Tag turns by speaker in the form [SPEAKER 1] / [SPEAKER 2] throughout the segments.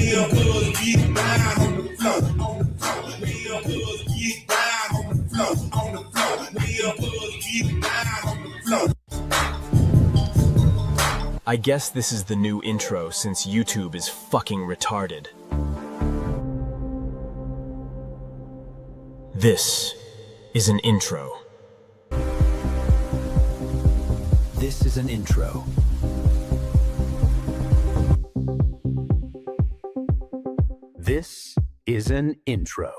[SPEAKER 1] Real good, get down on the floor, on the floor. Real good, get down on the floor, on the floor. Real good, get down on the floor.
[SPEAKER 2] I guess this is the new intro since YouTube is fucking retarded. This is an intro.
[SPEAKER 3] This is an intro. This is an intro.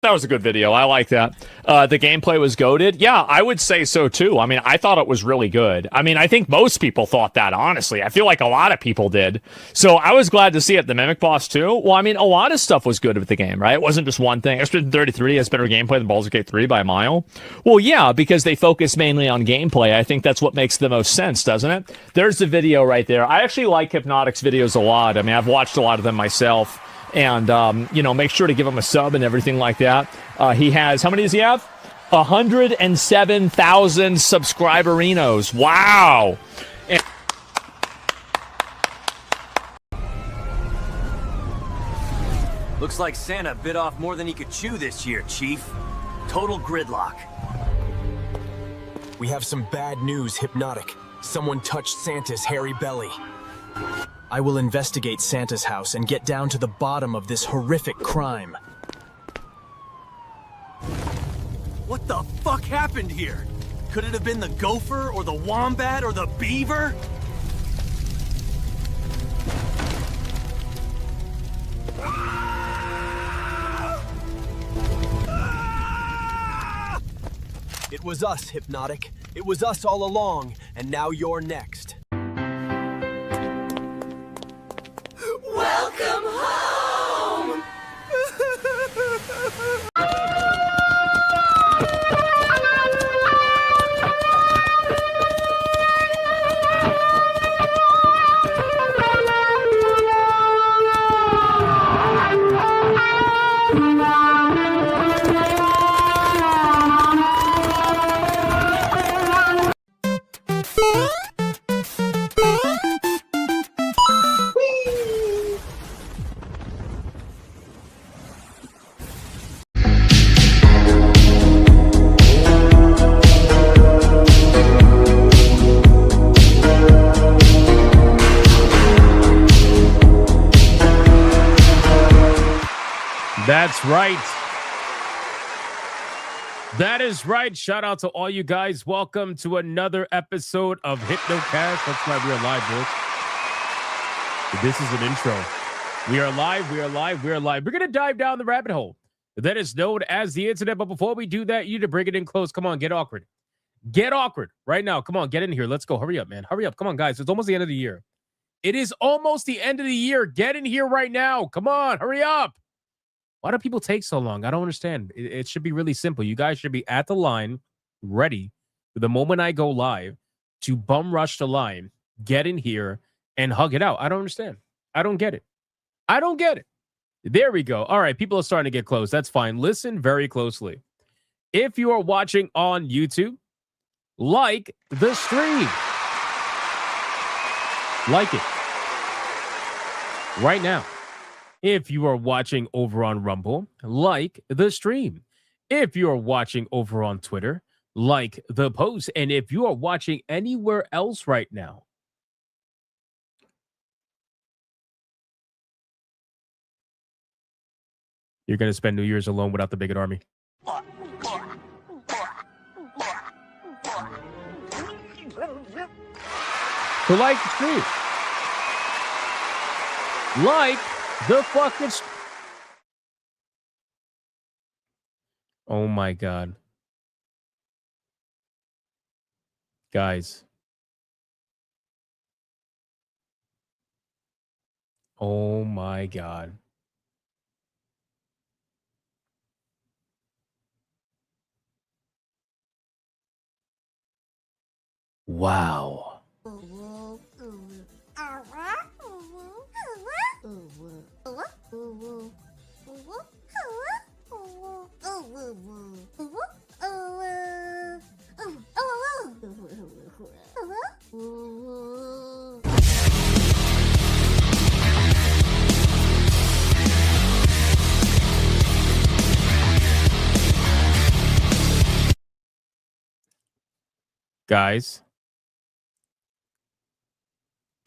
[SPEAKER 4] That was a good video. I like that. The gameplay was goated. Yeah, I would say so too. I mean, I thought it was really good. I mean, I think most people thought that, honestly. I feel like a lot of people did. So I was glad to see it. The Mimic Boss too. Well, I mean, a lot of stuff was good with the game, right? It wasn't just one thing. Expedition 33 has better gameplay than Baldur's Gate 3 by a mile. Well, yeah, because they focus mainly on gameplay. I think that's what makes the most sense, doesn't it? There's the video right there. I actually like Hypnotic's videos a lot. I mean, I've watched a lot of them myself. And, you know, make sure to give him a sub and everything like that. He has, how many does he have? 107,000 subscriberinos. Wow. And
[SPEAKER 5] looks like Santa bit off more than he could chew this year, Chief. Total gridlock.
[SPEAKER 2] We have some bad news, Hypnotic. Someone touched Santa's hairy belly. I will investigate Santa's house and get down to the bottom of this horrific crime.
[SPEAKER 5] What the fuck happened here? Could it have been the gopher, or the wombat, or the beaver?
[SPEAKER 2] It was us, Hypnotic. It was us all along, and now you're next.
[SPEAKER 1] Welcome home!
[SPEAKER 6] That's right. That is right. Shout out to all you guys. Welcome to another episode of Hypnocast. That's right. We are live, boys. This is an intro. We are live. We are live. We are live. We're going to dive down the rabbit hole that is known as the internet. But before we do that, you need to bring it in close. Come on, get awkward. Get awkward right now. Come on, get in here. Let's go. Hurry up, man. Hurry up. Come on, guys. It's almost the end of the year. It is almost the end of the year. Get in here right now. Come on, hurry up. Why do people take so long? I don't understand. It should be really simple. You guys should be at the line, ready for the moment I go live to bum rush the line, get in here, and hug it out. I don't understand. I don't get it. I don't get it. There we go. All right, people are starting to get close. That's fine. Listen very closely. If you are watching on YouTube, like the stream. Like it. Right now. If you are watching over on Rumble, like the stream. If you are watching over on Twitter, like the post. And if you are watching anywhere else right now, you're going to spend New Year's alone without the bigot army. So like the stream. Like the fucking... Oh my God. Guys. Oh my God. Wow. Guys,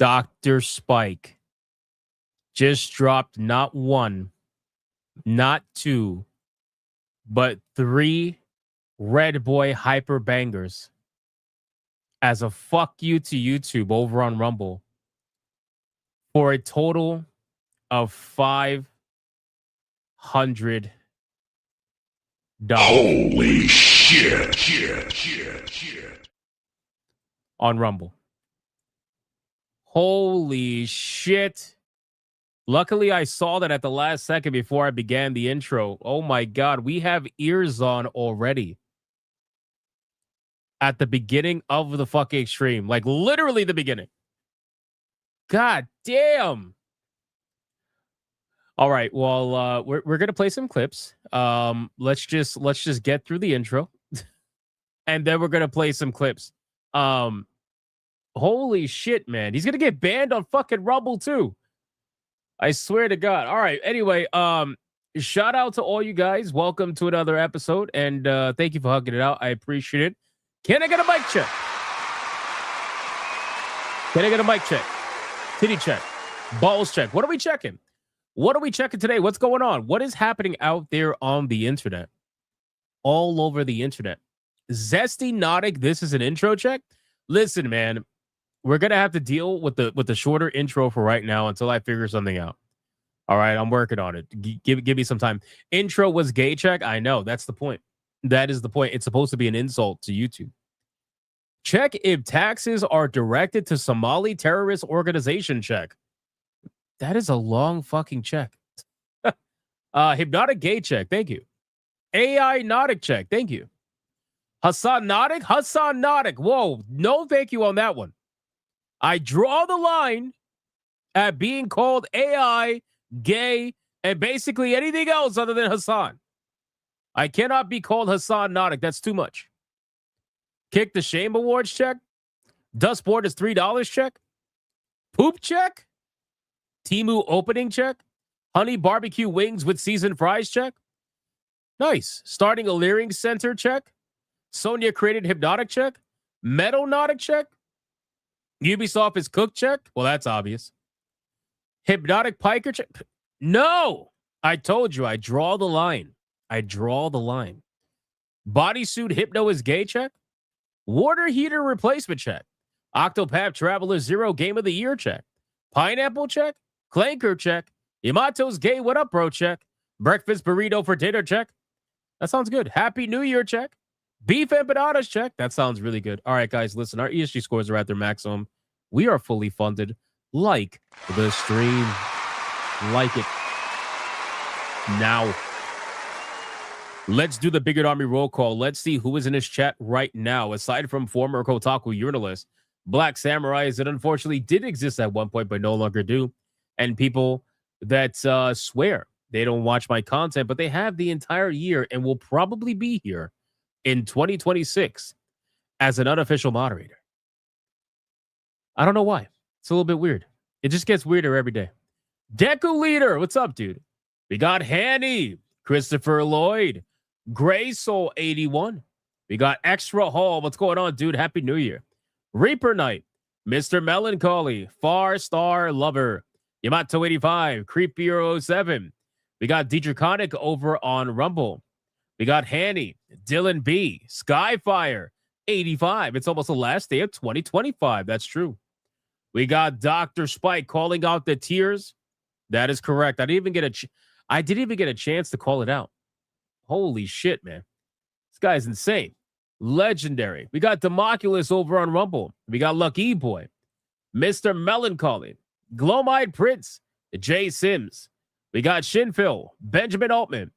[SPEAKER 6] Dr. Spike just dropped not one, not two, but 3 Red Boy hyper bangers as a fuck you to YouTube over on Rumble for a total of $500.
[SPEAKER 1] Holy shit.
[SPEAKER 6] On Rumble. Holy shit. Luckily, I saw that at the last second before I began the intro. Oh my God, we have ears on already. At the beginning of the fucking stream. Like literally the beginning. God damn. All right, well, we're gonna play some clips. Let's just get through the intro. And then we're gonna play some clips. Holy shit, man. He's gonna get banned on fucking Rumble too. I swear to God. All right. Anyway, shout out to all you guys. Welcome to another episode, and thank you for hugging it out. I appreciate it. Can I get a mic check? Can I get a mic check? Titty check. Balls check. What are we checking? What are we checking today? What's going on? What is happening out there on the internet? All over the internet. Zesty Nautic, this is an intro check. Listen, man. We're gonna have to deal with the shorter intro for right now until I figure something out. All right, I'm working on it. Give me some time. Intro was gay check. I know that's the point. That is the point. It's supposed to be an insult to YouTube. Check if taxes are directed to Somali terrorist organization check. That is a long fucking check. Hypnotic gay check. Thank you. AI Nautic check. Thank you. Hassan Nautic. Whoa, no thank you on that one. I draw the line at being called AI, gay, and basically anything else other than Hassan. I cannot be called Hassan Nautic. That's too much. Kick the Shame Awards check. Dustboard is $3 check. Poop check. Temu opening check. Honey barbecue wings with seasoned fries check. Nice. Starting a Leering Center check. Sonia created Hypnotic check. Metal Nautic check. Ubisoft is cook check. Well, that's obvious. Hypnotic Piker check. No, I told you. I draw the line. Bodysuit Hypno is gay check. Water heater replacement check. Octopath Traveler 0 Game of the Year check. Pineapple check. Clanker check. Yamato's gay what up bro check. Breakfast burrito for dinner check. That sounds good. Happy New Year check. Beef empanadas check. That sounds really good. All right, guys, listen. Our ESG scores are at their maximum. We are fully funded. Like the stream. Like it. Now. Let's do the Bigot Army roll call. Let's see who is in this chat right now. Aside from former Kotaku journalist, Black Samurais that unfortunately did exist at one point but no longer do, and people that swear they don't watch my content, but they have the entire year and will probably be here in 2026 as an unofficial moderator. I don't know why. It's a little bit weird. It just gets weirder every day. Deku Leader, what's up, dude? We got Hanny, Christopher Lloyd, Gray Soul 81. We got Extra Hall. What's going on, dude? Happy New Year. Reaper Knight, Mr. Melancholy, Far Star Lover, Yamato 85, Creepier 07. We got Draconic over on Rumble. We got Hanny, Dylan B, Skyfire 85. It's almost the last day of 2025. That's true. We got Dr. Spike calling out the tears. That is correct. I didn't even get a chance to call it out. Holy shit, man. This guy's insane. Legendary. We got Democulus over on Rumble. We got Lucky Boy, Mr. Melancholy, Glowmide Prince, Jay Sims. We got Shinphil, Benjamin Altman.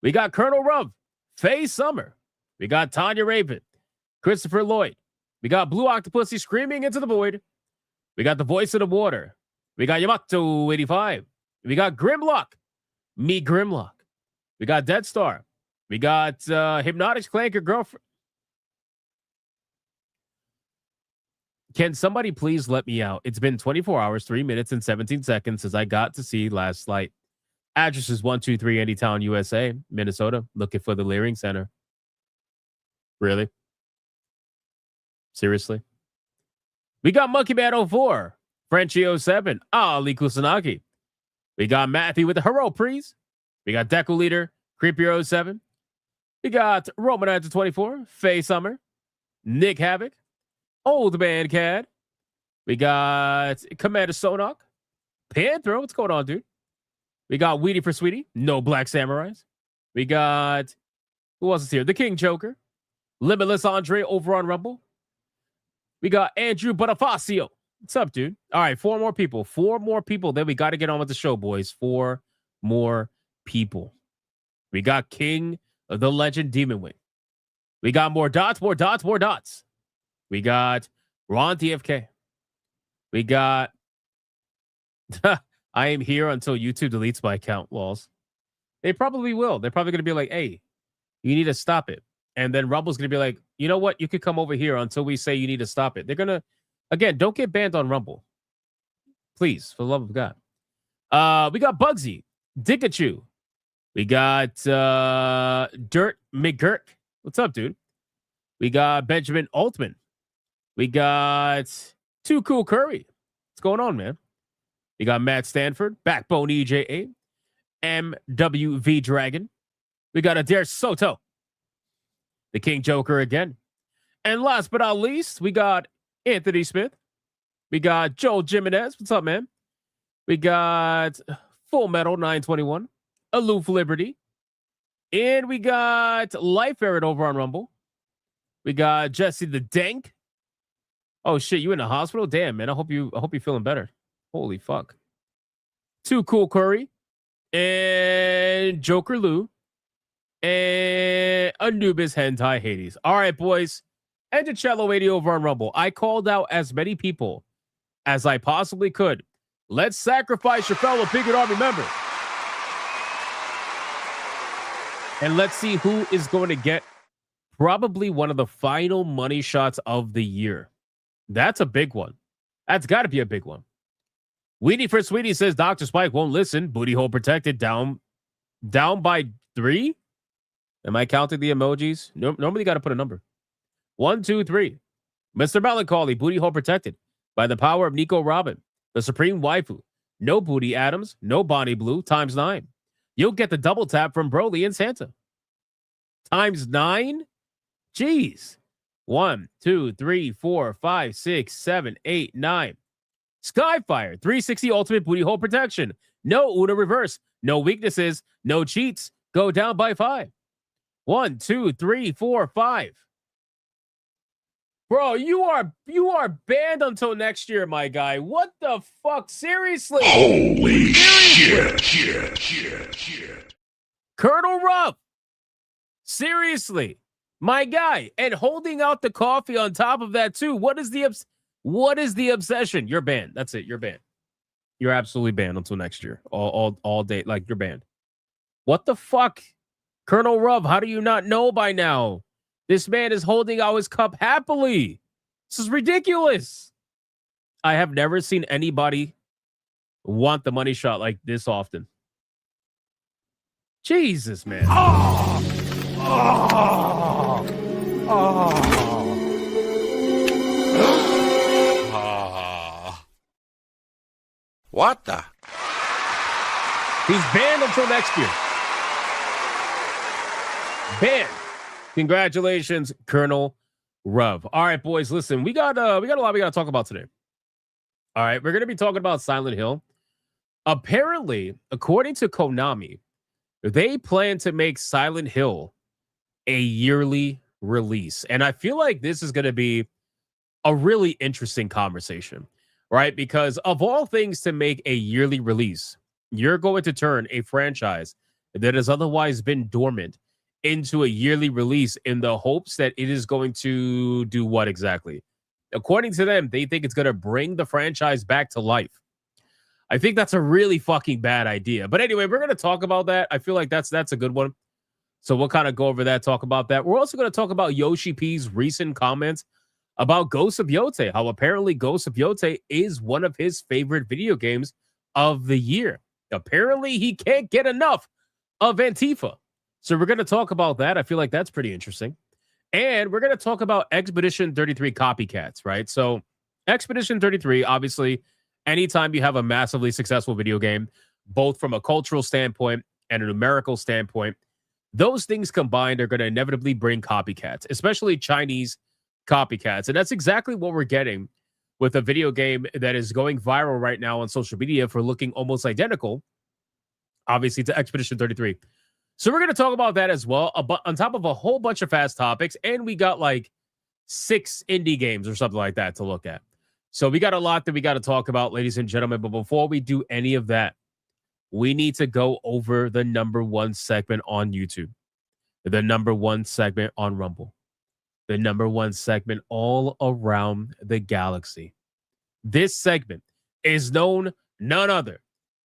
[SPEAKER 6] We got Colonel Ruv, Faye Summer. We got Tanya Raven, Christopher Lloyd. We got Blue Octopussy screaming into the void. We got the Voice of the Water. We got Yamato 85. We got Grimlock, me Grimlock. We got Dead Star. We got Hypnotic Clanker Girlfriend. Can somebody please let me out? It's been 24 hours, 3 minutes, and 17 seconds since I got to see Last Light. Address is 123 Anytown, USA, Minnesota. Looking for the Leering Center. Really? Seriously? We got Monkey Man 04, Frenchie 07, Ali Kusanagi. We got Matthew with the Hero Priest. We got Deku Leader, Creepier 07. We got Romanizer 24, Faye Summer, Nick Havoc, Old Man Cad. We got Commander Sonok, Panther. What's going on, dude? We got Weedy for Sweetie, No Black Samurais. We got, who else is here? The King Joker, Limitless Andre over on Rumble. We got Andrew Bonifacio. What's up, dude? All right, 4 more people. 4 more people. Then we got to get on with the show, boys. 4 more people. We got King of the Legend Demon Wing. We got more dots, more dots, more dots. We got Ron TFK. We got I am here until YouTube deletes my account, walls. They probably will. They're probably going to be like, hey, you need to stop it. And then Rumble's going to be like, you know what? You could come over here until we say you need to stop it. They're going to, again, don't get banned on Rumble. Please, for the love of God. We got Bugsy, Dikachu. We got Dirt McGurk. What's up, dude? We got Benjamin Altman. We got Too Cool Curry. What's going on, man? We got Matt Stanford, Backbone EJA, MWV Dragon. We got Adair Soto, the King Joker again. And last but not least, we got Anthony Smith. We got Joel Jimenez. What's up, man? We got Full Metal 921, Aloof Liberty. And we got Life Ferret over on Rumble. We got Jesse the Dank. Oh shit, you in the hospital? Damn, man. I hope you're feeling better. Holy fuck. Too Cool Curry. And Joker Lou. And Anubis Hentai Hades. All right, boys. And Cello 80 over on Rumble. I called out as many people as I possibly could. Let's sacrifice your fellow Pigot Army member. And let's see who is going to get probably one of the final money shots of the year. That's a big one. That's got to be a big one. Weedy for Sweetie says Dr. Spike won't listen. Booty hole protected down by 3. Am I counting the emojis? No, normally you got to put a number. 1, 2, 3. Mr. Melancholy, booty hole protected by the power of Nico Robin, the supreme waifu. No Booty Adams, no Bonnie Blue, times 9. You'll get the double tap from Broly and Santa. Times 9? Jeez. 1, 2, 3, 4, 5, 6, 7, 8, 9. Skyfire, 360 ultimate booty hole protection. No Una reverse. No weaknesses. No cheats. Go down by 5. 1, 2, 3, 4, 5. Bro, you are banned until next year, my guy. What the fuck? Seriously?
[SPEAKER 1] Holy shit.
[SPEAKER 6] Colonel Ruff. Seriously. My guy. And holding out the coffee on top of that too. What is the obsession? You're banned. That's it. You're banned. You're absolutely banned until next year. All day. Like, you're banned. What the fuck? Colonel Ruff, how do you not know by now? This man is holding out his cup happily. This is ridiculous. I have never seen anybody want the money shot like this often. Jesus, man.
[SPEAKER 1] What the?
[SPEAKER 6] He's banned until next year. Banned. Congratulations, Colonel Ruff. All right, boys, listen, we got a lot we got to talk about today. All right, we're going to be talking about Silent Hill. Apparently, according to Konami, they plan to make Silent Hill a yearly release. And I feel like this is going to be a really interesting conversation, right? Because of all things to make a yearly release, you're going to turn a franchise that has otherwise been dormant into a yearly release in the hopes that it is going to do what exactly? According to them, they think it's going to bring the franchise back to life. I think that's a really fucking bad idea. But anyway, we're going to talk about that. I feel like that's a good one. So we'll kind of go over that, talk about that. We're also going to talk about Yoshi P's recent comments about Ghost of Yotei, how apparently Ghost of Yotei is one of his favorite video games of the year. Apparently, he can't get enough of Antifa. So we're going to talk about that. I feel like that's pretty interesting. And we're going to talk about Expedition 33 Copycats, right? So Expedition 33, obviously, anytime you have a massively successful video game, both from a cultural standpoint and a numerical standpoint, those things combined are going to inevitably bring copycats, especially Chinese copycats. And that's exactly what we're getting with a video game that is going viral right now on social media for looking almost identical, obviously, to Expedition 33. So we're going to talk about that as well, on top of a whole bunch of fast topics. And we got like 6 indie games or something like that to look at. So we got a lot that we got to talk about, ladies and gentlemen. But before we do any of that, we need to go over the #1 segment on YouTube, the #1 segment on Rumble, the #1 segment all around the galaxy. This segment is known none other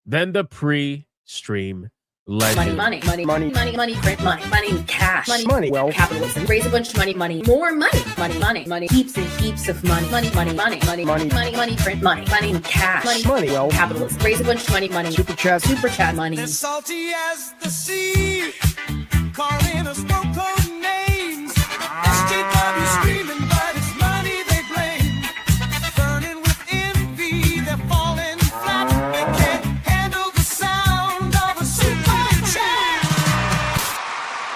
[SPEAKER 6] than the pre-stream legend.
[SPEAKER 7] Money, print money, cash, money, well, capitalism, raise a bunch of money, more money, heaps and heaps of money, print money, cash, money, well, capitalism, raise a bunch of money, super chat money.
[SPEAKER 1] As salty as the sea, calling us no-code names. SJW screaming, but it's money they blame. Burning with envy, they're falling flat. They can't handle the sound of a super chat.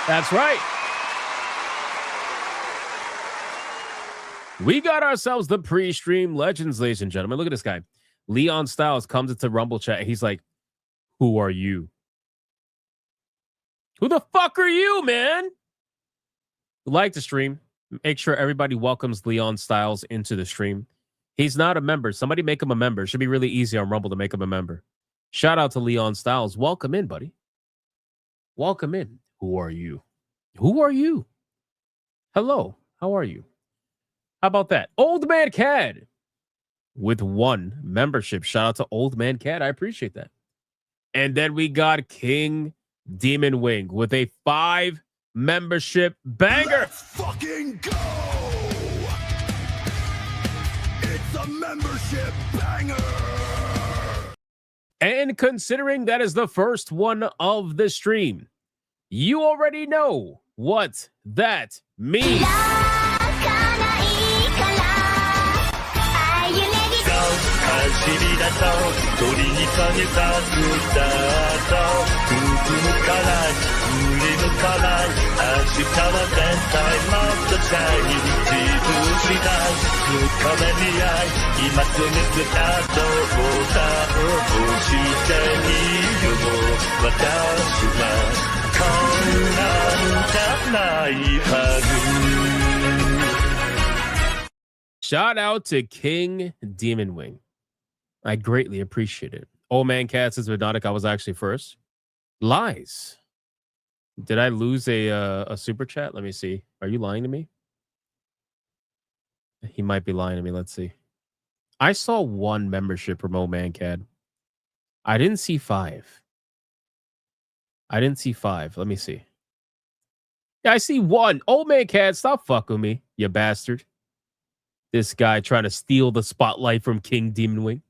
[SPEAKER 6] That's right. We got ourselves the pre-stream legends, ladies and gentlemen. Look at this guy. Leon Styles comes into Rumble chat and he's like, who are you? Who the fuck are you, man? Like the stream. Make sure everybody welcomes Leon Styles into the stream. He's not a member. Somebody make him a member. It should be really easy on Rumble to make him a member. Shout out to Leon Styles. Welcome in, buddy. Welcome in. Who are you? Who are you? Hello. How are you? How about that? Old Man Cad with 1 membership. Shout out to Old Man Cad. I appreciate that. And then we got King Demon Wing with a 5 membership banger.
[SPEAKER 1] Let's fucking go! It's a membership banger!
[SPEAKER 6] And considering that is the first one of the stream, you already know what that means. Shout out to King Demon Wing. I greatly appreciate it. Old Man Cat says Hypnotic, I was actually first. Lies. Did I lose a super chat? Let me see. Are you lying to me? He might be lying to me. Let's see. I saw 1 membership from Old Man Cat. I didn't see 5. I didn't see 5. Let me see. Yeah, I see 1. Old Man Cat, stop fucking with me, you bastard. This guy trying to steal the spotlight from King Demon Wing.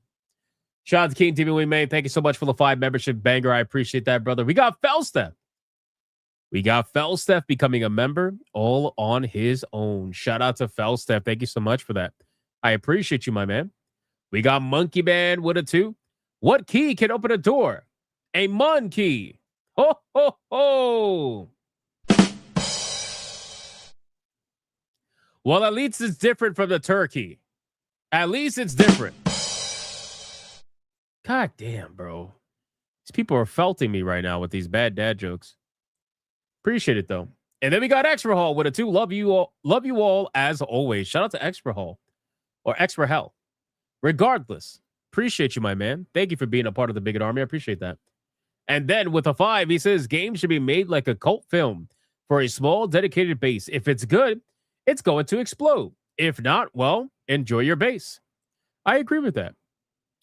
[SPEAKER 6] Shout out to King Demon Wing, man. Thank you so much for the 5 membership banger. I appreciate that, brother. We got Felstep. We got Felstep becoming a member all on his own. Shout out to Felstep. Thank you so much for that. I appreciate you, my man. We got Monkey Man with a 2. What key can open a door? A Mun key. Ho, ho, ho. Well, at least it's different from the turkey. At least it's different. God damn, bro. These people are felting me right now with these bad dad jokes. Appreciate it, though. And then we got Extra Hall with a 2. Love you all as always. Shout out to Extra Hall or Extra Hell. Regardless, appreciate you, my man. Thank you for being a part of the Bigot Army. I appreciate that. And then with a 5, he says, games should be made like a cult film for a small, dedicated base. If it's good, it's going to explode. If not, well, enjoy your base. I agree with that.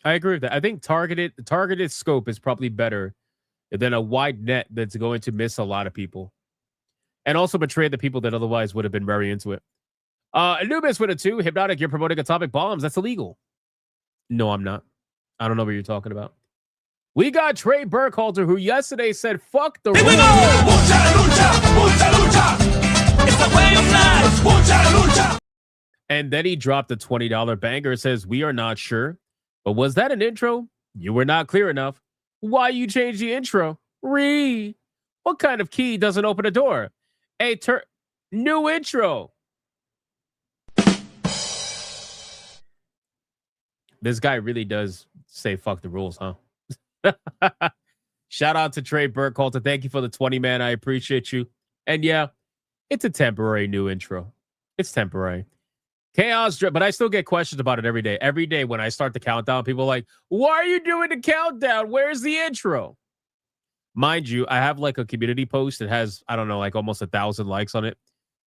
[SPEAKER 6] I think targeted scope is probably better than a wide net that's going to miss a lot of people and also betray the people that otherwise would have been very into it. Anubis with a 2. Hypnotic, you're promoting atomic bombs. That's illegal. No, I'm not. I don't know what you're talking about. We got Trey Burkhalter, who yesterday said, fuck the rules. And then he dropped a $20 banger. It says, we are not sure. But was that an intro? You were not clear enough. Why you change the intro? What kind of key doesn't open a door? New intro. This guy really does say fuck the rules, huh? Shout out to Trey Burkhalter. Thank you for the 20, man. I appreciate you. And yeah, it's a temporary new intro. It's temporary. Chaos, but I still get questions about it every day. Every day when I start the countdown, people are like, why are you doing the countdown? Where's the intro? Mind you, I have like a community post that has, I don't know, like almost 1,000 likes on it.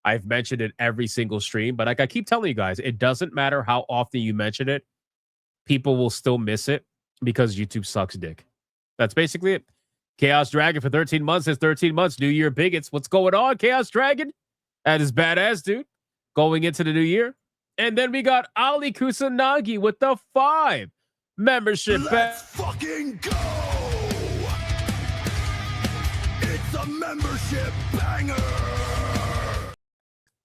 [SPEAKER 6] I've mentioned it every single stream, but like I keep telling you guys, it doesn't matter how often you mention it. People will still miss it because YouTube sucks dick. That's basically it. Chaos Dragon for 13 months says 13 months. New Year bigots. What's going on, Chaos Dragon? That is badass, dude. Going into the new year. And then we got Ali Kusanagi with the 5 membership.
[SPEAKER 1] Let's fucking go! It's a membership banger!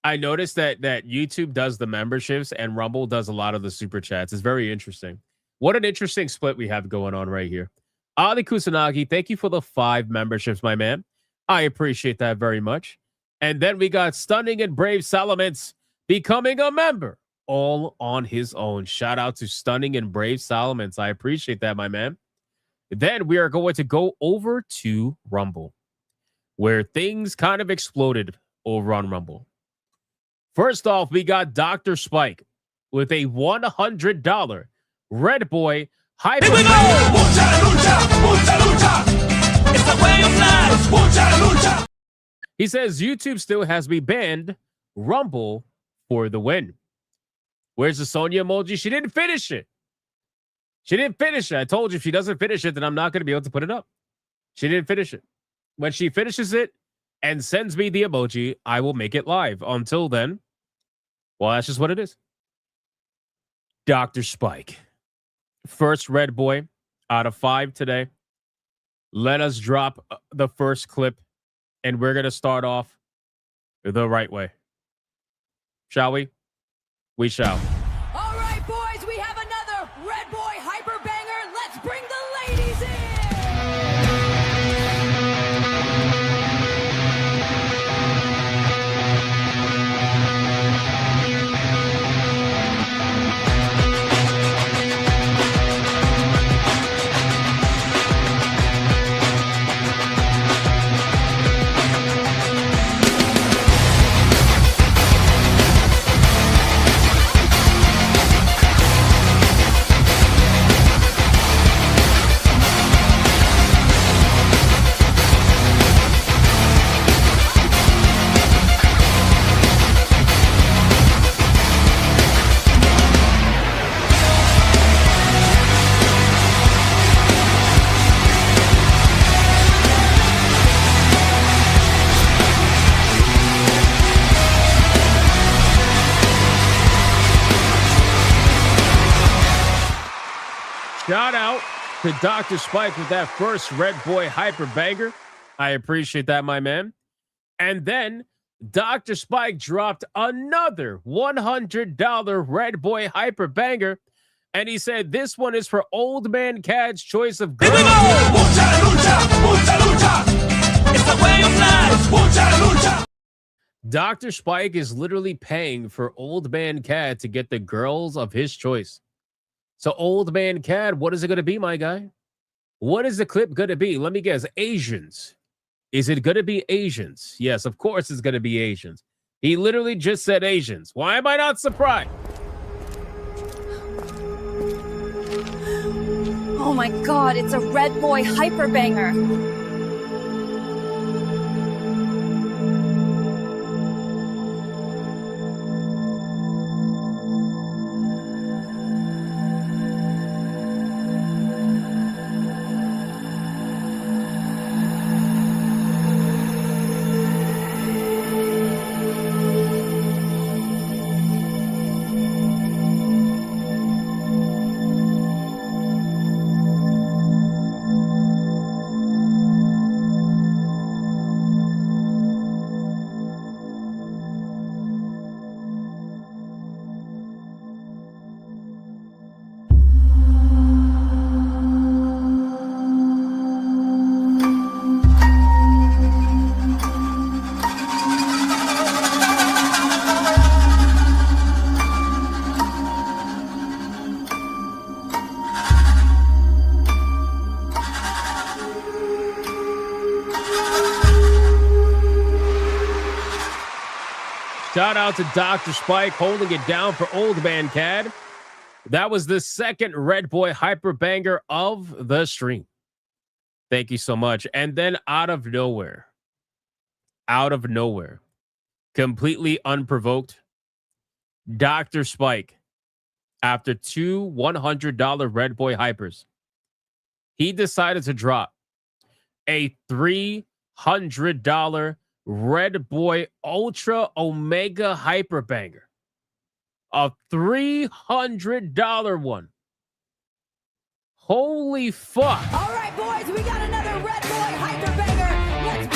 [SPEAKER 6] I noticed that YouTube does the memberships and Rumble does a lot of the super chats. It's very interesting. What an interesting split we have going on right here. Ali Kusanagi, thank you for the 5 memberships, my man. I appreciate that very much. And then we got Stunning and Brave Salamence becoming a member all on his own. Shout out to Stunning and Brave Salamence. I appreciate that, my man. Then we are going to go over to Rumble, where things kind of exploded over on Rumble. First off, we got Dr. Spike with a $100 Red Boy Hyper. He says YouTube still has me banned. Rumble for the win. Where's the Sonya emoji? She didn't finish it. She didn't finish it. I told you if she doesn't finish it, then I'm not going to be able to put it up. She didn't finish it. When she finishes it and sends me the emoji, I will make it live. Until then, well, that's just what it is. Dr. Spike. First Red Boy out of 5 today. Let us drop the first clip, and we're going to start off the right way. Shall we? We shall.
[SPEAKER 8] All right, boys, we have another Red Boy Hyper Banger. Let's bring the ladies in.
[SPEAKER 6] Shout out to Dr. Spike with that first Red Boy Hyper Banger. I appreciate that, my man. And then Dr. Spike dropped another $100 Red Boy Hyper Banger. And he said, this one is for Old Man Cad's choice of girls. Dr. Spike is literally paying for Old Man Cad to get the girls of his choice. So Old Man Cad, what is it going to be, my guy? What is the clip going to be? Let me guess. Asians. Is it going to be Asians? Yes, of course it's going to be Asians. He literally just said Asians. Why am I not surprised?
[SPEAKER 8] Oh my god, it's a Red Boy Hyper Banger.
[SPEAKER 6] Shout out to Dr. Spike holding it down for Old Man Cad. That was the second Red Boy hyper banger of the stream. Thank you so much. And then out of nowhere, completely unprovoked, Dr. Spike, after two $100 Red Boy hypers, he decided to drop a $300 Red Boy Ultra Omega hyper banger. A $300 one. Holy fuck.
[SPEAKER 8] All right, boys, we got another Red Boy hyper banger. Let's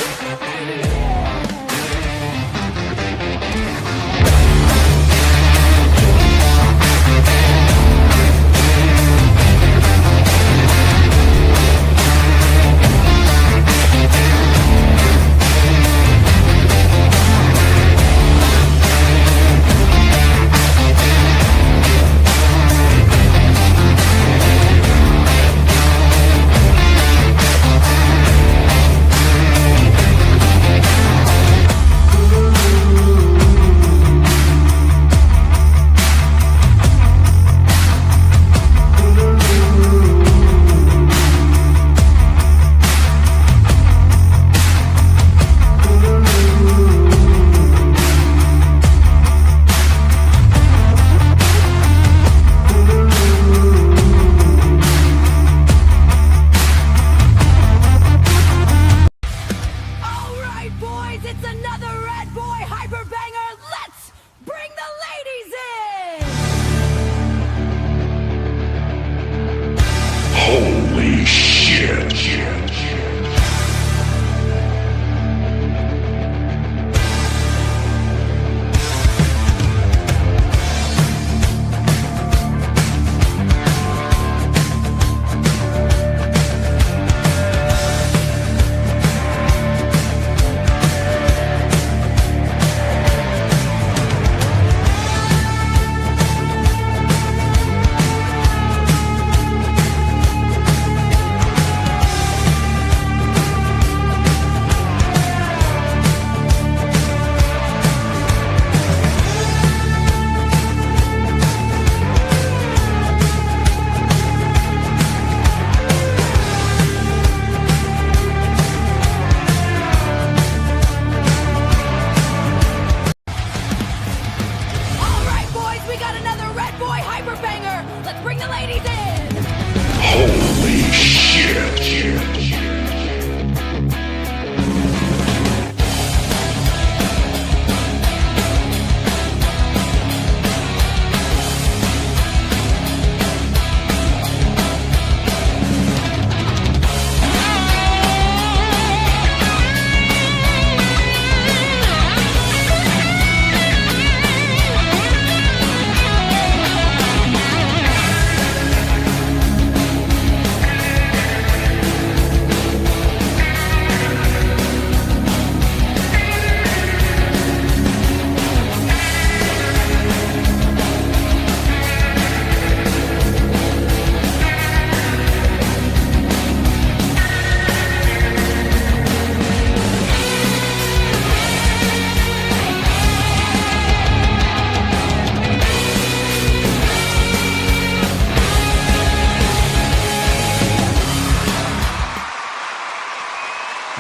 [SPEAKER 8] bring the ladies in.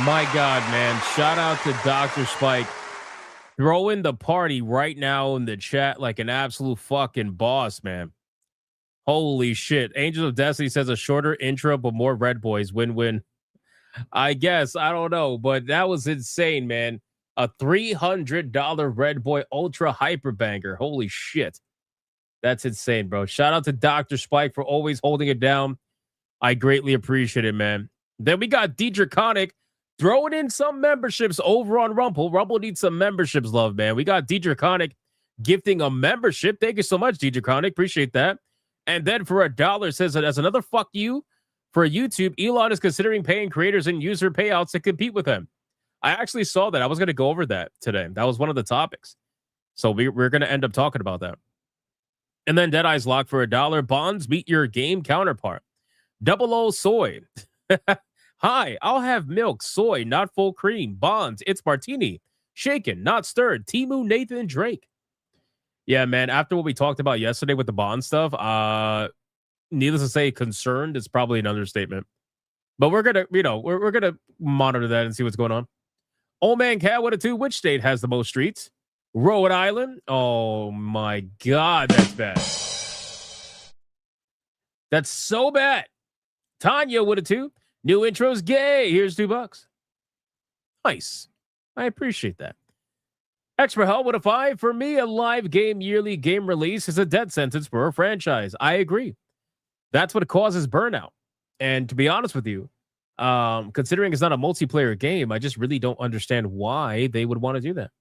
[SPEAKER 6] My God, man. Shout out to Dr. Spike. Throwing the party right now in the chat like an absolute fucking boss, man. Holy shit. Angels of Destiny says a shorter intro, but more Red Boys. Win-win. I guess. I don't know. But that was insane, man. A $300 Red Boy Ultra Hyper Banger. Holy shit. That's insane, bro. Shout out to Dr. Spike for always holding it down. I greatly appreciate it, man. Then we got D Draconic throwing in some memberships over on Rumble. Rumble needs some memberships, love, man. We got D Draconic gifting a membership. Thank you so much, D Draconic. Appreciate that. And then for $1 says that as another fuck you for YouTube, Elon is considering paying creators and user payouts to compete with him. I actually saw that. I was going to go over that today. That was one of the topics. So we're going to end up talking about that. And then Deadeye's Lock for $1. Bonds meet your game counterpart. Double O Soy. Hi, I'll have milk, soy, not full cream. Bonds, it's martini. Shaken, not stirred. Timu, Nathan, and Drake. Yeah, man. After what we talked about yesterday with the Bond stuff, needless to say, concerned is probably an understatement. But we're gonna, we're gonna monitor that and see what's going on. Old Man Cat, what a two. Which state has the most streets? Rhode Island. Oh my God, that's bad. That's so bad. Tanya, what a two. New intro's gay. Here's $2. Nice. I appreciate that. Extra Hell, what a 5. For me, a live game yearly game release is a death sentence for a franchise. I agree. That's what causes burnout. And to be honest with you, considering it's not a multiplayer game, I just really don't understand why they would want to do that.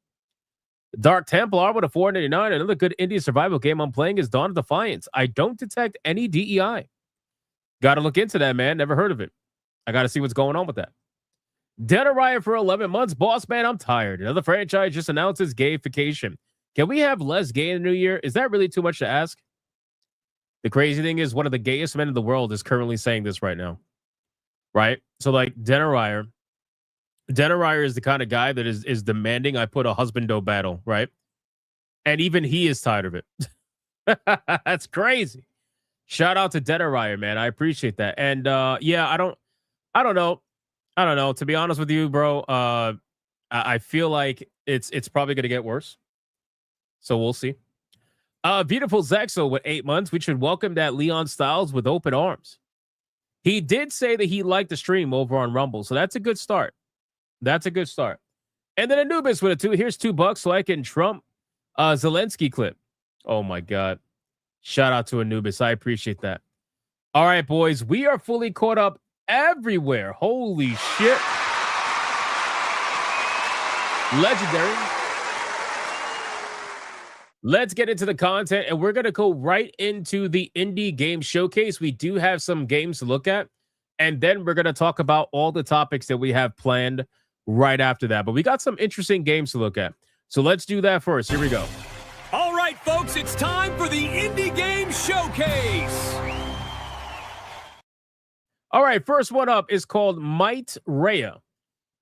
[SPEAKER 6] Dark Templar with a 4.99. Another good indie survival game I'm playing is Dawn of Defiance. I don't detect any DEI. Got to look into that, man. Never heard of it. I got to see what's going on with that. Dead or Riot for 11 months. Boss man, I'm tired. Another franchise just announced its gayification. Can we have less gay in the new year? Is that really too much to ask? The crazy thing is one of the gayest men in the world is currently saying this right now. Right? So like Denarier is the kind of guy that is demanding I put a husbando battle, right? And even he is tired of it. That's crazy. Shout out to Denarier, man. I appreciate that. And yeah, I don't know. To be honest with you, bro, I feel like it's probably going to get worse. So we'll see. Beautiful Zexo with 8 months. We should welcome that Leon Styles with open arms. He did say that he liked the stream over on Rumble, so that's a good start. That's a good start. And then Anubis with a 2. Here's $2 so I can trump Zelensky clip. Oh my God. Shout out to Anubis. I appreciate that. All right, boys. We are fully caught up everywhere. Holy shit. Legendary. Let's get into the content, and we're going to go right into the indie game showcase. We do have some games to look at, and then we're going to talk about all the topics that we have planned right after that. But we got some interesting games to look at. So let's do that first. Here we go.
[SPEAKER 5] All right, folks, it's time for the Indie Game Showcase.
[SPEAKER 6] All right, first one up is called Might Rhea.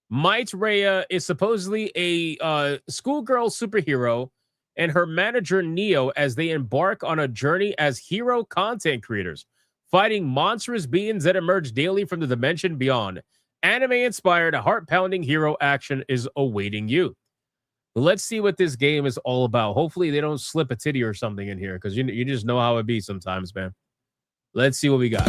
[SPEAKER 6] Might Rhea is supposedly a schoolgirl superhero and her manager Neo as they embark on a journey as hero content creators, fighting monstrous beings that emerge daily from the dimension beyond. Anime-inspired, heart-pounding hero action is awaiting you. Let's see what this game is all about. Hopefully they don't slip a titty or something in here, because you just know how it be sometimes, man. Let's see what we got.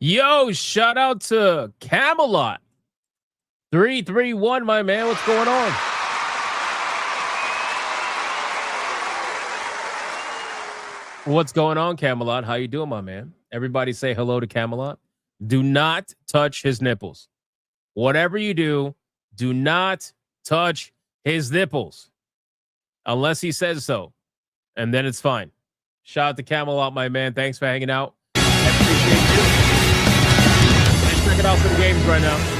[SPEAKER 6] Yo, shout out to Camelot. 331, my man. What's going on? What's going on, Camelot? How you doing, my man? Everybody say hello to Camelot. Do not touch his nipples. Whatever you do, do not touch his nipples. Unless he says so. And then it's fine. Shout out to Camelot, my man. Thanks for hanging out. I appreciate you. Check it out for the games right now.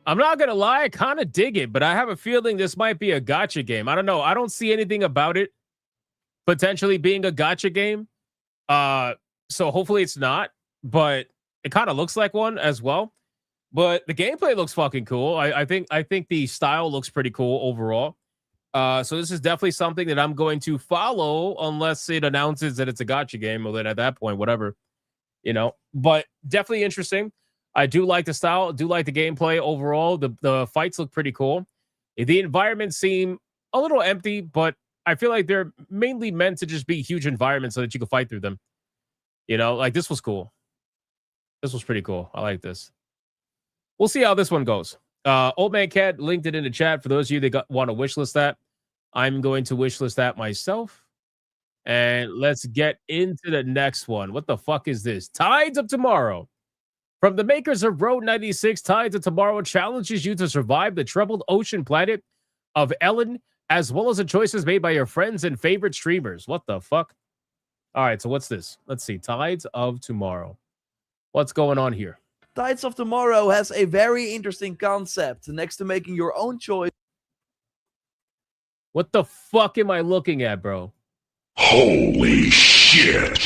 [SPEAKER 6] I'm not going to lie, I kind of dig it, but I have a feeling this might be a gacha game. I don't know. I don't see anything about it potentially being a gacha game. So hopefully it's not, but it kind of looks like one as well. But the gameplay looks fucking cool. I think the style looks pretty cool overall. So this is definitely something that I'm going to follow unless it announces that it's a gacha game. Well, then at that point, whatever, But definitely interesting. I do like the style, do like the gameplay overall. The fights look pretty cool. The environments seem a little empty, but I feel like they're mainly meant to just be huge environments so that you can fight through them. You know, like this was cool. This was pretty cool. I like this. We'll see how this one goes. Old Man Cat linked it in the chat for those of you that want to wishlist that. I'm going to wishlist that myself. And let's get into the next one. What the fuck is this? Tides of Tomorrow. From the makers of Road 96, Tides of Tomorrow challenges you to survive the troubled ocean planet of Ellen, as well as the choices made by your friends and favorite streamers. What the fuck? All right, so what's this? Let's see. Tides of Tomorrow. What's going on here?
[SPEAKER 9] Tides of Tomorrow has a very interesting concept. Next to making your own choice.
[SPEAKER 6] What the fuck am I looking at, bro?
[SPEAKER 10] Holy shit.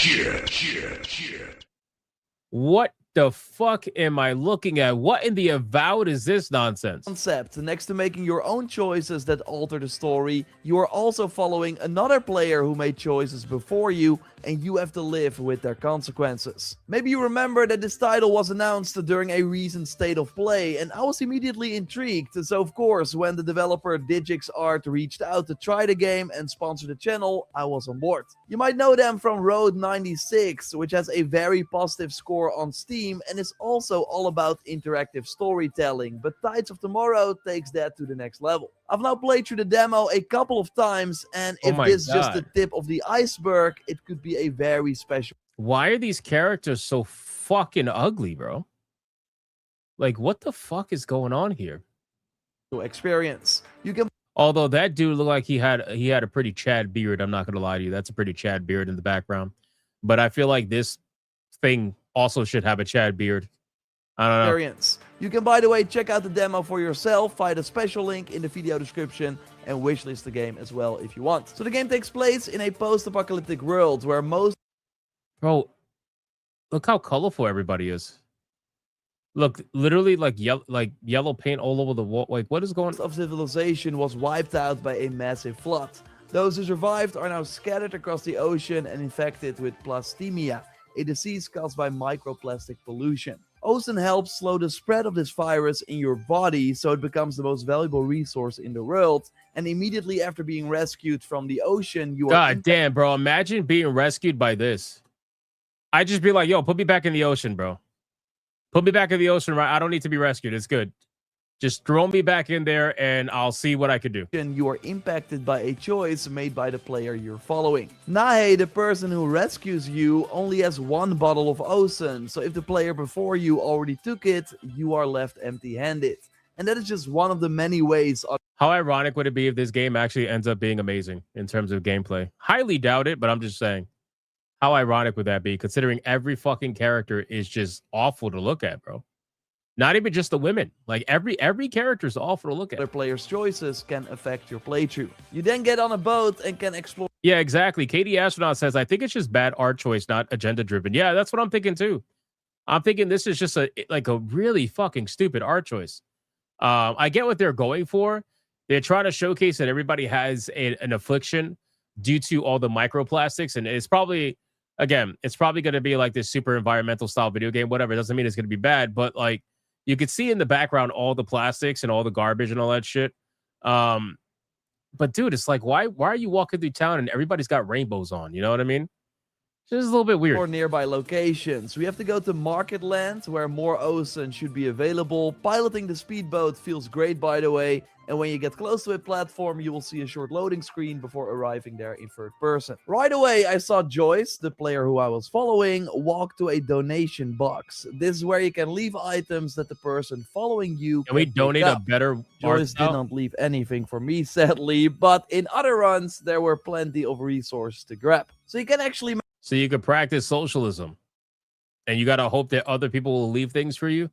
[SPEAKER 6] What the fuck am I looking at? What in the avowed is this nonsense?
[SPEAKER 9] Concept. Next to making your own choices that alter the story, you are also following another player who made choices before you, and you have to live with their consequences. Maybe you remember that this title was announced during a recent State of Play, and I was immediately intrigued. So of course, when the developer Digix Art reached out to try the game and sponsor the channel, I was on board. You might know them from Road 96, which has a very positive score on Steam and is also all about interactive storytelling, but Tides of Tomorrow takes that to the next level. I've now played through the demo a couple of times, and if this is just the tip of the iceberg, it could be a very special.
[SPEAKER 6] Why are these characters so fucking ugly, bro? Like, what the fuck is going on here?
[SPEAKER 9] Experience. You can.
[SPEAKER 6] Although that dude looked like he had a pretty Chad beard. I'm not gonna lie to you. That's a pretty Chad beard in the background. But I feel like this thing also should have a Chad beard. I don't know.
[SPEAKER 9] Experience. You can, by the way, check out the demo for yourself via the special link in the video description and wishlist the game as well if you want. So the game takes place in a post-apocalyptic world where most...
[SPEAKER 6] Bro, look how colorful everybody is. Look, literally like yellow paint all over the wall. Like, what is going on?
[SPEAKER 9] Of civilization was wiped out by a massive flood. Those who survived are now scattered across the ocean and infected with plastemia, a disease caused by microplastic pollution. Ozone helps slow the spread of this virus in your body, so it becomes the most valuable resource in the world. And immediately after being rescued from the ocean, you are...
[SPEAKER 6] God damn, bro. Imagine being rescued by this. I'd just be like, yo, put me back in the ocean, bro. Put me back in the ocean, right? I don't need to be rescued. It's good. Just throw me back in there and I'll see what I could do.
[SPEAKER 9] You are impacted by a choice made by the player you're following. Nahe, the person who rescues you, only has one bottle of ozone. So if the player before you already took it, you are left empty-handed. And that is just one of the many ways.
[SPEAKER 6] How ironic would it be if this game actually ends up being amazing in terms of gameplay? Highly doubt it, but I'm just saying. How ironic would that be, considering every fucking character is just awful to look at, bro? Not even just the women. Like, every character is awful to look at.
[SPEAKER 9] Other players' choices can affect your playthrough. You then get on a boat and can explore.
[SPEAKER 6] Yeah, exactly. Katie Astronaut says, I think it's just bad art choice, not agenda-driven. Yeah, that's what I'm thinking, too. I'm thinking this is just a really fucking stupid art choice. I get what they're going for. They're trying to showcase that everybody has an affliction due to all the microplastics, and it's probably... Again, it's probably going to be like this super environmental style video game, whatever. It doesn't mean it's going to be bad, but like you could see in the background all the plastics and all the garbage and all that shit. But dude, it's like, why are you walking through town and everybody's got rainbows on? You know what I mean? It's just a little bit weird.
[SPEAKER 9] Or nearby locations. We have to go to Marketland, where more ozone should be available. Piloting the speedboat feels great, by the way. And when you get close to a platform, you will see a short loading screen before arriving there in third person. Right away, I saw Joyce, the player who I was following, walk to a donation box. This is where you can leave items that the person following you
[SPEAKER 6] can we donate a better
[SPEAKER 9] Joyce did not leave anything for me, sadly, but in other runs, there were plenty of resources to grab. So you can actually...
[SPEAKER 6] So you could practice socialism. And you got to hope that other people will leave things for you.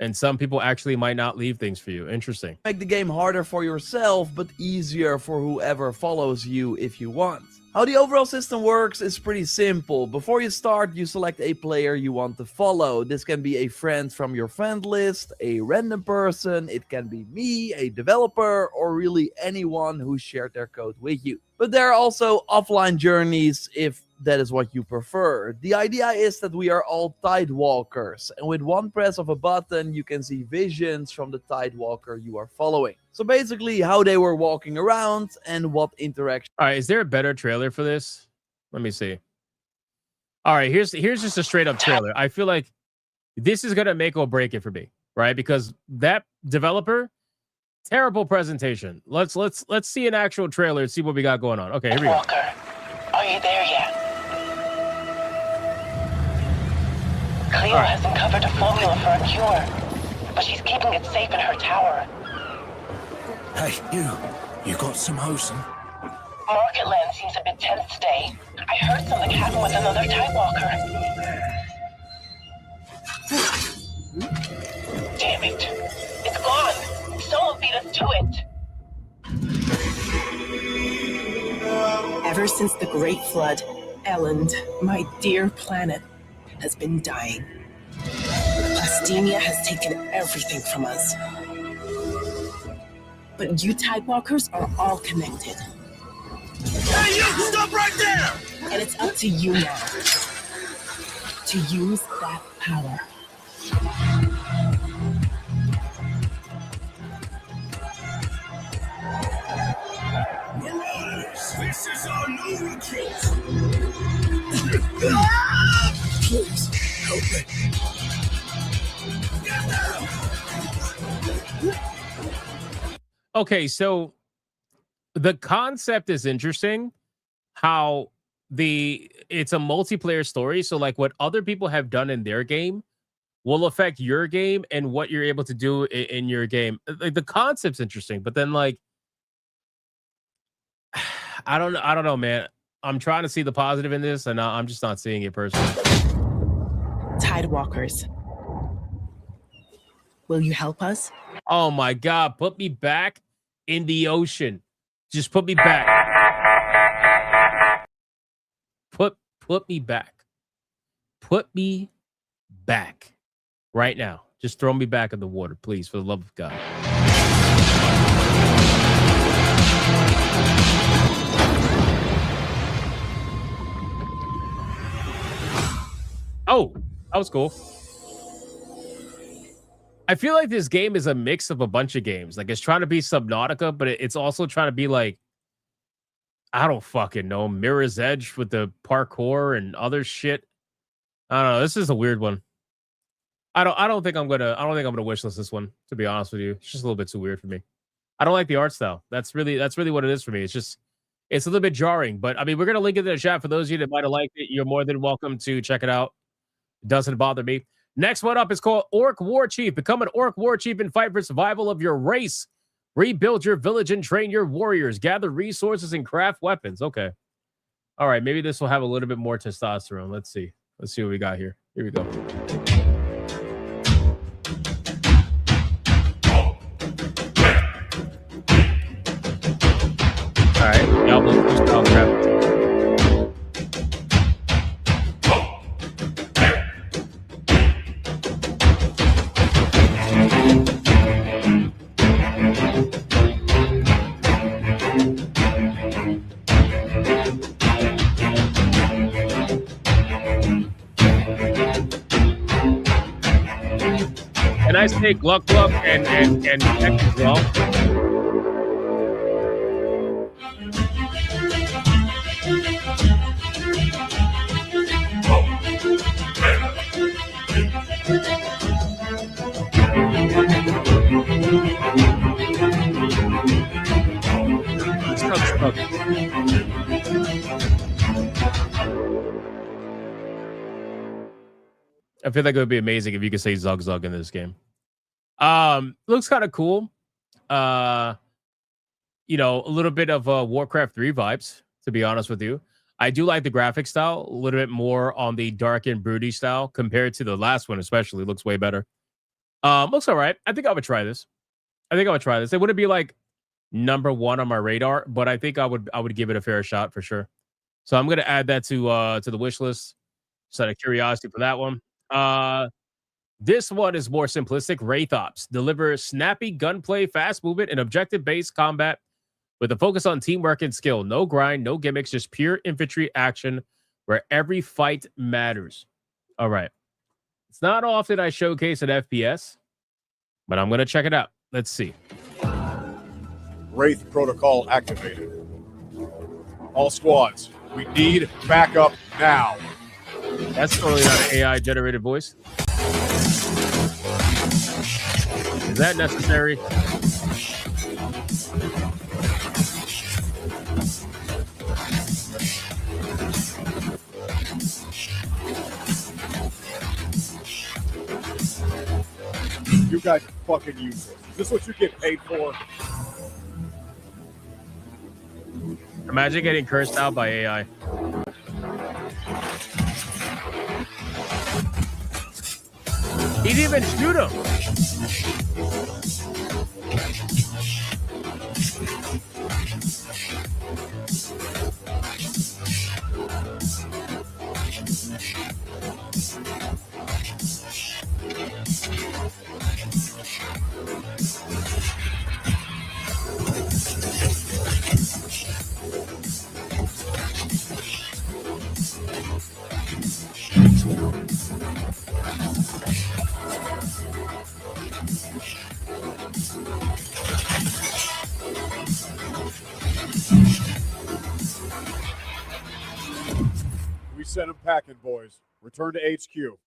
[SPEAKER 6] And some people actually might not leave things for you. Interesting.
[SPEAKER 9] Make the game harder for yourself, but easier for whoever follows you if you want. How the overall system works is pretty simple. Before you start, you select a player you want to follow. This can be a friend from your friend list, a random person, it can be me, a developer, or really anyone who shared their code with you. But there are also offline journeys if that is what you prefer. The idea is that we are all Tidewalkers, and with one press of a button, you can see visions from the Tidewalker you are following. So basically, how they were walking around and what interaction.
[SPEAKER 6] All right, is there a better trailer for this? Let me see. All right, here's just a straight up trailer. I feel like this is gonna make or break it for me, right? Because that developer, terrible presentation. Let's see an actual trailer and see what we got going on. Okay, here we go.
[SPEAKER 11] Walker, are you there yet? Cleo has uncovered a formula for a cure, but she's keeping it safe in her tower.
[SPEAKER 5] Hey, you got some hosen?
[SPEAKER 11] Market Land seems a bit tense today. I heard something happen with another Tidewalker. Damn it. It's gone. Someone beat us to it.
[SPEAKER 12] Ever since the Great Flood, Elland, my dear planet, has been dying. Plastemia has taken everything from us. But you Tidewalkers are all connected.
[SPEAKER 5] Hey, you! Stop right there!
[SPEAKER 12] And it's up to you now to use that power.
[SPEAKER 5] Marauders, this is our new retreat! Please, help me.
[SPEAKER 6] Okay, so the concept is interesting. How it's a multiplayer story, so like what other people have done in their game will affect your game and what you're able to do in your game. Like, the concept's interesting, but then like I don't know, man. I'm trying to see the positive in this, and I'm just not seeing it personally.
[SPEAKER 12] Tidewalkers, will you help us?
[SPEAKER 6] Oh my God, put me back in the ocean. Just put me back. Put me back. Put me back right now. Just throw me back in the water, please, for the love of God. Oh, that was cool. I feel like this game is a mix of a bunch of games. Like, it's trying to be Subnautica, but it's also trying to be like, I don't fucking know, Mirror's Edge with the parkour and other shit. I don't know. This is a weird one. I don't think I'm gonna wishlist this one, to be honest with you. It's just a little bit too weird for me. I don't like the art style. That's really what it is for me. It's a little bit jarring. But I mean, we're gonna link it in the chat for those of you that might have liked it. You're more than welcome to check it out. It doesn't bother me. Next one up is called Orc War Chief. Become an Orc War Chief and fight for survival of your race. Rebuild your village and train your warriors. Gather resources and craft weapons. Okay. All right. Maybe this will have a little bit more testosterone. Let's see. Let's see what we got here. Here we go. All right. Diablo 2 style craft. And I say Gluck Gluck and Heck as well. I feel like it would be amazing if you could say Zug Zug in this game. Looks kind of cool. A little bit of Warcraft 3 vibes, to be honest with you. I do like the graphic style, a little bit more on the dark and broody style compared to the last one, especially. Looks way better. Looks all right. I think I would try this. It wouldn't be like number one on my radar, but I think I would give it a fair shot for sure. So I'm gonna add that to the wish list. Just out of curiosity for that one. This one is more simplistic. Wraith Ops deliver snappy gunplay, fast movement, and objective-based combat with a focus on teamwork and skill. No grind, no gimmicks, just pure infantry action where every fight matters. All right. It's not often I showcase an FPS, but I'm going to check it out. Let's see.
[SPEAKER 13] Wraith protocol activated. All squads, we need backup now.
[SPEAKER 6] That's totally not an AI generated voice. Is that necessary?
[SPEAKER 13] You guys are fucking useless. Is this what you get paid for?
[SPEAKER 6] Imagine getting cursed out by AI. He didn't even shoot him.
[SPEAKER 13] We sent them packing, boys. Return to HQ.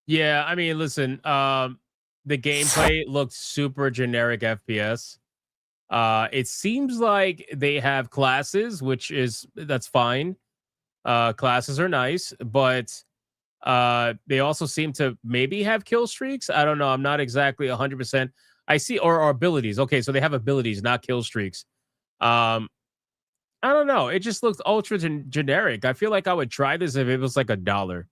[SPEAKER 6] Yeah, I mean, listen, the gameplay looked super generic FPS. It seems like they have classes, that's fine. Classes are nice, but they also seem to maybe have kill streaks. I don't know. I'm not exactly 100%. I see, or abilities. Okay, so they have abilities, not kill streaks. I don't know. It just looks ultra generic. I feel like I would try this if it was like $1.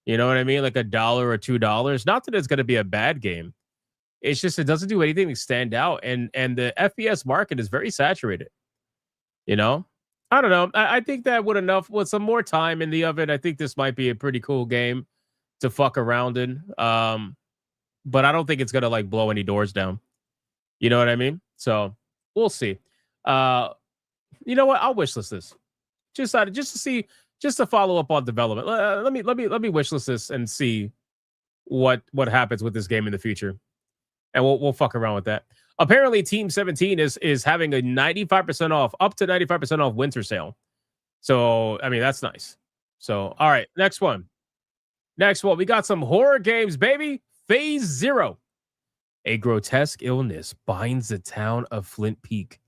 [SPEAKER 6] You know what I mean? Like $1 or $2. Not that it's going to be a bad game. It's just it doesn't do anything to stand out, and the FPS market is very saturated. You know, I don't know. I think that with some more time in the oven, I think this might be a pretty cool game to fuck around in. But I don't think it's gonna like blow any doors down. You know what I mean? So we'll see. You know what? I'll wishlist this. Just to see, just to follow up on development. Let me wishlist this and see what happens with this game in the future, and we'll fuck around with that. Apparently, Team 17 is having a 95% off, up to 95% off winter sale. So I mean that's nice. So all right, next one. We got some horror games, baby. Phase 0. A grotesque illness binds the town of Flint Peak.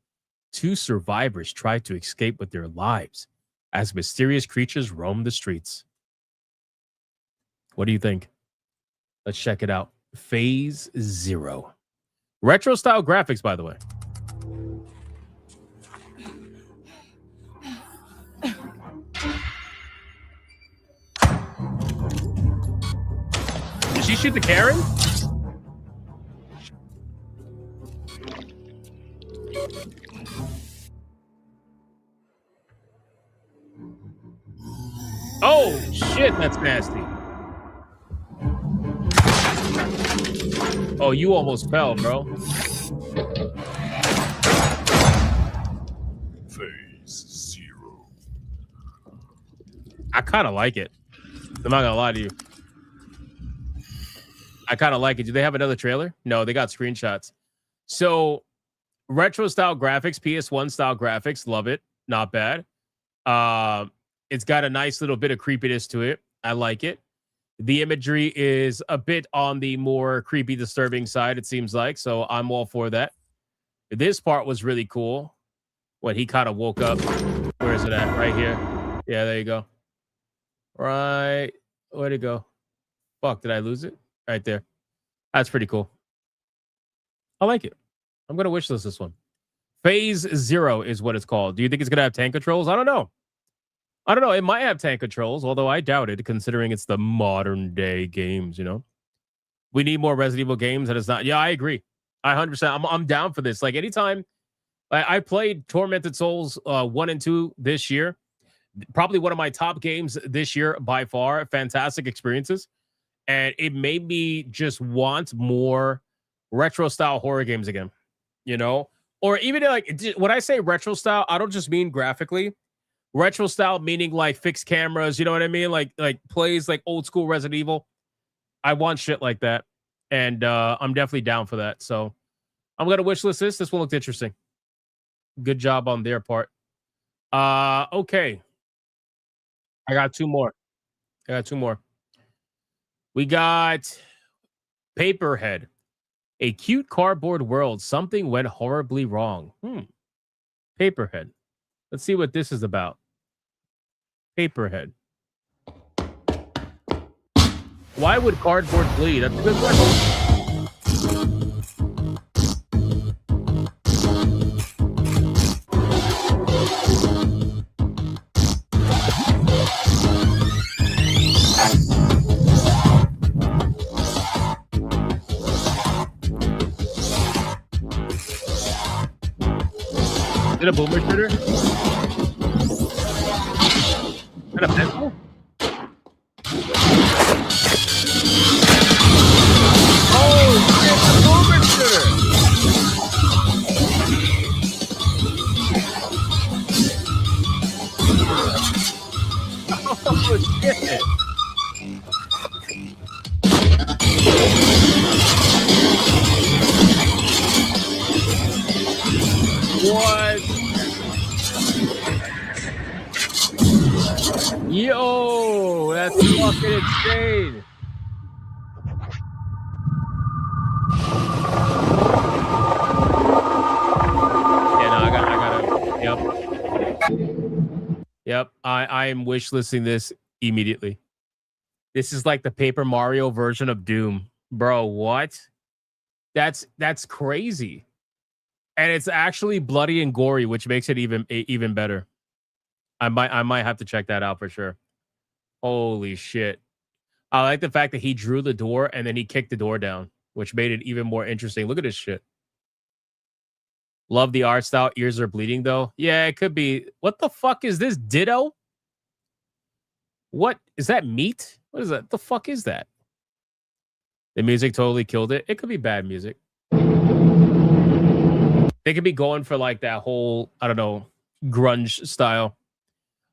[SPEAKER 6] 2 survivors try to escape with their lives as mysterious creatures roam the streets. What do you think? Let's check it out. Phase 0. Retro style graphics, by the way. Did she shoot the Karen? Oh, shit, that's nasty. Oh, you almost fell, bro.
[SPEAKER 10] Phase 0.
[SPEAKER 6] I kind of like it. I'm not gonna lie to you. I kind of like it. Do they have another trailer? No, they got screenshots. So, retro style graphics, PS1 style graphics, love it. Not bad. It's got a nice little bit of creepiness to it. I like it. The imagery is a bit on the more creepy, disturbing side, it seems like. So I'm all for that. This part was really cool. When he kind of woke up. Where is it at? Right here. Yeah, there you go. Right. Where'd it go? Fuck, did I lose it? Right there. That's pretty cool. I like it. I'm going to wishlist this one. Phase 0 is what it's called. Do you think it's going to have tank controls? I don't know. It might have tank controls, although I doubt it, considering it's the modern day games, you know? We need more Resident Evil games, and it's not. Yeah, I agree. 100%. I'm down for this. Like, anytime I played Tormented Souls 1 and 2 this year, probably one of my top games this year by far. Fantastic experiences. And it made me just want more retro style horror games again, you know? Or even like, when I say retro style, I don't just mean graphically. Retro style meaning like fixed cameras, you know what I mean? Like plays like old school Resident Evil. I want shit like that. And I'm definitely down for that. So I'm gonna wishlist this. This one looked interesting. Good job on their part. Okay. I got two more. We got Paperhead. A cute cardboard world. Something went horribly wrong. Paperhead. Let's see what this is about. Paperhead. Why would cardboard bleed? That's a good question. Is it a boomer shooter? Is that a pencil? Oh, it's a boomer shooter! Oh, shit! What? Yo, that's fucking insane. Yeah, no, I gotta. Yep. I am wishlisting this immediately. This is like the Paper Mario version of Doom, bro. What? That's crazy. And it's actually bloody and gory, which makes it even better. I might have to check that out for sure. Holy shit. I like the fact that he drew the door and then he kicked the door down, which made it even more interesting. Look at this shit. Love the art style. Ears are bleeding though. Yeah, it could be. What the fuck is this? Ditto? What is that? Meat? What is that? The fuck is that? The music totally killed it. It could be bad music. They could be going for like that whole, I don't know, grunge style.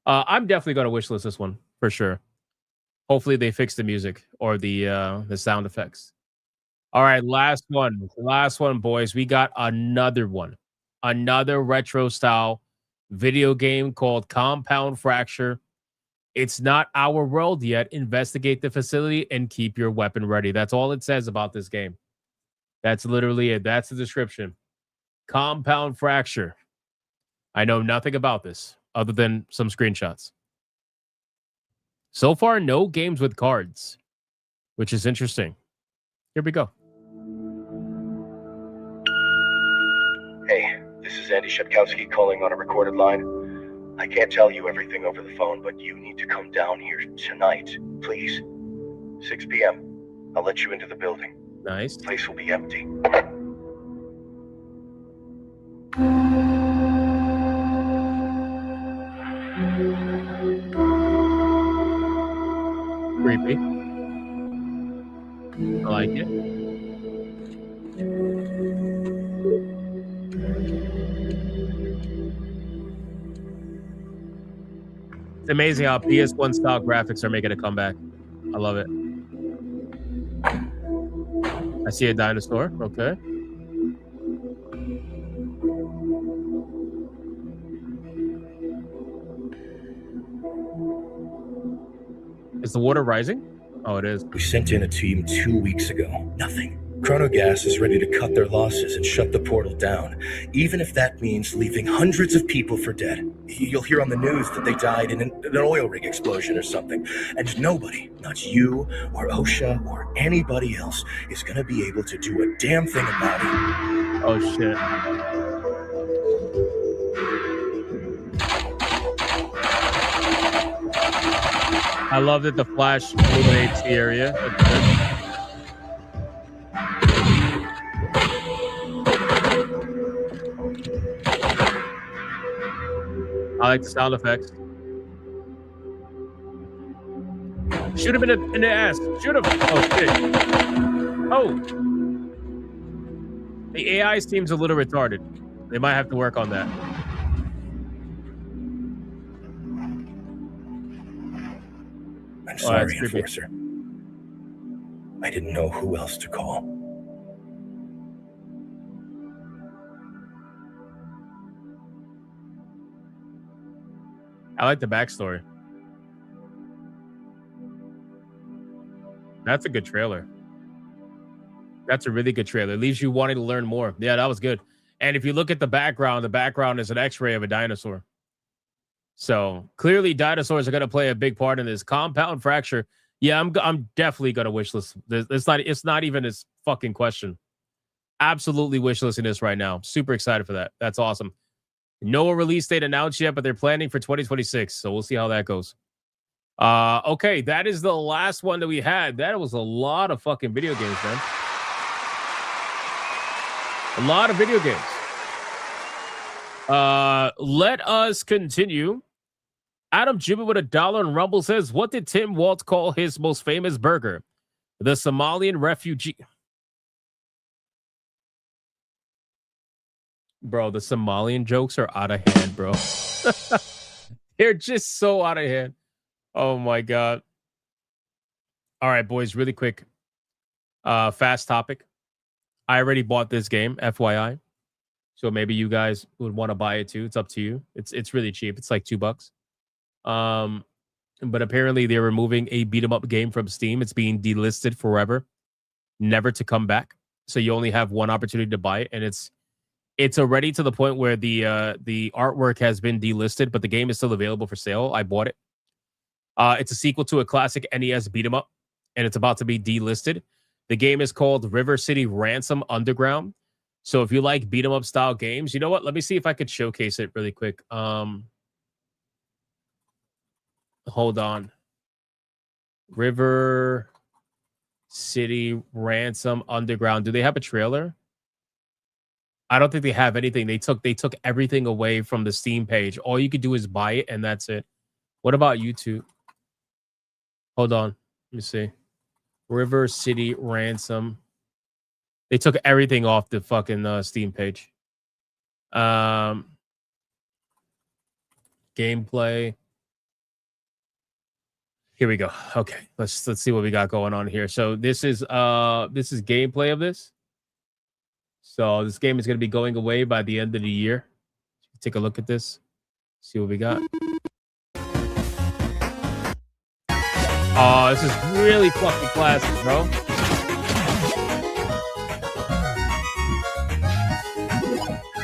[SPEAKER 6] I'm definitely going to wishlist this one for sure. Hopefully they fix the music or the sound effects. All right, last one, boys. We got another one, another retro style video game called Compound Fracture. It's not our world yet. Investigate the facility and keep your weapon ready. That's all it says about this game. That's literally it. That's the description. Compound Fracture. I know nothing about this other than some screenshots. So far, no games with cards, which is interesting. Here we go.
[SPEAKER 14] Hey, this is Andy Shepkowski calling on a recorded line. I can't tell you everything over the phone, but you need to come down here tonight, please. 6 p.m. I'll let you into the building.
[SPEAKER 6] Nice.
[SPEAKER 14] The place will be empty.
[SPEAKER 6] Creepy. I like it. It's amazing how PS1 style graphics are making a comeback. I love it. I see a dinosaur. Okay. Is the water rising? Oh, it is.
[SPEAKER 15] We sent in a team 2 weeks ago. Nothing. Chronogas is ready to cut their losses and shut the portal down, even if that means leaving hundreds of people for dead. You'll hear on the news that they died in an oil rig explosion or something, and nobody, not you or OSHA or anybody else, is going to be able to do a damn thing about it.
[SPEAKER 6] Oh, shit. I love that the flash illuminates the area. That's good. I like the sound effects. Shoot him in the ass. Shoot him. Oh, shit. Oh. The AI seems a little retarded. They might have to work on that.
[SPEAKER 15] I'm
[SPEAKER 6] Oh, that's
[SPEAKER 15] sorry,
[SPEAKER 6] creepy.
[SPEAKER 15] Enforcer. I didn't know who else to call.
[SPEAKER 6] I like the backstory. That's a good trailer. That's a really good trailer. It leaves you wanting to learn more. Yeah, that was good. And if you look at the background is an X-ray of a dinosaur. So clearly, dinosaurs are going to play a big part in this. Compound fracture. Yeah, I'm definitely going to wishlist. It's not even a fucking question. Absolutely wishlisting this right now. Super excited for that. That's awesome. No release date announced yet, but they're planning for 2026. So we'll see how that goes. Okay, that is the last one that we had. That was a lot of fucking video games, man. A lot of video games. Let us continue. Adam Jimmy with $1 and Rumble says, what did Tim Waltz call his most famous burger? The Somalian refugee. Bro, the Somalian jokes are out of hand, bro. They're just so out of hand. Oh my God. All right, boys, really quick. Fast topic. I already bought this game, FYI. So maybe you guys would want to buy it too. It's up to you. It's really cheap. It's like $2. But apparently they're removing a beat 'em up game from Steam. It's being delisted forever, never to come back. So you only have one opportunity to buy it, and it's already to the point where the artwork has been delisted, but the game is still available for sale. I bought it. It's a sequel to a classic NES beat 'em up, and it's about to be delisted. The game is called River City Ransom Underground. So if you like beat 'em up style games, you know what? Let me see if I could showcase it really quick. Hold on. River City Ransom Underground. Do they have a trailer? I don't think they have anything. They took everything away from the Steam page. All you could do is buy it, and that's it. What about YouTube? Hold on. Let me see. River City Ransom. They took everything off the fucking Steam page. Gameplay. Here we go. Okay, let's see what we got going on here. So this is gameplay of this. So this game is going to be going away by the end of the year. Take a look at this. See what we got. Oh, this is really fucking classic, bro.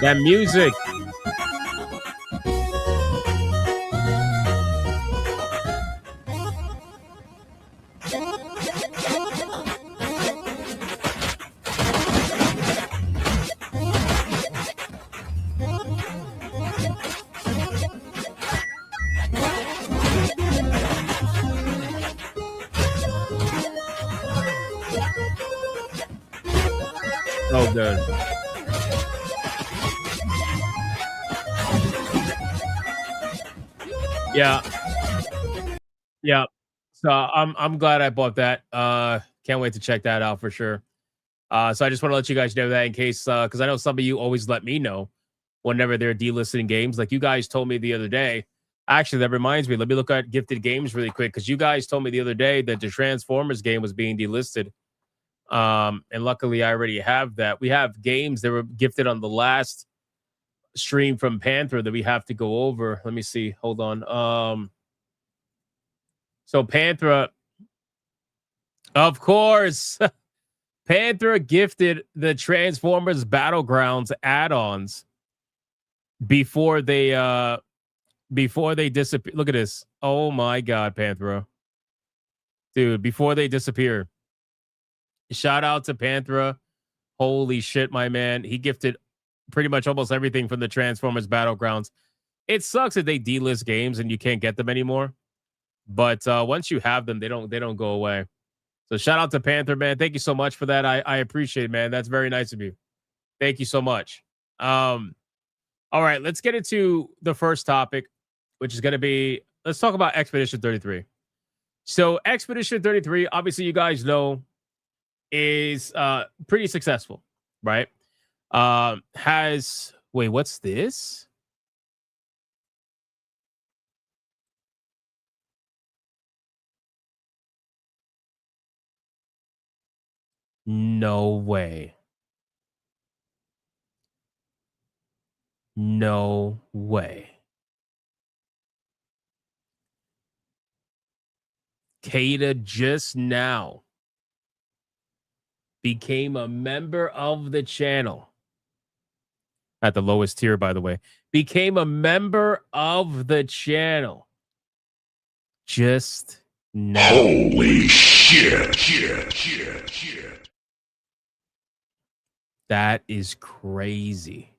[SPEAKER 6] That music. Oh, good. Yeah. Yeah. So I'm glad I bought that. Can't wait to check that out for sure. So I just want to let you guys know that in case, because I know some of you always let me know whenever they're delisting games. Like you guys told me the other day. Actually, that reminds me. Let me look at gifted games really quick, because you guys told me the other day that the Transformers game was being delisted. And luckily I already have that. We have games that were gifted on the last stream from Panther that we have to go over. Let me see. Hold on. So Panther, of course, Panther gifted the Transformers Battlegrounds add-ons before they disappear. Look at this. Oh my God, Panthera. Dude, before they disappear. Shout out to Panthera. Holy shit, my man. He gifted pretty much almost everything from the Transformers Battlegrounds. It sucks that they delist games and you can't get them anymore. But once you have them, they don't go away. So shout out to Panther, man. Thank you so much for that. I appreciate it, man. That's very nice of you. Thank you so much. All right, let's get into the first topic, which is going to be, let's talk about Expedition 33. So Expedition 33, obviously you guys know, is pretty successful, right? Wait, what's this? No way. No way. Kata just now became a member of the channel. At the lowest tier, by the way. Became a member of the channel. Just now.
[SPEAKER 10] Holy shit.
[SPEAKER 6] That is crazy.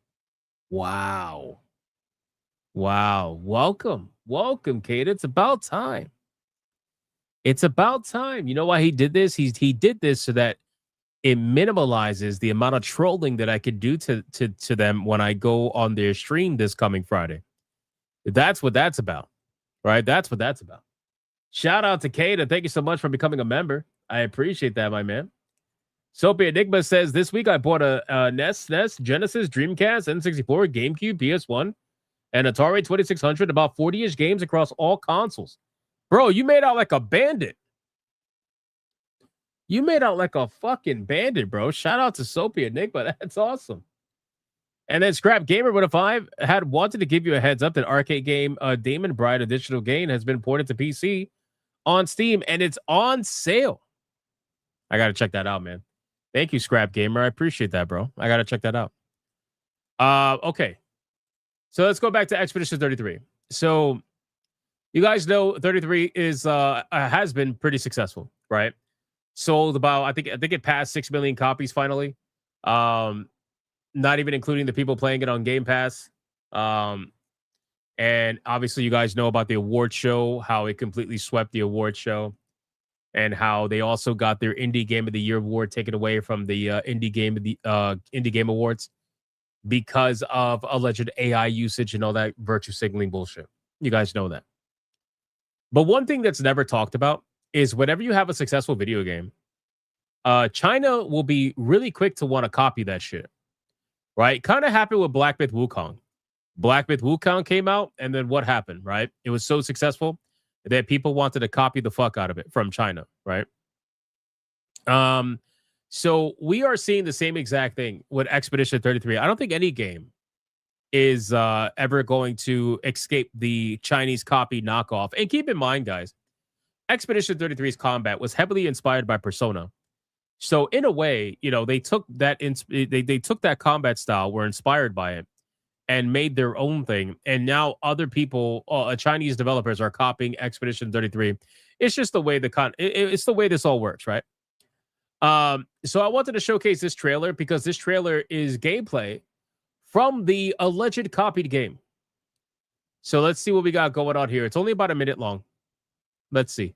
[SPEAKER 6] Wow. Welcome, Kate. It's about time. You know why he did this? He did this so that it minimalizes the amount of trolling that I could do to them when I go on their stream this coming Friday. That's what that's about, right? That's what that's about. Shout out to Kata. Thank you so much for becoming a member. I appreciate that, my man. Soapy Enigma says, this week I bought a NES, Genesis, Dreamcast, N64, GameCube, PS1, and Atari 2600, about 40-ish games across all consoles. Bro, you made out like a bandit. You made out like a fucking bandit, bro. Shout out to Soapy Enigma. That's awesome. And then Scrap Gamer with a 5 had wanted to give you a heads up that arcade game Damon Bride Additional Gain has been ported to PC on Steam, and it's on sale. I got to check that out, man. Thank you, Scrap Gamer. I appreciate that, bro. I got to check that out. Okay. So let's go back to Expedition 33. So you guys know 33 is has been pretty successful, right? Sold about, I think it passed 6 million copies finally. Not even including the people playing it on Game Pass. And obviously you guys know about the award show, how it completely swept the award show, and how they also got their Indie Game of the Year award taken away from the Indie Game Awards because of alleged AI usage and all that virtue signaling bullshit. You guys know that. But one thing that's never talked about is whenever you have a successful video game, China will be really quick to want to copy that shit. Right? Kind of happened with Black Myth Wukong. Black Myth Wukong came out, and then what happened, right? It was so successful that people wanted to copy the fuck out of it from China, right? So we are seeing the same exact thing with Expedition 33. I don't think any game is ever going to escape the Chinese copy knockoff. And keep in mind, guys, Expedition 33's combat was heavily inspired by Persona. So in a way, you know, they took that they took that combat style, were inspired by it, and made their own thing. And now other people, Chinese developers, are copying Expedition 33. It's just the way it's the way this all works, right? So I wanted to showcase this trailer because this trailer is gameplay from the alleged copied game. So let's see what we got going on here. It's only about a minute long. Let's see.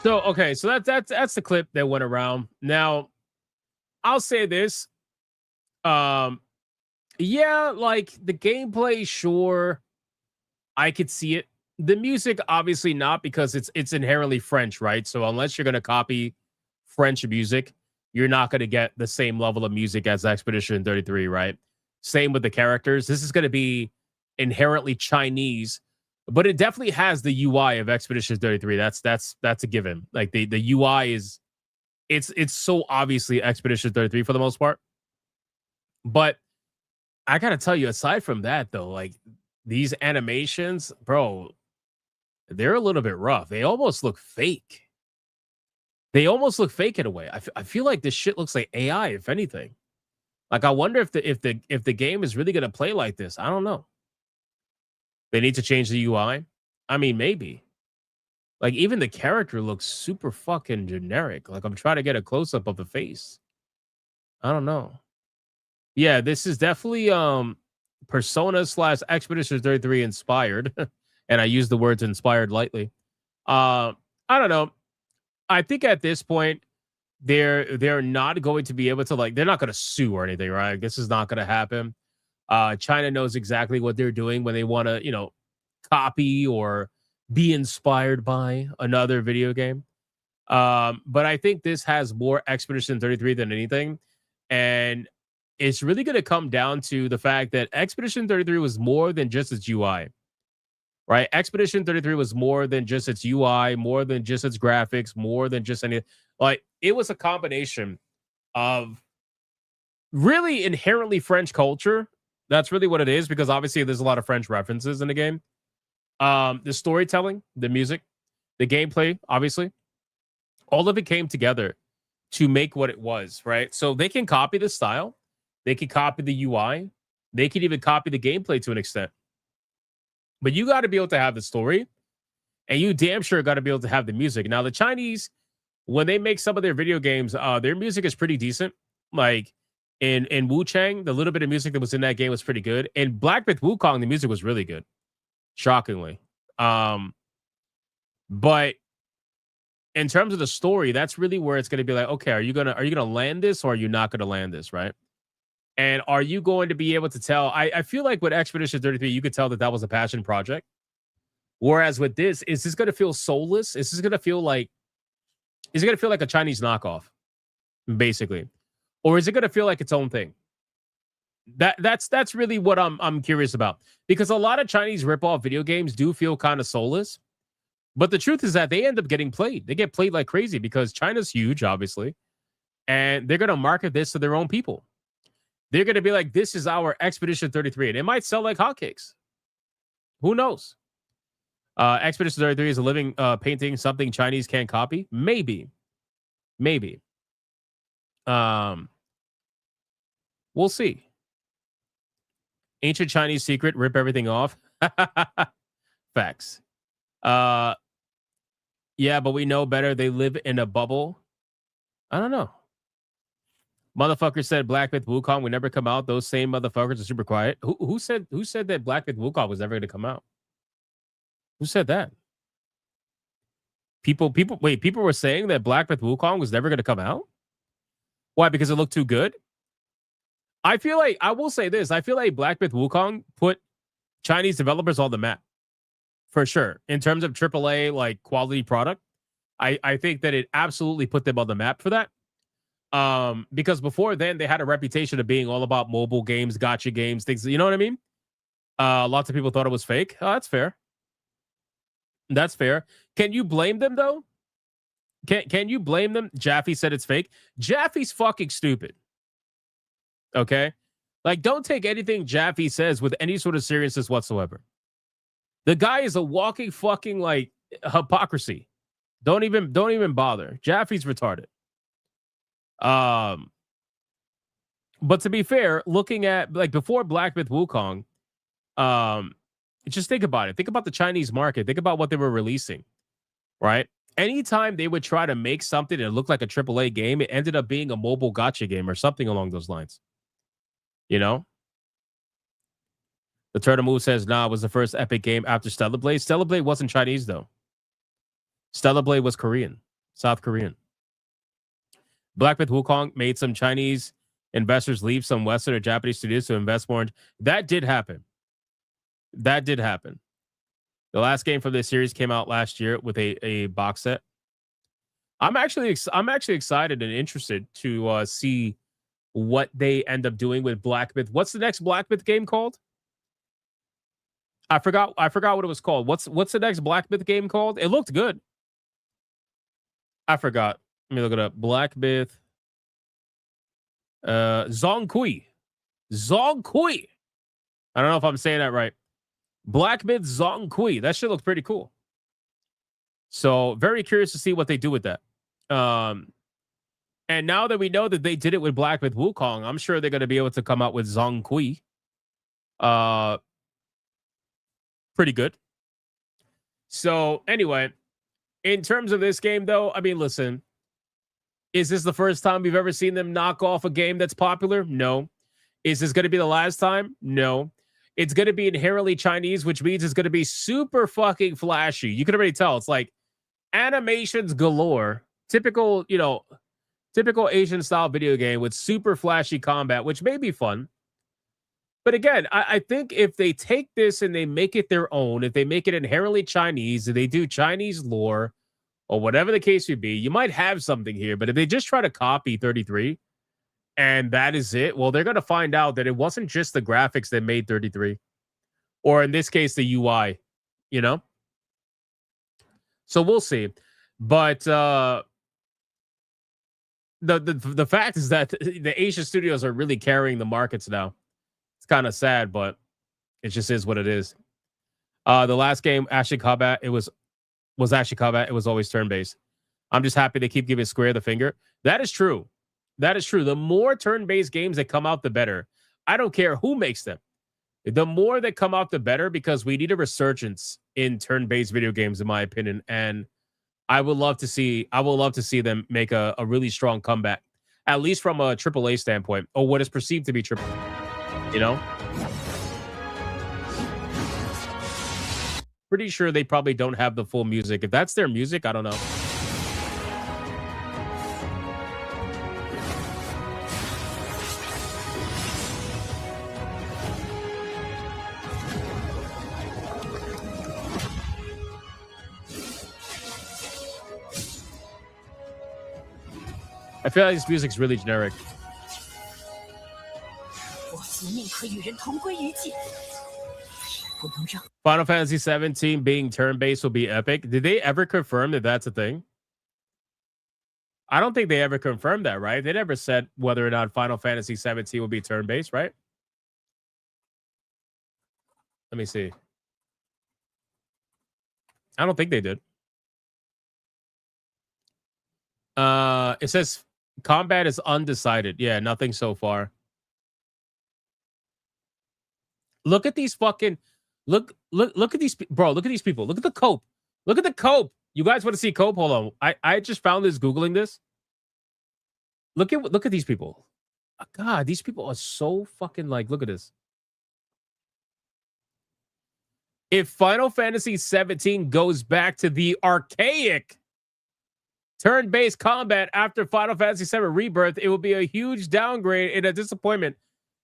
[SPEAKER 6] So okay, so that's the clip that went around. Now, I'll say this. Yeah, like the gameplay, sure, I could see it. The music, obviously not, because it's inherently French, right? So unless you're gonna copy French music, you're not gonna get the same level of music as Expedition 33, right? Same with the characters. This is gonna be inherently Chinese, but it definitely has the UI of Expedition 33. That's a given. Like the UI is, it's so obviously Expedition 33 for the most part. But I gotta tell you, aside from that, though, like these animations, bro, they're a little bit rough. They almost look fake. They almost look fake in a way. I feel like this shit looks like AI, if anything. Like I wonder if the game is really gonna play like this. I don't know. They need to change the UI. I mean, maybe. Like, even the character looks super fucking generic. Like, I'm trying to get a close-up of the face. I don't know. Yeah, this is definitely Persona / Expedition 33 inspired. And I use the words inspired lightly. I don't know. I think at this point, they're not going to be able to, like, they're not going to sue or anything, right? This is not going to happen. China knows exactly what they're doing when they want to, copy or be inspired by another video game. But I think this has more Expedition 33 than anything. And it's really going to come down to the fact that Expedition 33 was more than just its UI, right? Expedition 33 was more than just its UI, more than just its graphics, more than just any, like, it was a combination of really inherently French culture. That's really what it is, because obviously there's a lot of French references in the game. The storytelling, the music, the gameplay, obviously, all of it came together to make what it was, right? So they can copy the style, they can copy the UI, they can even copy the gameplay to an extent. But you got to be able to have the story, and you damn sure got to be able to have the music. Now, the Chinese, when they make some of their video games, their music is pretty decent. Like in Wu Chang, the little bit of music that was in that game was pretty good. In Black Myth Wukong, the music was really good, shockingly. But in terms of the story, that's really where it's going to be like, okay, are you gonna land this, or are you not gonna land this, right? And are you going to be able to tell? I feel like with Expedition 33, you could tell that was a passion project. Whereas with this, is this going to feel soulless? Is this going to feel like, is it going to feel like a Chinese knockoff, basically? Or is it going to feel like its own thing? That's really what I'm curious about. Because a lot of Chinese ripoff video games do feel kind of soulless. But the truth is that they end up getting played. They get played like crazy because China's huge, obviously. And they're going to market this to their own people. They're going to be like, this is our Expedition 33. And it might sell like hotcakes. Who knows? Expedition 33 is a living painting, something Chinese can't copy. Maybe. We'll see. Ancient Chinese secret, rip everything off. Facts. Yeah, but we know better. They live in a bubble. I don't know. Motherfucker said Black Myth Wukong would never come out. Those same motherfuckers are super quiet. Who said that Black Myth Wukong was never going to come out? Who said that? People were saying that Black Myth Wukong was never going to come out? Why? Because it looked too good? I feel like, I will say this, I feel like Black Myth Wukong put Chinese developers on the map. For sure. In terms of AAA, like, quality product, I think that it absolutely put them on the map for that. Because before then, they had a reputation of being all about mobile games, gacha games, things, you know what I mean? Lots of people thought it was fake. Oh, that's fair. That's fair. Can you blame them, though? Can you blame them? Jaffe said it's fake. Jaffe's fucking stupid. Okay? Like, don't take anything Jaffe says with any sort of seriousness whatsoever. The guy is a walking fucking, like, hypocrisy. Don't even bother. Jaffe's retarded. But to be fair, looking at, like, before Black Myth Wukong, just think about it. Think about the Chinese market. Think about what they were releasing, right? Anytime they would try to make something that looked like a AAA game, it ended up being a mobile gacha game or something along those lines. You know? The Turtle Move says, nah, it was the first Epic game after Stellar Blade. Stellar Blade wasn't Chinese, though. Stellar Blade was Korean. South Korean. Black Myth Wukong made some Chinese investors leave some Western or Japanese studios to invest more. That did happen. That did happen. The last game from this series came out last year with a box set. I'm actually excited and interested to see what they end up doing with Black Myth. What's the next Black Myth game called? I forgot what it was called. What's the next Black Myth game called? It looked good. I forgot. Let me look it up. Black Myth. Zongkui. Zongkui. I don't know if I'm saying that right. Black Myth Zongkui. That shit looks pretty cool. So very curious to see what they do with that. And now that we know that they did it with Black Myth Wukong, I'm sure they're going to be able to come out with Zongkui. pretty good. So anyway, in terms of this game, though, I mean, listen, is this the first time we've ever seen them knock off a game that's popular? No. Is this going to be the last time? No. It's going to be inherently Chinese, which means it's going to be super fucking flashy. You can already tell. It's like animations galore. Typical, typical Asian style video game with super flashy combat, which may be fun. But again, I think if they take this and they make it their own, if they make it inherently Chinese, if they do Chinese lore, or whatever the case would be, you might have something here. But if they just try to copy 33 and that is it, well, they're going to find out that it wasn't just the graphics that made 33, or in this case, the UI, So we'll see. But the fact is that the Asian studios are really carrying the markets now. It's kind of sad, but it just is what it is. The last game, Ashley Combat, it was Ashley Combat. It was always turn-based. I'm just happy they keep giving Square the finger. That is true. That is true. The more turn-based games that come out, the better. I don't care who makes them. The more that come out, the better, because we need a resurgence in turn-based video games, in my opinion. And I would love to see them make a really strong comeback, at least from a AAA standpoint, or what is perceived to be triple. Pretty sure they probably don't have the full music. If that's their music, I don't know. I feel like this music's really generic. Final Fantasy 17 being turn-based will be epic. Did they ever confirm that that's a thing? I don't think they ever confirmed that, right? They never said whether or not Final Fantasy 17 will be turn-based, right? Let me see. I don't think they did. It says combat is undecided. Yeah, nothing so far. Look at these fucking look at these, bro. Look at these people. Look at the cope. Look at the cope. You guys want to see cope? Hold on. I just found this googling this. Look at these people. Oh, God, these people are so fucking like, look at this. If Final Fantasy 17 goes back to the archaic turn-based combat after Final Fantasy 7 Rebirth, it will be a huge downgrade and a disappointment.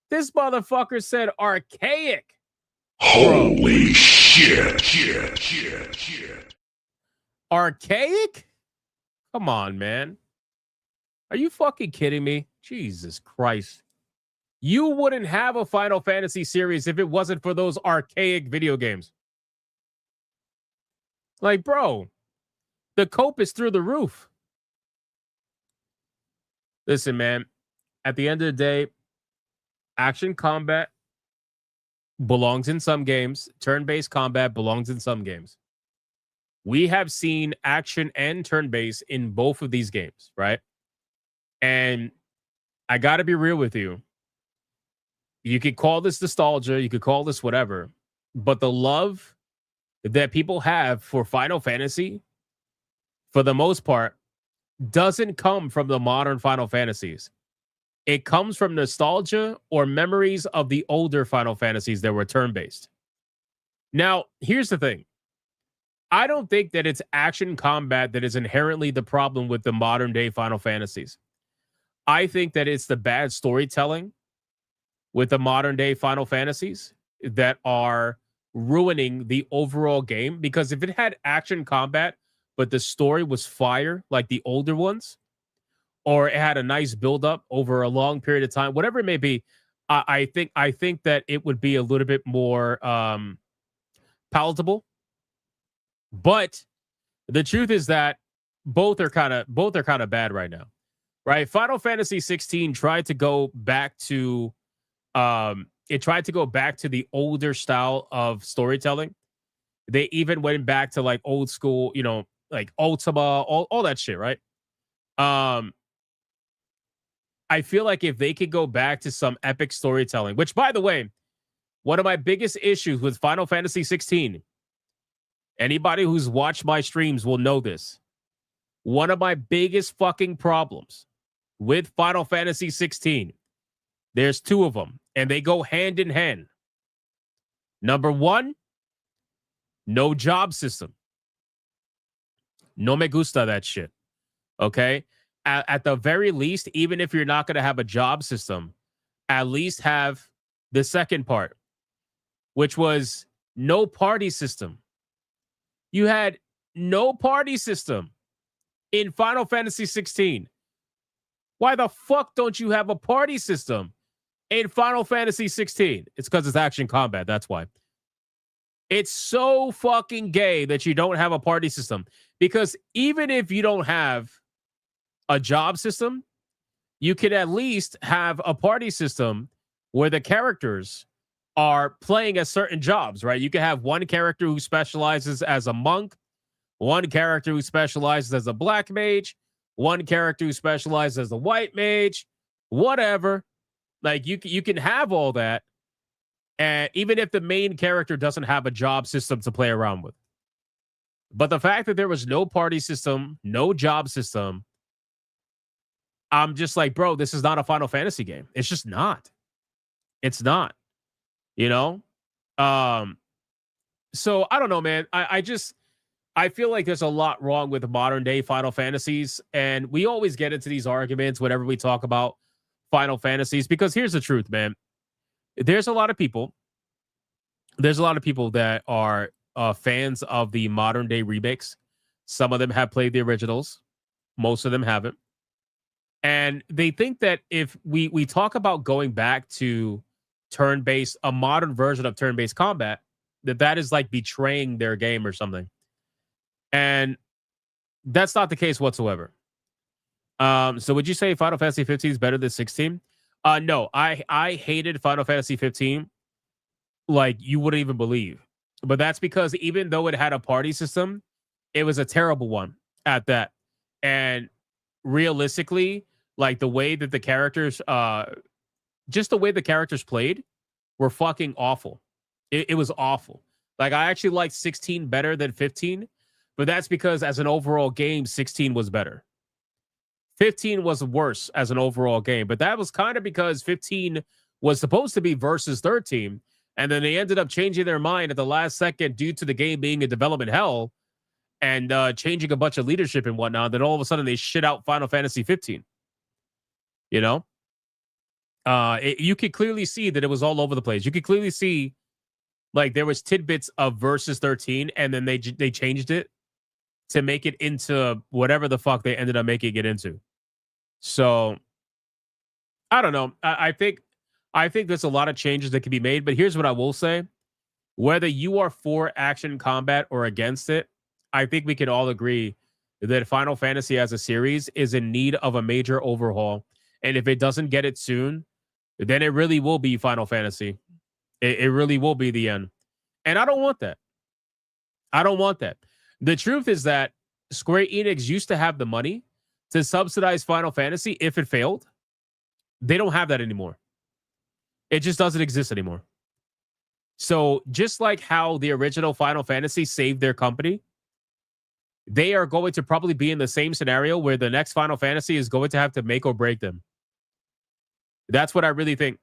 [SPEAKER 6] This motherfucker said archaic.
[SPEAKER 10] Holy shit.
[SPEAKER 6] Archaic? Come on, man. Are you fucking kidding me? Jesus Christ. You wouldn't have a Final Fantasy series if it wasn't for those archaic video games. Like, bro, the cope is through the roof. Listen, man, at the end of the day, action combat belongs in some games. Turn-based combat belongs in some games. We have seen action and turn-based in both of these games, right? And I got to be real with you. You could call this nostalgia. You could call this whatever. But the love that people have for Final Fantasy, for the most part, doesn't come from the modern Final Fantasies. It comes from nostalgia or memories of the older Final Fantasies that were turn-based. Now, here's the thing. I don't think that it's action combat that is inherently the problem with the modern-day Final Fantasies. I think that it's the bad storytelling with the modern-day Final Fantasies that are ruining the overall game. Because if it had action combat, but the story was fire like the older ones, or it had a nice build-up over a long period of time, whatever it may be, I think that it would be a little bit more palatable. But the truth is that both are kind of bad right now, right? Final Fantasy 16 tried to go back to the older style of storytelling. They even went back to like old school, like Ultima, all that shit, right? I feel like if they could go back to some epic storytelling, which, by the way, One of my biggest issues with Final Fantasy 16, anybody who's watched my streams will know this. One of my biggest fucking problems with Final Fantasy 16, there's two of them, and they go hand in hand. Number one, no job system. No me gusta that shit. Okay? At the very least, even if you're not going to have a job system, at least have the second part, which was no party system. You had no party system in Final Fantasy 16. Why the fuck don't you have a party system in Final Fantasy 16? It's because it's action combat. That's why. It's so fucking gay that you don't have a party system. Because even if you don't have a job system, you could at least have a party system where the characters are playing at certain jobs, right? You could have one character who specializes as a monk, one character who specializes as a black mage, one character who specializes as a white mage, whatever. Like you can have all that, and even if the main character doesn't have a job system to play around with. But the fact that there was no party system, no job system, I'm just like, bro, this is not a Final Fantasy game. It's just not. It's not. You know? So I don't know, man. I feel like there's a lot wrong with modern day Final Fantasies, and we always get into these arguments whenever we talk about Final Fantasies, because here's the truth, man. There's a lot of people that are fans of the modern day remakes. Some of them have played the originals. Most of them haven't. And they think that if we talk about going back to turn-based, a modern version of turn-based combat, that is like betraying their game or something. And that's not the case whatsoever. So would you say Final Fantasy 15 is better than 16? No, I hated Final Fantasy 15 like you wouldn't even believe. But that's because even though it had a party system, it was a terrible one at that. And realistically, like the way that the characters, just the way the characters played were fucking awful. It was awful. Like I actually liked 16 better than 15, but that's because as an overall game, 16 was better. 15 was worse as an overall game, but that was kind of because 15 was supposed to be versus 13, and then they ended up changing their mind at the last second due to the game being a development hell and changing a bunch of leadership and whatnot. Then all of a sudden they shit out Final Fantasy 15. You know? You could clearly see that it was all over the place. You could clearly see like there was tidbits of versus 13, and then they changed it to make it into whatever the fuck they ended up making it into. So I don't know. I think there's a lot of changes that can be made, but here's what I will say. Whether you are for action combat or against it, I think we can all agree that Final Fantasy as a series is in need of a major overhaul. And if it doesn't get it soon, then it really will be Final Fantasy. It really will be the end. And I don't want that. I don't want that. The truth is that Square Enix used to have the money to subsidize Final Fantasy if it failed. They don't have that anymore. It just doesn't exist anymore. So just like how the original Final Fantasy saved their company, they are going to probably be in the same scenario where the next Final Fantasy is going to have to make or break them. That's what I really think.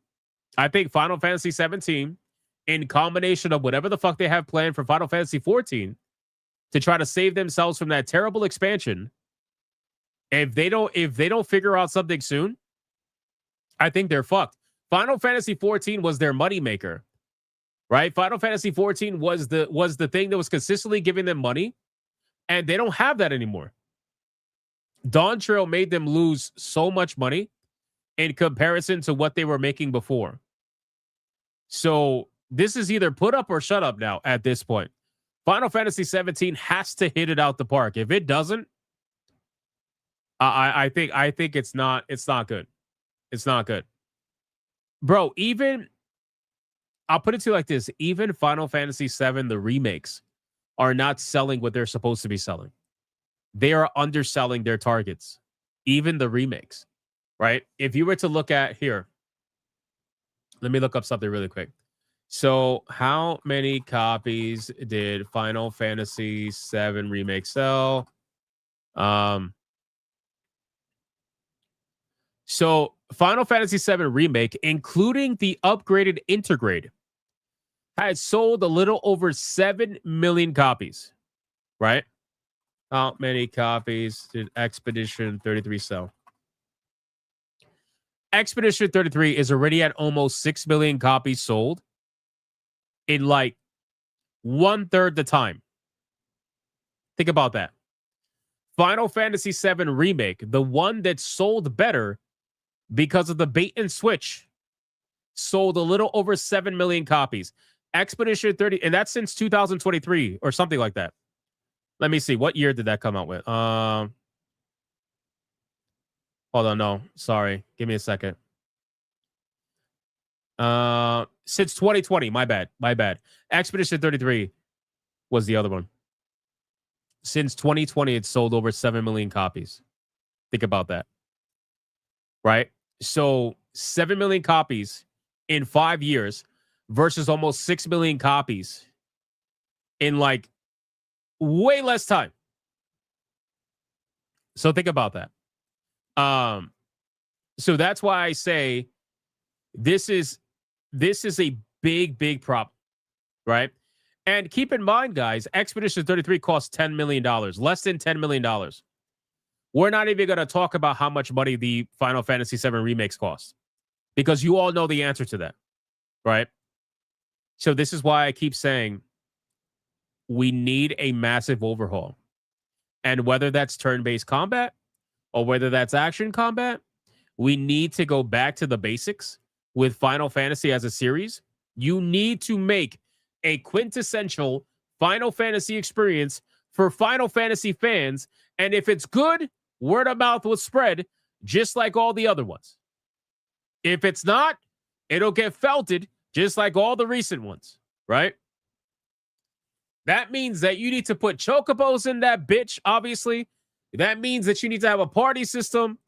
[SPEAKER 6] I think Final Fantasy 17, in combination of whatever the fuck they have planned for Final Fantasy 14, to try to save themselves from that terrible expansion, if they don't figure out something soon, I think they're fucked. Final Fantasy 14 was their moneymaker, right? Final Fantasy 14 was the thing that was consistently giving them money, and they don't have that anymore. Dawn Trail made them lose so much money in comparison to what they were making before. So this is either put up or shut up now at this point. Final Fantasy 17 has to hit it out the park. If it doesn't, I think it's not good. It's not good. Bro, even I'll put it to you like this, even Final Fantasy 7, the remakes, are not selling what they're supposed to be selling. They are underselling their targets. Even the remakes, right? If you were to look at here, let me look up something really quick. So, how many copies did Final Fantasy VII Remake sell? So, Final Fantasy VII Remake, including the upgraded Intergrade, had sold a little over 7 million copies, right? How many copies did Expedition 33 sell? Expedition 33 is already at almost 6 million copies sold in like 1/3 the time. Think about that. Final Fantasy VII Remake, the one that sold better because of the bait and switch, sold a little over 7 million copies. Expedition 30, and that's since 2023 or something like that. Let me see. What year did that come out with? Hold on. No, sorry. Give me a second. Since 2020. My bad. Expedition 33 was the other one. Since 2020, it sold over 7 million copies. Think about that. Right? So 7 million copies in 5 years versus almost 6 million copies in like way less time. So think about that. So that's why I say this is a big problem, right? And keep in mind, guys, Expedition 33 cost $10 million, less than $10 million. We're not even going to talk about how much money the Final Fantasy VII remakes cost, because you all know the answer to that, right? So this is why I keep saying we need a massive overhaul. And whether that's turn-based combat or whether that's action combat, we need to go back to the basics with Final Fantasy as a series. You need to make a quintessential Final Fantasy experience for Final Fantasy fans. And if it's good, word of mouth will spread just like all the other ones. If it's not, it'll get felted just like all the recent ones, right? That means that you need to put chocobos in that bitch, obviously. That means that you need to have a party system.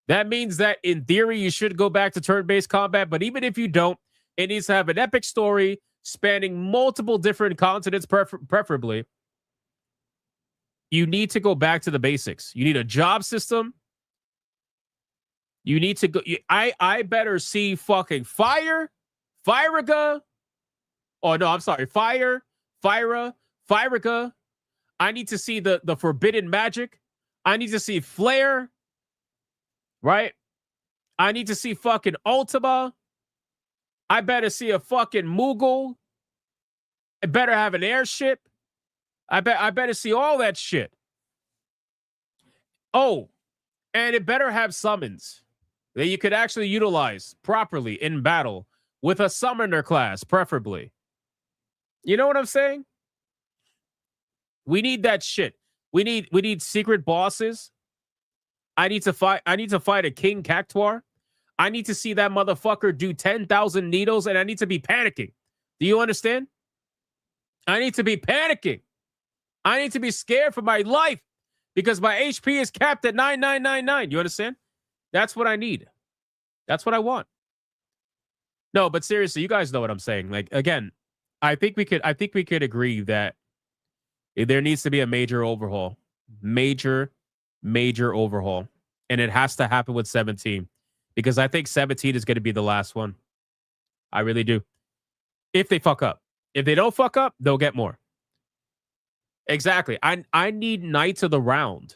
[SPEAKER 6] That means that, in theory, you should go back to turn-based combat. But even if you don't, it needs to have an epic story spanning multiple different continents, preferably. You need to go back to the basics. You need a job system. You need to go. I better see fucking Firaga. Oh, no, I'm sorry. Firaga. I need to see the forbidden magic. I need to see Flare. Right? I need to see fucking Ultima. I better see a fucking Moogle. I better have an airship. I better see all that shit. Oh, and it better have summons that you could actually utilize properly in battle with a summoner class, preferably. You know what I'm saying? We need that shit. We need secret bosses. I need to fight a King Cactuar. I need to see that motherfucker do 10,000 needles, and I need to be panicking. Do you understand? I need to be panicking. I need to be scared for my life because my HP is capped at 9999. You understand? That's what I need. That's what I want. No, but seriously, you guys know what I'm saying. Like, again, I think we could agree that there needs to be a major overhaul. Major overhaul. And it has to happen with 17. Because I think 17 is going to be the last one. I really do. If they fuck up. If they don't fuck up, they'll get more. Exactly. I need Knights of the Round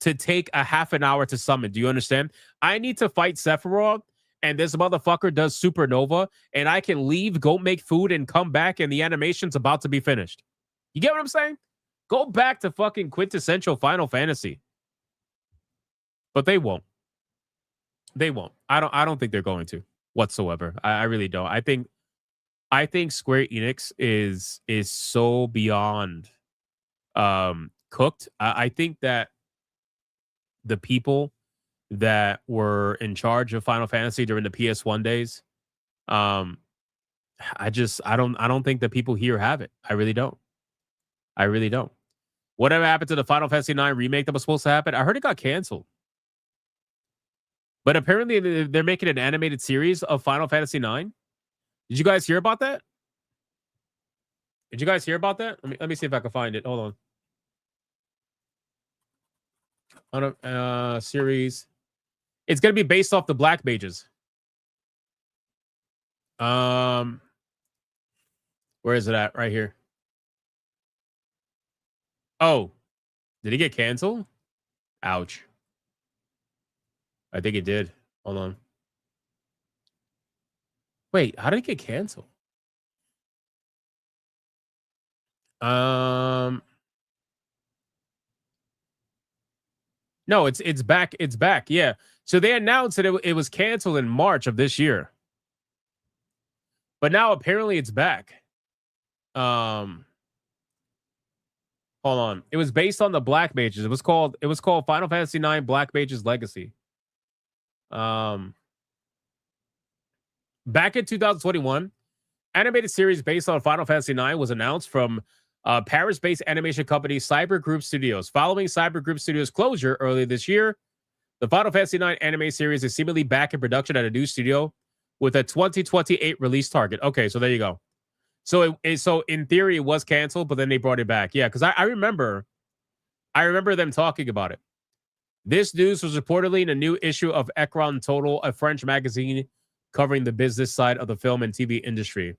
[SPEAKER 6] to take a half an hour to summon. Do you understand? I need to fight Sephiroth, and this motherfucker does Supernova, and I can leave, go make food, and come back, and the animation's about to be finished. You get what I'm saying? Go back to fucking quintessential Final Fantasy. But they won't. They won't. I don't think they're going to whatsoever. I really don't. I think Square Enix is so beyond cooked. I think that the people that were in charge of Final Fantasy during the PS1 days, I don't think the people here have it. I really don't. Whatever happened to the Final Fantasy 9 remake that was supposed to happen? I heard it got canceled. But apparently they're making an animated series of Final Fantasy 9. Did you guys hear about that? Did you guys hear about that? Let me see if I can find it. Hold on. Series. It's gonna be based off the Black Mages. Where is it at? Right here. Oh, did it get canceled? Ouch. I think it did. Hold on. Wait, how did it get canceled? No, it's back. It's back. Yeah. So they announced that it was canceled in March of this year. But now apparently it's back. Hold on. It was based on the Black Mages. It was called Final Fantasy IX Black Mages Legacy. Back in 2021, animated series based on Final Fantasy IX was announced from Paris-based animation company Cyber Group Studios. Following Cyber Group Studios' closure earlier this year, the Final Fantasy IX anime series is seemingly back in production at a new studio with a 2028 release target. Okay, so there you go. So so in theory it was canceled, but then they brought it back. Yeah, because I remember them talking about it. This news was reportedly in a new issue of Écran Total, a French magazine covering the business side of the film and TV industry.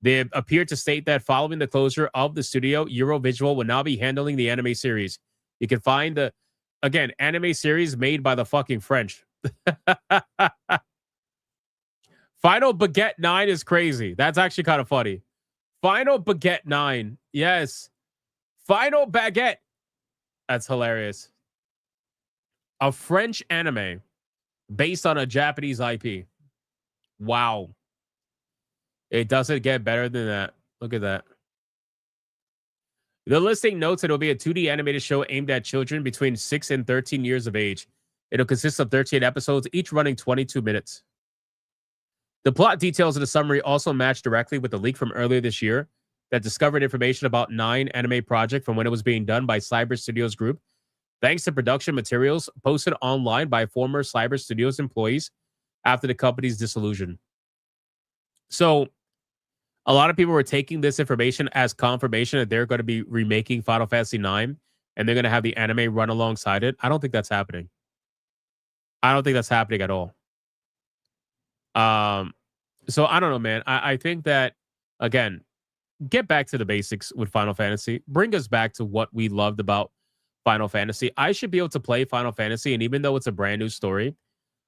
[SPEAKER 6] They appeared to state that following the closure of the studio, Eurovisual will now be handling the anime series. You can find the, again, anime series made by the fucking French. Final Baguette 9 is crazy. That's actually kind of funny. Final Baguette 9. Yes. Final Baguette. That's hilarious. A French anime based on a Japanese IP. Wow. It doesn't get better than that. Look at that. The listing notes that it'll be a 2D animated show aimed at children between 6 and 13 years of age. It'll consist of 13 episodes, each running 22 minutes. The plot details of the summary also match directly with the leak from earlier this year that discovered information about 9 anime project from when it was being done by Cyber Studios Group, thanks to production materials posted online by former Cyber Studios employees after the company's dissolution. So, a lot of people were taking this information as confirmation that they're going to be remaking Final Fantasy IX and they're going to have the anime run alongside it. I don't think that's happening. I don't think that's happening at all. So I don't know, man. I think that, again, get back to the basics with Final Fantasy. Bring us back to what we loved about Final Fantasy. I should be able to play Final Fantasy, and even though it's a brand new story,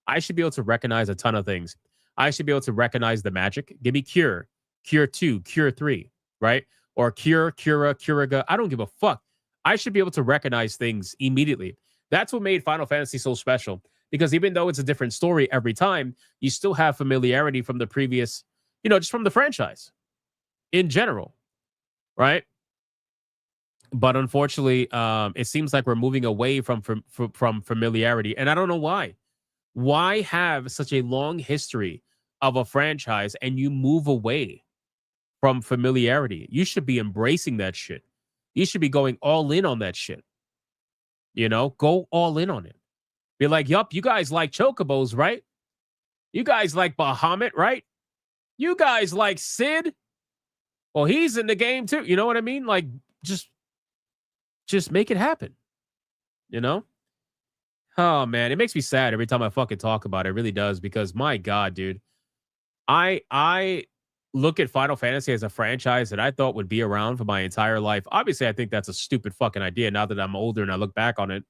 [SPEAKER 6] I should be able to recognize a ton of things. I should be able to recognize the magic. Give me Cure, Cure 2, Cure 3, right? Or Cure, Cura, Curaga. I don't give a fuck. I should be able to recognize things immediately. That's what made Final Fantasy so special. Because even though it's a different story every time, you still have familiarity from the previous, just from the franchise in general, right? But unfortunately, it seems like we're moving away from familiarity. And I don't know why. Why have such a long history of a franchise and you move away from familiarity? You should be embracing that shit. You should be going all in on that shit. Go all in on it. Be like, yup, you guys like Chocobos, right? You guys like Bahamut, right? You guys like Sid? Well, he's in the game too. You know what I mean? Like, just make it happen. Oh, man, it makes me sad every time I fucking talk about it. It really does, because my God, dude. I look at Final Fantasy as a franchise that I thought would be around for my entire life. Obviously, I think that's a stupid fucking idea now that I'm older and I look back on it.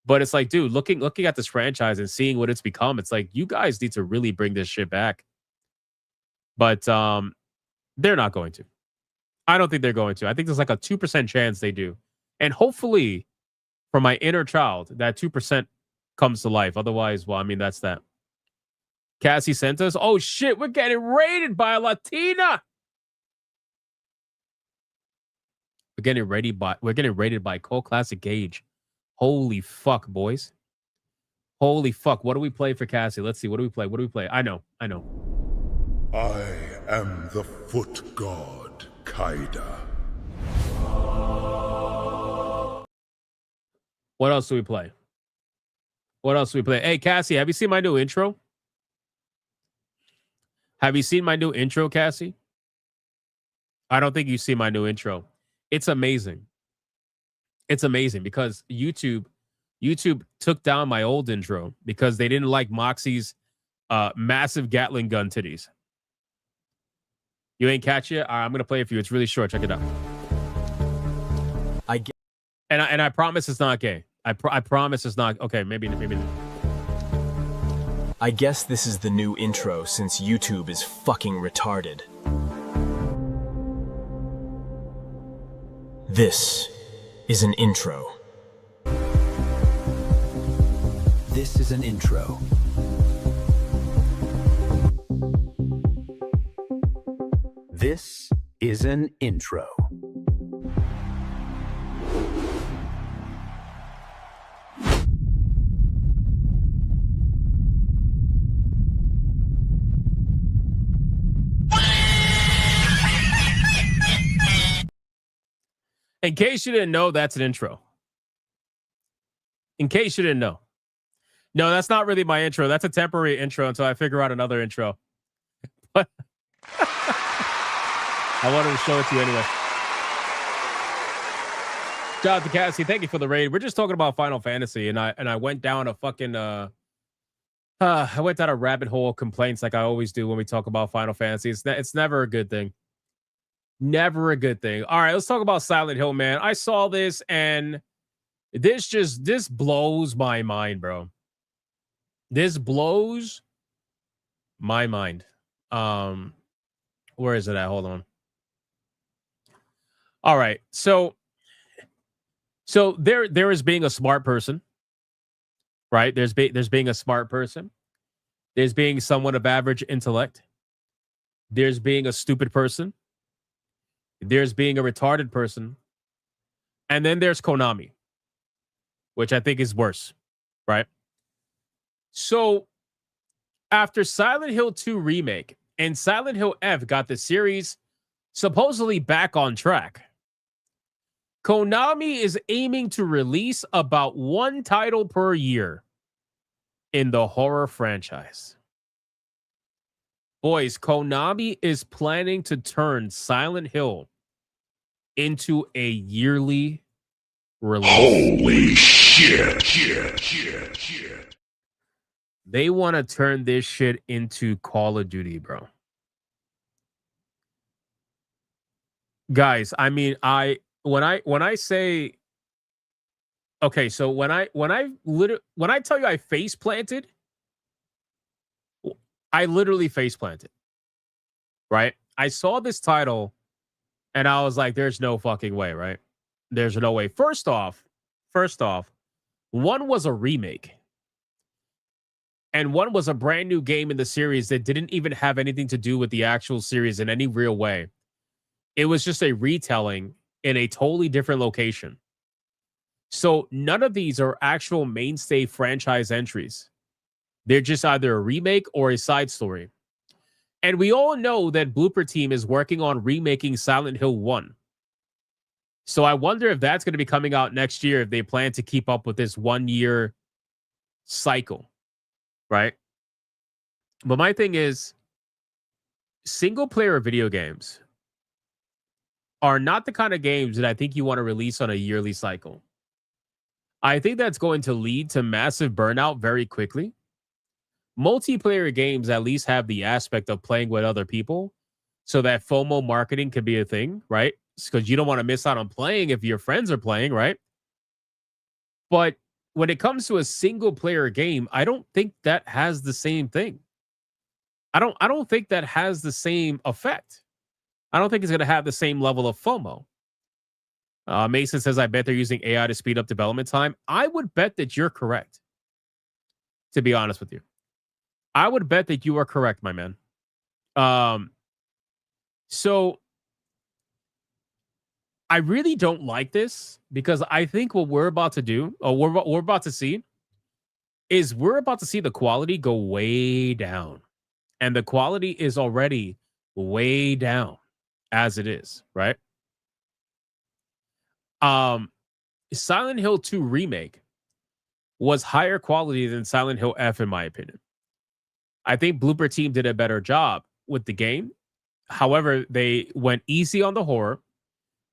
[SPEAKER 6] But it's like, dude, looking at this franchise and seeing what it's become, it's like, you guys need to really bring this shit back. But they're not going to. I don't think they're going to. I think there's like a 2% chance they do. And hopefully, for my inner child, that 2% comes to life. Otherwise, well, I mean, that's that. Cassie sent us, oh shit, we're getting raided by a Latina. We're getting raided by Cole Classic Gage. Holy fuck, boys. Holy fuck. What do we play for Cassie? Let's see. What do we play? I know.
[SPEAKER 10] I am the foot god, Kaida.
[SPEAKER 6] What else do we play? Hey, Cassie, have you seen my new intro? Have you seen my new intro, Cassie? I don't think you see my new intro. It's amazing. It's amazing because YouTube took down my old intro because they didn't like Moxie's massive Gatling gun titties. You ain't catch it? All right, I'm gonna play it for you. It's really short. Check it out. And I promise it's not gay. I promise it's not. Okay, maybe.
[SPEAKER 2] I guess this is the new intro since YouTube is fucking retarded. This is an intro.
[SPEAKER 3] This is an intro. This is an intro.
[SPEAKER 6] In case you didn't know, that's an intro. In case you didn't know. No, that's not really my intro. That's a temporary intro until I figure out another intro. But I wanted to show it to you anyway. Shout out to Cassie. Thank you for the raid. We're just talking about Final Fantasy, and I went down a fucking I went down a rabbit hole of complaints like I always do when we talk about Final Fantasy. It's never a good thing. Never a good thing. All right, let's talk about Silent Hill, man. I saw this and this blows my mind, bro. This blows my mind. Where is it at? Hold on. All right. So there is being a smart person, right? There's being a smart person. There's being someone of average intellect. There's being a stupid person. There's being a retarded person. And then there's Konami, which I think is worse, right? So after Silent Hill 2 Remake and Silent Hill F got the series supposedly back on track, Konami is aiming to release about one title per year in the horror franchise. Boys, Konami is planning to turn Silent Hill into a yearly release.
[SPEAKER 10] Holy shit.
[SPEAKER 6] They want to turn this shit into Call of Duty, bro. Guys, I mean, when I say, okay, so when I tell you I face planted, I literally face planted, right? I saw this title and I was like, there's no fucking way, right? There's no way. First off, one was a remake and one was a brand new game in the series that didn't even have anything to do with the actual series in any real way. It was just a retelling in a totally different location. So none of these are actual mainstay franchise entries. They're just either a remake or a side story. And we all know that Blooper Team is working on remaking Silent Hill 1. So I wonder if that's going to be coming out next year, if they plan to keep up with this 1 year cycle, right? But my thing is, single player video games are not the kind of games that I think you want to release on a yearly cycle. I think that's going to lead to massive burnout very quickly. Multiplayer games at least have the aspect of playing with other people so that FOMO marketing can be a thing, right? Because you don't want to miss out on playing if your friends are playing, right? But when it comes to a single player game, I don't think that has the same thing. I don't think that has the same effect. I don't think it's going to have the same level of FOMO. Mason says, I bet they're using AI to speed up development time. I would bet that you're correct, to be honest with you. I would bet that you are correct, my man. So I really don't like this because I think what we're about to do, or we're about to see, is we're about to see the quality go way down. And the quality is already way down as it is, right? Silent Hill 2 Remake was higher quality than Silent Hill F, in my opinion. I think Blooper Team did a better job. with the game. However, they went easy on the horror.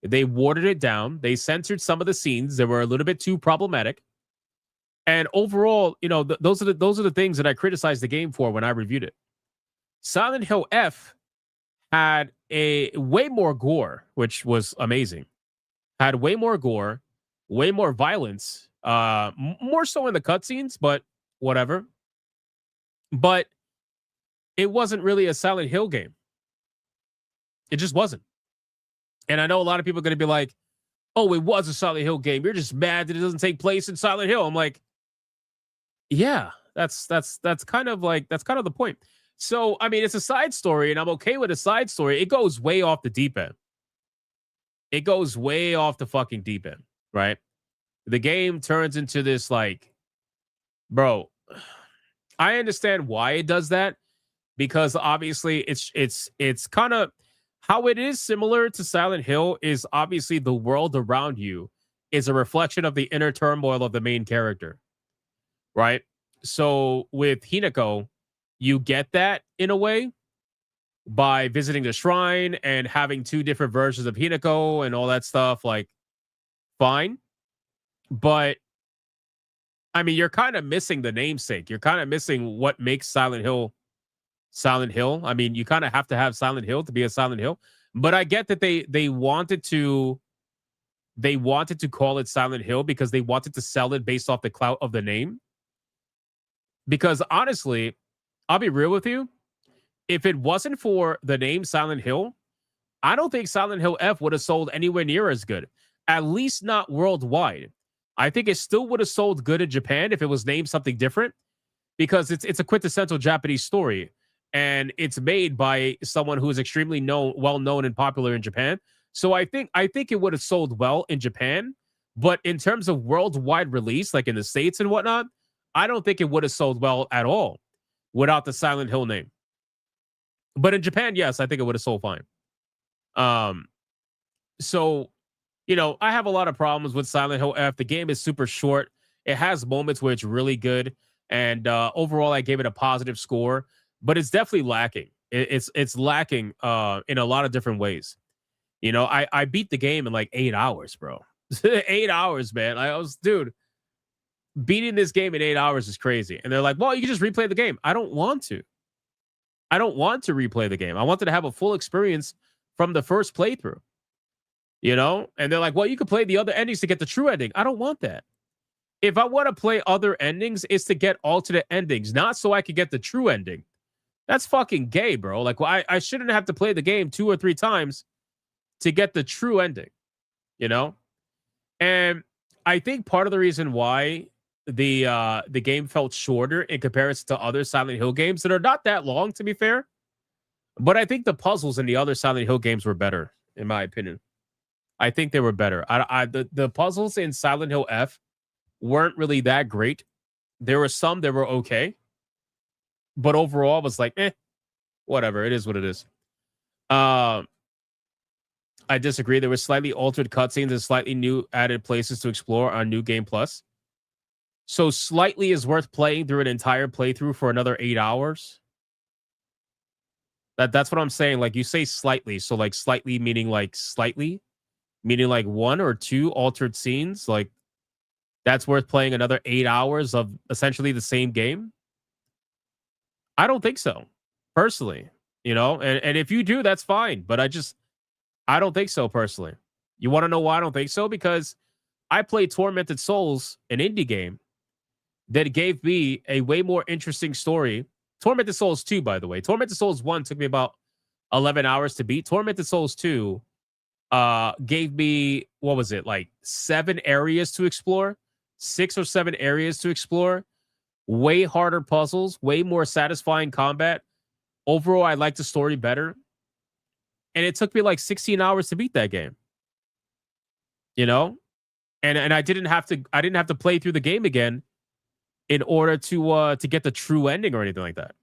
[SPEAKER 6] They watered it down. They censored some of the scenes that were a little bit too problematic. And overall, you know, those are the things that I criticized the game for when I reviewed it. Silent Hill F had a way more gore, which was amazing. Had way more gore, way more violence, more so in the cutscenes, but whatever. But it wasn't really a Silent Hill game. It just wasn't. And I know a lot of people are going to be like, oh, it was a Silent Hill game. You're just mad that it doesn't take place in Silent Hill. I'm like, yeah, that's kind of the point. So, I mean, it's a side story, and I'm okay with a side story. It goes way off the deep end. It goes way off the fucking deep end, right? The game turns into this, like, bro, I understand why it does that, because obviously it's kind of how it is similar to Silent Hill is obviously the world around you is a reflection of the inner turmoil of the main character, right? So with Hinako, you get that in a way by visiting the shrine and having two different versions of Hinako and all that stuff, like, fine. But I mean, you're kind of missing the namesake. You're kind of missing what makes Silent Hill Silent Hill. I mean, you kind of have to have Silent Hill to be a Silent Hill. But I get that they wanted to call it Silent Hill because they wanted to sell it based off the clout of the name. Because honestly, I'll be real with you. If it wasn't for the name Silent Hill, I don't think Silent Hill F would have sold anywhere near as good. At least not worldwide. I think it still would have sold good in Japan if it was named something different, because it's a quintessential Japanese story, and it's made by someone who is extremely well known and popular in Japan. So I think it would have sold well in Japan, but in terms of worldwide release, like in the States and whatnot, I don't think it would have sold well at all without the Silent Hill name. But in Japan, yes, I think it would have sold fine. So, you know, I have a lot of problems with Silent Hill F. The game is super short. It has moments where it's really good. And overall, I gave it a positive score. But it's definitely lacking. It's lacking in a lot of different ways. You know, I beat the game in like 8 hours, bro. 8 hours, man. Dude, beating this game in 8 hours is crazy. And they're like, well, you can just replay the game. I don't want to. I don't want to replay the game. I wanted to have a full experience from the first playthrough. You know? And they're like, well, you can play the other endings to get the true ending. I don't want that. If I want to play other endings, it's to get alternate endings, not so I could get the true ending. That's fucking gay, bro. Like, well, I shouldn't have to play the game 2 or 3 times to get the true ending, you know? And I think part of the reason why the game felt shorter in comparison to other Silent Hill games that are not that long, to be fair, but I think the puzzles in the other Silent Hill games were better, in my opinion. I think they were better. The puzzles in Silent Hill F weren't really that great. There were some that were okay, but overall, it was like, whatever. It is what it is. I disagree. There were slightly altered cutscenes and slightly new added places to explore on New Game Plus. So slightly is worth playing through an entire playthrough for another 8 hours. That's what I'm saying. Like, you say slightly, so like slightly meaning like 1 or 2 altered scenes. Like, that's worth playing another 8 hours of essentially the same game. I don't think so, personally. You know, and if you do, that's fine. But I don't think so, personally. You want to know why I don't think so? Because I played Tormented Souls, an indie game, that gave me a way more interesting story. Tormented Souls 2, by the way. Tormented Souls 1 took me about 11 hours to beat. Tormented Souls 2 gave me, what was it, like 7 areas to explore? 6 or 7 areas to explore. Way harder puzzles, way more satisfying combat. Overall, I liked the story better. And it took me like 16 hours to beat that game. You know? And I didn't have to play through the game again in order to get the true ending or anything like that.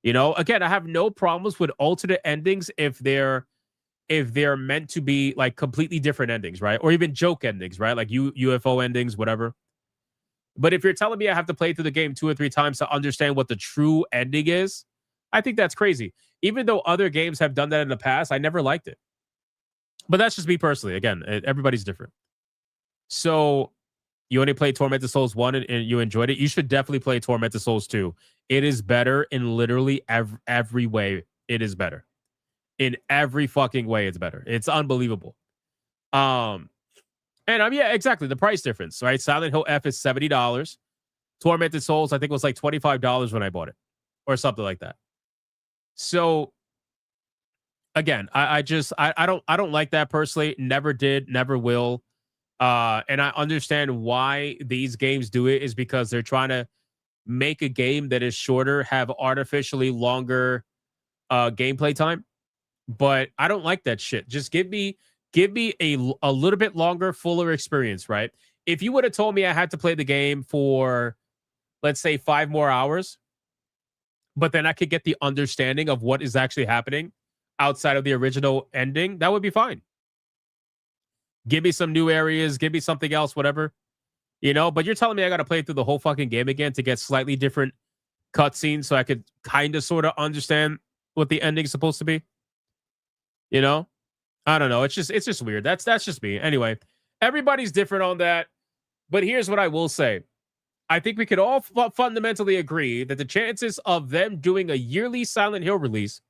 [SPEAKER 6] You know, again, I have no problems with alternate endings if they're meant to be like completely different endings, right? Or even joke endings, right? Like UFO endings, whatever. But if you're telling me I have to play through the game 2 or 3 times to understand what the true ending is, I think that's crazy. even though other games have done that in the past, I never liked it. But that's just me personally. Again, everybody's different. So you only played Tormented Souls 1 and you enjoyed it. You should definitely play Tormented Souls 2. It is better in literally every way. It is better. In every fucking way, it's better. It's unbelievable. And yeah, exactly. The price difference, right? Silent Hill F is $70. Tormented Souls, I think, was like $25 when I bought it, or something like that. So again, I don't like that personally. Never did, never will. And I understand why these games do it is because they're trying to make a game that is shorter, have artificially longer gameplay time. But I don't like that shit. Just give me a little bit longer, fuller experience, right? If you would have told me I had to play the game for, let's say, 5 more hours, but then I could get the understanding of what is actually happening outside of the original ending, that would be fine. Give me some new areas, give me something else, whatever. You know, but you're telling me I got to play through the whole fucking game again to get slightly different cutscenes so I could kind of sort of understand what the ending's supposed to be. You know? I don't know. It's just weird. That's just me. Anyway, everybody's different on that. But here's what I will say. I think we could all fundamentally agree that the chances of them doing a yearly Silent Hill release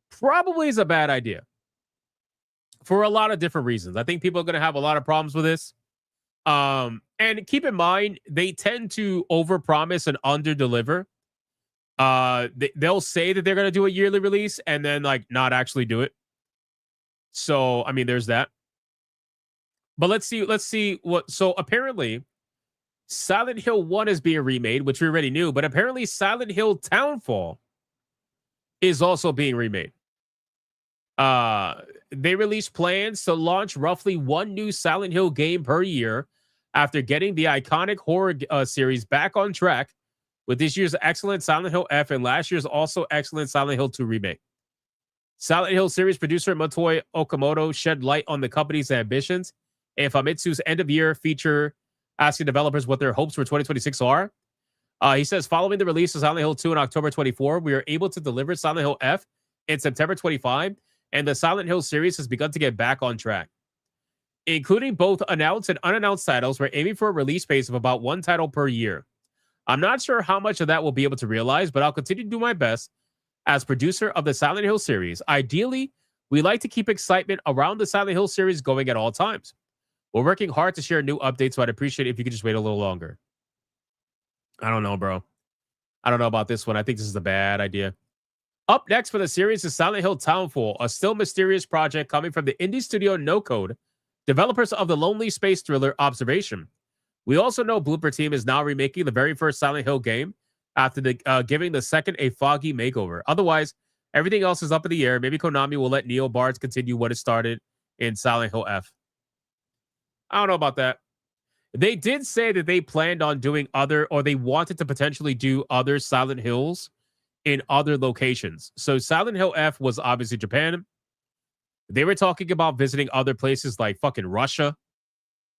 [SPEAKER 6] probably is a bad idea. For a lot of different reasons. I think people are going to have a lot of problems with this. And keep in mind, they tend to overpromise and underdeliver. They'll say that they're going to do a yearly release and then like not actually do it. So, I mean, there's that. But let's see what. So apparently, Silent Hill 1 is being remade, which we already knew. But apparently, Silent Hill Townfall is also being remade. They released plans to launch roughly 1 new Silent Hill game per year after getting the iconic horror series back on track with this year's excellent Silent Hill F and last year's also excellent Silent Hill 2 remake. Silent Hill series producer Motoi Okamoto shed light on the company's ambitions and Famitsu's end-of-year feature, asking developers what their hopes for 2026 are. He says, following the release of Silent Hill 2 on October 24, we are able to deliver Silent Hill F in September 25, and the Silent Hill series has begun to get back on track. Including both announced and unannounced titles, we're aiming for a release pace of about 1 title per year. I'm not sure how much of that we'll be able to realize, but I'll continue to do my best as producer of the Silent Hill series. Ideally, we like to keep excitement around the Silent Hill series going at all times. We're working hard to share new updates, so I'd appreciate it if you could just wait a little longer. I don't know, bro. I don't know about this one. I think this is a bad idea. Up next for the series is Silent Hill Townfall, a still mysterious project coming from the indie studio No Code, developers of the lonely space thriller Observation. We also know Blooper Team is now remaking the very first Silent Hill game after giving the second a foggy makeover. Otherwise, everything else is up in the air. Maybe Konami will let Neo Bards continue what it started in Silent Hill F. I don't know about that. They did say that they planned on doing they wanted to potentially do other Silent Hills in other locations. So Silent Hill F was obviously Japan. They were talking about visiting other places like fucking Russia.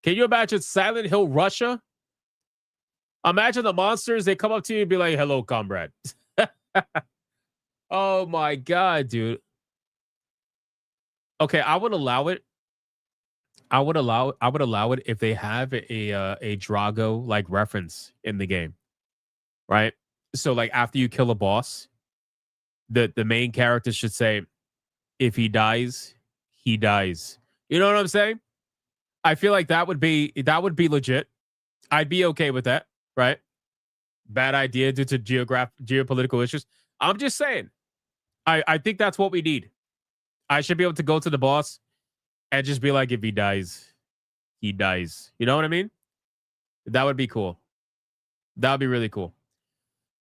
[SPEAKER 6] Can you imagine Silent Hill Russia? Imagine the monsters, they come up to you and be like, hello, comrade. Oh my God, dude. Okay, I would allow it. I would allow it if they have a Drago like reference in the game. Right? So like after you kill a boss, the main character should say, if he dies, he dies. You know what I'm saying? I feel like that would be legit. I'd be okay with that, right? Bad idea due to geopolitical issues. I'm just saying. I think that's what we need. I should be able to go to the boss and just be like, if he dies, he dies. You know what I mean? That would be cool. That would be really cool.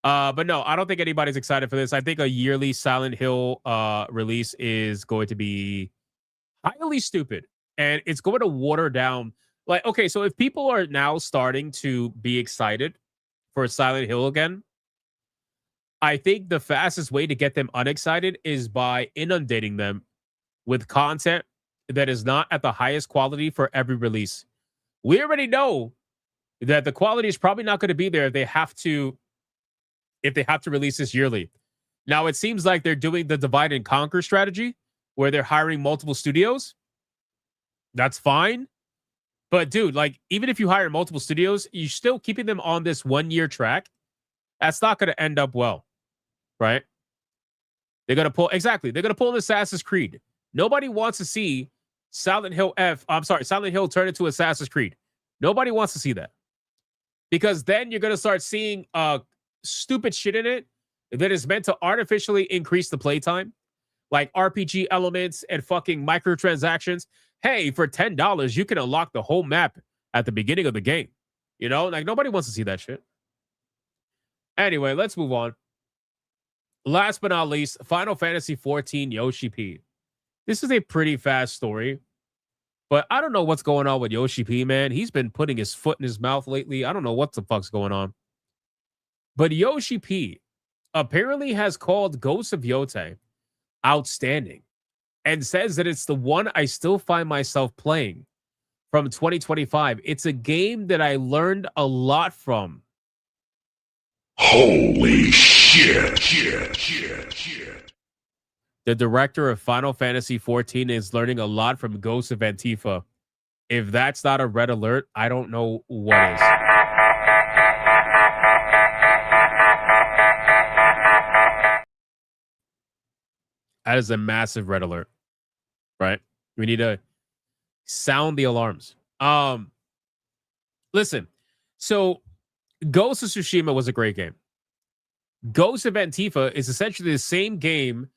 [SPEAKER 6] But no, I don't think anybody's excited for this. I think a yearly Silent Hill release is going to be highly stupid. And it's going to water down. Like, okay, so if people are now starting to be excited for Silent Hill again, I think the fastest way to get them unexcited is by inundating them with content that is not at the highest quality for every release. We already know that the quality is probably not going to be there if they have to release this yearly. Now, it seems like they're doing the divide and conquer strategy where they're hiring multiple studios. That's fine. But, dude, like, even if you hire multiple studios, you're still keeping them on this 1-year track. That's not going to end up well, right? They're going to pull, exactly. They're going to pull an Assassin's Creed. Nobody wants to see Silent Hill turn into Assassin's Creed. Nobody wants to see that. Because then you're going to start seeing stupid shit in it that is meant to artificially increase the playtime, like RPG elements and fucking microtransactions. Hey, for $10, you can unlock the whole map at the beginning of the game. You know, like nobody wants to see that shit. Anyway, let's move on. Last but not least, Final Fantasy XIV Yoshi P. This is a pretty fast story, but I don't know what's going on with Yoshi P, man. He's been putting his foot in his mouth lately. I don't know what the fuck's going on. But Yoshi P apparently has called Ghost of Yotei outstanding and says that it's the one I still find myself playing from 2025. It's a game that I learned a lot from.
[SPEAKER 10] Holy shit.
[SPEAKER 6] The director of Final Fantasy XIV is learning a lot from Ghost of Antifa. If that's not a red alert, I don't know what is. That is a massive red alert, right? We need to sound the alarms. Listen, so Ghost of Tsushima was a great game. Ghost of Antifa is essentially the same game,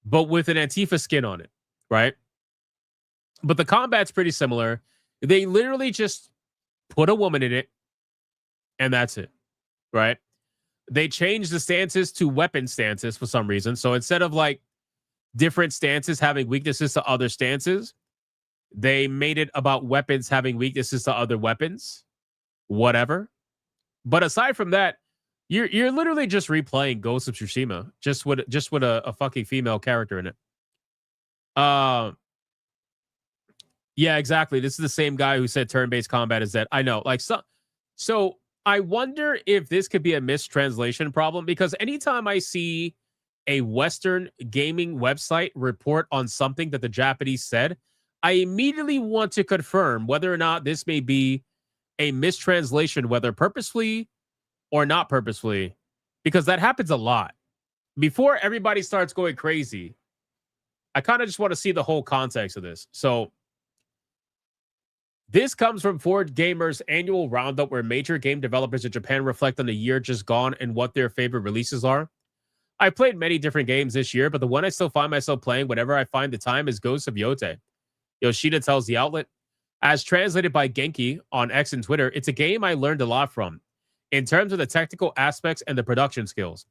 [SPEAKER 6] but with an Antifa skin on it, right? But the combat's pretty similar. They literally just put a woman in it, and that's it, right? They changed the stances to weapon stances for some reason. So instead of like different stances having weaknesses to other stances, they made it about weapons having weaknesses to other weapons. Whatever. But aside from that, you're literally just replaying Ghost of Tsushima, just with a fucking female character in it. Yeah, exactly. This is the same guy who said turn-based combat is dead. I know. Like so I wonder if this could be a mistranslation problem, because anytime I see a Western gaming website report on something that the Japanese said, I immediately want to confirm whether or not this may be a mistranslation, whether purposefully or not purposefully, because that happens a lot. Before everybody starts going crazy, I kind of just want to see the whole context of this. So this comes from Ford Gamer's annual roundup, where major game developers in Japan reflect on the year just gone and what their favorite releases are. I played many different games this year, but the one I still find myself playing whenever I find the time is Ghost of Yotei. Yoshida tells the outlet. As translated by Genki on X and Twitter, it's a game I learned a lot from in terms of the technical aspects and the production skills.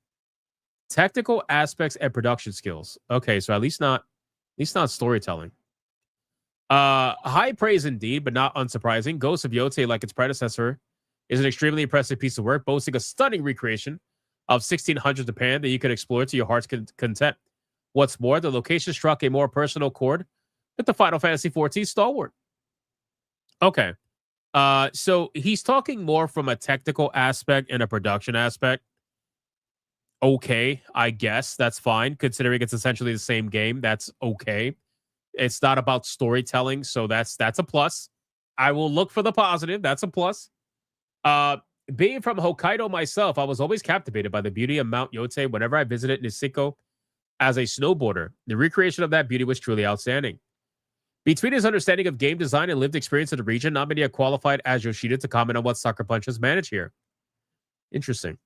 [SPEAKER 6] Technical aspects and production skills. Okay, so at least not storytelling. High praise indeed, but not unsurprising. Ghost of Yotei, like its predecessor, is an extremely impressive piece of work, boasting a stunning recreation of 1600 Japan that you can explore to your heart's content. What's more, the location struck a more personal chord with the Final Fantasy XIV stalwart. Okay. So he's talking more from a technical aspect and a production aspect. Okay, I guess that's fine, considering it's essentially the same game. That's okay. It's not about storytelling, so that's a plus. I will look for the positive. That's a plus. Being from Hokkaido myself, I was always captivated by the beauty of Mount Yotei whenever I visited Niseko as a snowboarder. The recreation of that beauty was truly outstanding. Between his understanding of game design and lived experience in the region, not many are qualified as Yoshida to comment on what Sucker Punch has managed here. Interesting.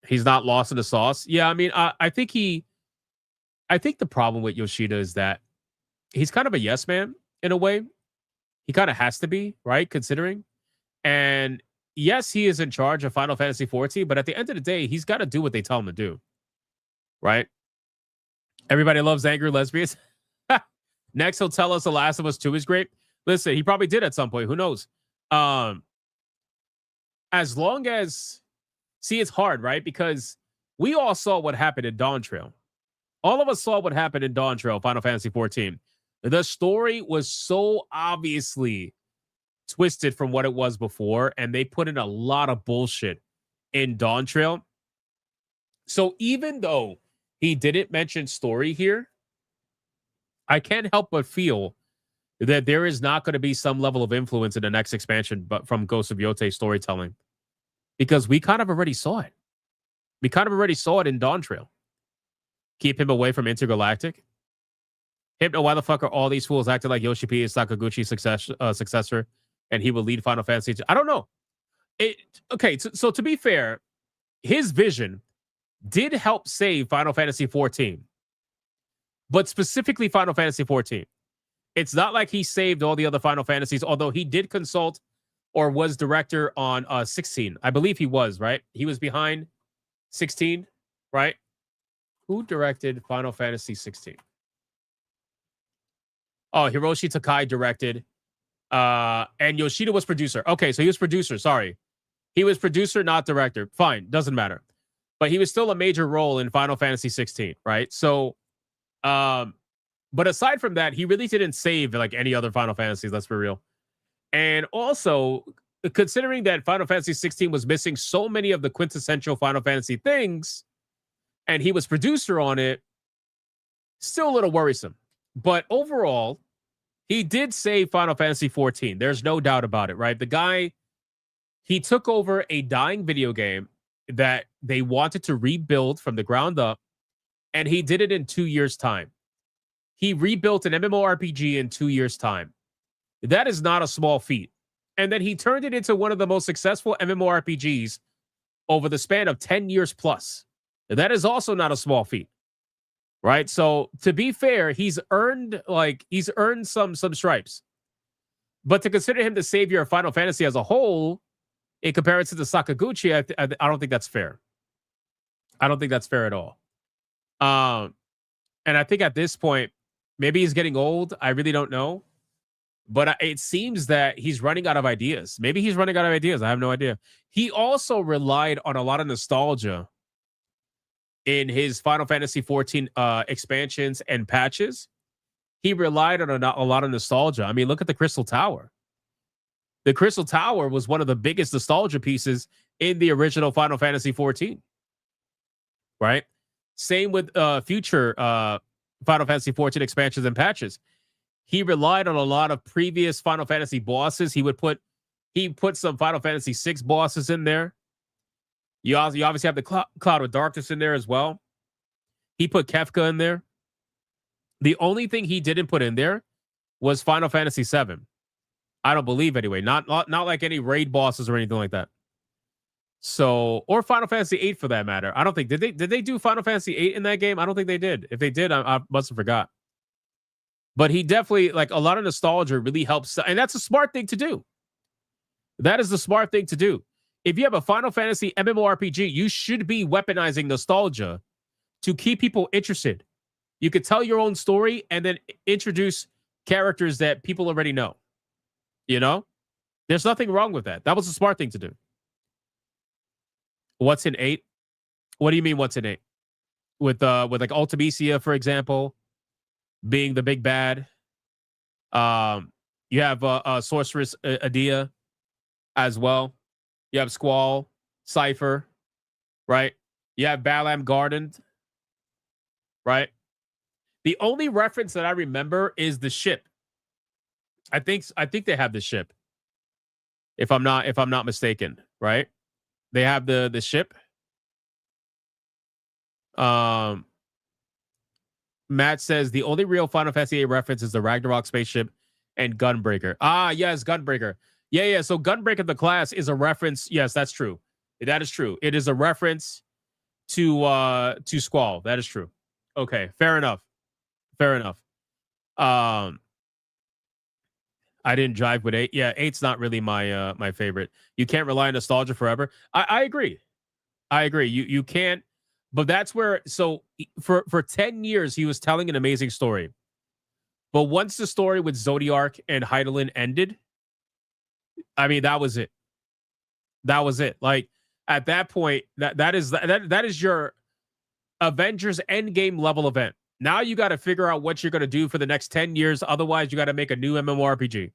[SPEAKER 6] He's not lost in the sauce. Yeah, I mean, I think the problem with Yoshida is that he's kind of a yes man in a way. He kind of has to be, right? Considering. And yes, he is in charge of Final Fantasy XIV, but at the end of the day, he's got to do what they tell him to do. Right? Everybody loves angry lesbians. Next, he'll tell us The Last of Us 2 is great. Listen, he probably did at some point. Who knows? As long as... See, it's hard, right? Because we all saw what happened in Dawn Trail. All of us saw what happened in Dawn Trail, Final Fantasy XIV. The story was so obviously twisted from what it was before, and they put in a lot of bullshit in Dawn Trail. So even though he didn't mention story here, I can't help but feel that there is not going to be some level of influence in the next expansion, but from Ghost of Yotei storytelling, because we kind of already saw it. We kind of already saw it in Dawn Trail. Keep him away from Intergalactic. Hypno, why the fuck are all these fools acting like Yoshi P is Sakaguchi's successor, and he will lead Final Fantasy? I don't know. Okay, so to be fair, his vision did help save Final Fantasy 14, but specifically Final Fantasy 14. It's not like he saved all the other Final Fantasies, although he did consult or was director on 16. I believe he was, right? He was behind 16, right? Who directed Final Fantasy 16? Oh, Hiroshi Takai directed. And Yoshida was producer. Okay, so he was producer. Sorry. He was producer, not director. Fine, doesn't matter. But he was still a major role in Final Fantasy 16, right? So, but aside from that, he really didn't save like any other Final Fantasies, let's be real. And also, considering that Final Fantasy 16 was missing so many of the quintessential Final Fantasy things, and he was producer on it, still a little worrisome. But overall, he did save Final Fantasy 14. There's no doubt about it, right? The guy, he took over a dying video game that they wanted to rebuild from the ground up, and he did it in 2 years' time. He rebuilt an MMORPG in 2 years' time. That is not a small feat. And then he turned it into one of the most successful MMORPGs over the span of 10 years plus. That is also not a small feat. Right? So to be fair, he's earned some stripes. But to consider him the savior of Final Fantasy as a whole, in comparison to Sakaguchi, I don't think that's fair. I don't think that's fair at all. And I think at this point, maybe he's getting old. I really don't know. But it seems that he's running out of ideas. Maybe he's running out of ideas. I have no idea. He also relied on a lot of nostalgia in his Final Fantasy 14 expansions and patches. He relied on a lot of nostalgia. I mean, look at the Crystal Tower. The Crystal Tower was one of the biggest nostalgia pieces in the original Final Fantasy 14. Right? Same with future Final Fantasy 14 expansions and patches. He relied on a lot of previous Final Fantasy bosses. He put some Final Fantasy 6 bosses in there. You obviously have the Cloud of Darkness in there as well. He put Kefka in there. The only thing he didn't put in there was Final Fantasy 7. I don't believe anyway. Not like any raid bosses or anything like that. So, or Final Fantasy 8 for that matter. I don't think did they do Final Fantasy 8 in that game? I don't think they did. If they did, I must have forgot. But he definitely, like, a lot of nostalgia really helps, and that's a smart thing to do. That is the smart thing to do. If you have a Final Fantasy MMORPG, you should be weaponizing nostalgia to keep people interested. You could tell your own story and then introduce characters that people already know. You know? There's nothing wrong with that. That was a smart thing to do. What's in 8? What do you mean what's in 8? With like Ultimisia, for example, being the big bad. You have Sorceress Adia as well. You have Squall, Cypher, right? You have Balam Garden, right? The only reference that I remember is the ship. I think they have the ship. If I'm not mistaken, right? They have the ship. Matt says the only real Final Fantasy VIII reference is the Ragnarok spaceship and Gunbreaker. Ah, yes, Gunbreaker. Yeah. So Gunbreaker the class is a reference. Yes, that's true. That is true. It is a reference to Squall. That is true. Okay, fair enough. I didn't jive with 8. Yeah, 8's not really my favorite. You can't rely on nostalgia forever. I agree. You can't. But that's where, so for 10 years, he was telling an amazing story. But once the story with Zodiark and Heidelin ended, I mean, that was it. Like, at that point, that is your Avengers Endgame level event. Now you got to figure out what you're going to do for the next 10 years. Otherwise, you got to make a new MMORPG,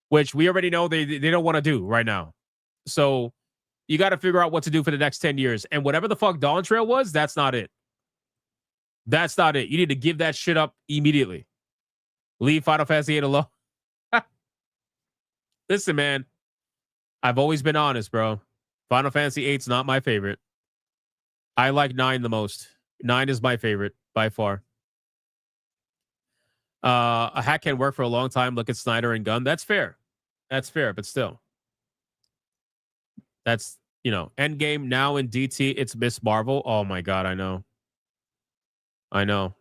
[SPEAKER 6] which we already know they don't want to do right now. So You got to figure out what to do for the next 10 years. And whatever the fuck Dawn Trail was, that's not it. That's not it. You need to give that shit up immediately. Leave Final Fantasy 8 alone. Listen, man. I've always been honest, bro. Final Fantasy 8's not my favorite. I like 9 the most. 9 is my favorite by far. A hack can work for a long time. Look at Snyder and Gunn. That's fair. That's fair, but still. That's, Endgame now in DT. It's Miss Marvel. Oh my God, I know. Hypno,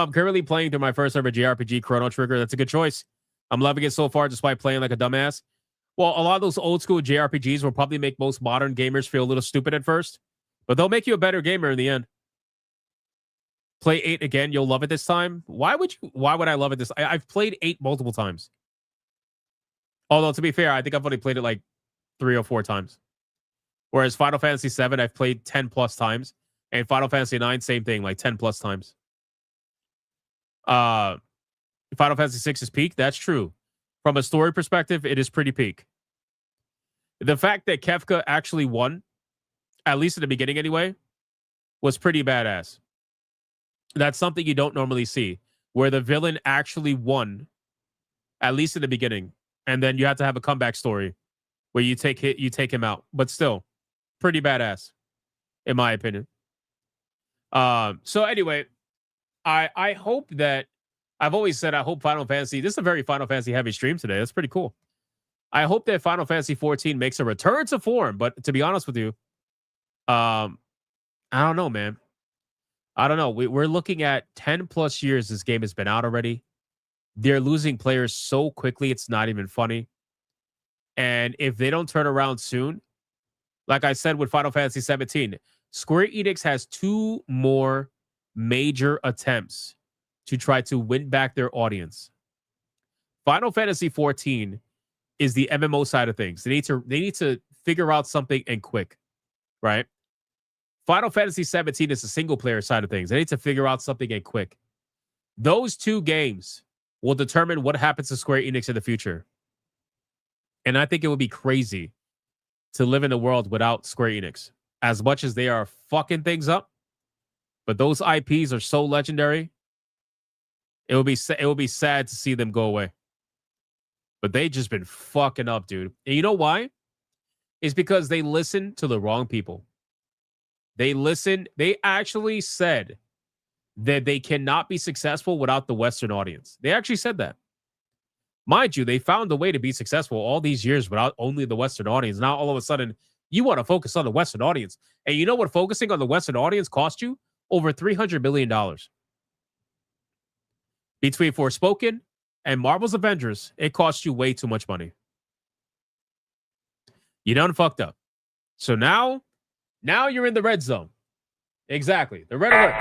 [SPEAKER 6] I'm currently playing through my first ever JRPG, Chrono Trigger. That's a good choice. I'm loving it so far, despite playing like a dumbass. Well, a lot of those old school JRPGs will probably make most modern gamers feel a little stupid at first, but they'll make you a better gamer in the end. Play 8 again. You'll love it this time. Why would I love it I've played 8 multiple times. Although, to be fair, I think I've only played it like 3 or 4 times. Whereas Final Fantasy 7, I've played 10 plus times. And Final Fantasy 9, same thing, like 10 plus times. Final Fantasy 6 is peak. That's true. From a story perspective, it is pretty peak. The fact that Kefka actually won, at least in the beginning anyway, was pretty badass. That's something you don't normally see, where the villain actually won, at least in the beginning, and then you have to have a comeback story where you take him out. But still, pretty badass, in my opinion. So anyway, I hope that I've always said I hope Final Fantasy. This is a very Final Fantasy heavy stream today. That's pretty cool. I hope that Final Fantasy 14 makes a return to form. But to be honest with you, I don't know, man. I don't know. We're looking at 10 plus years this game has been out already. They're losing players so quickly, it's not even funny. And if they don't turn around soon, like I said with Final Fantasy 17, Square Enix has 2 more major attempts to try to win back their audience. Final Fantasy 14 is the MMO side of things. They need to figure out something and quick, right? Final Fantasy 17 is the single player side of things. They need to figure out something and quick. Those 2 games will determine what happens to Square Enix in the future. And I think it would be crazy to live in a world without Square Enix. As much as they are fucking things up, but those IPs are so legendary, it would be sad to see them go away. But they just been fucking up, dude. And you know why? It's because they listen to the wrong people. They actually said that they cannot be successful without the Western audience. They actually said that. Mind you, they found a way to be successful all these years without only the Western audience. Now, all of a sudden, you want to focus on the Western audience. And you know what focusing on the Western audience cost you? Over $300 million. Between Forspoken and Marvel's Avengers, it cost you way too much money. You done fucked up. So now you're in the red zone. Exactly. The red alert.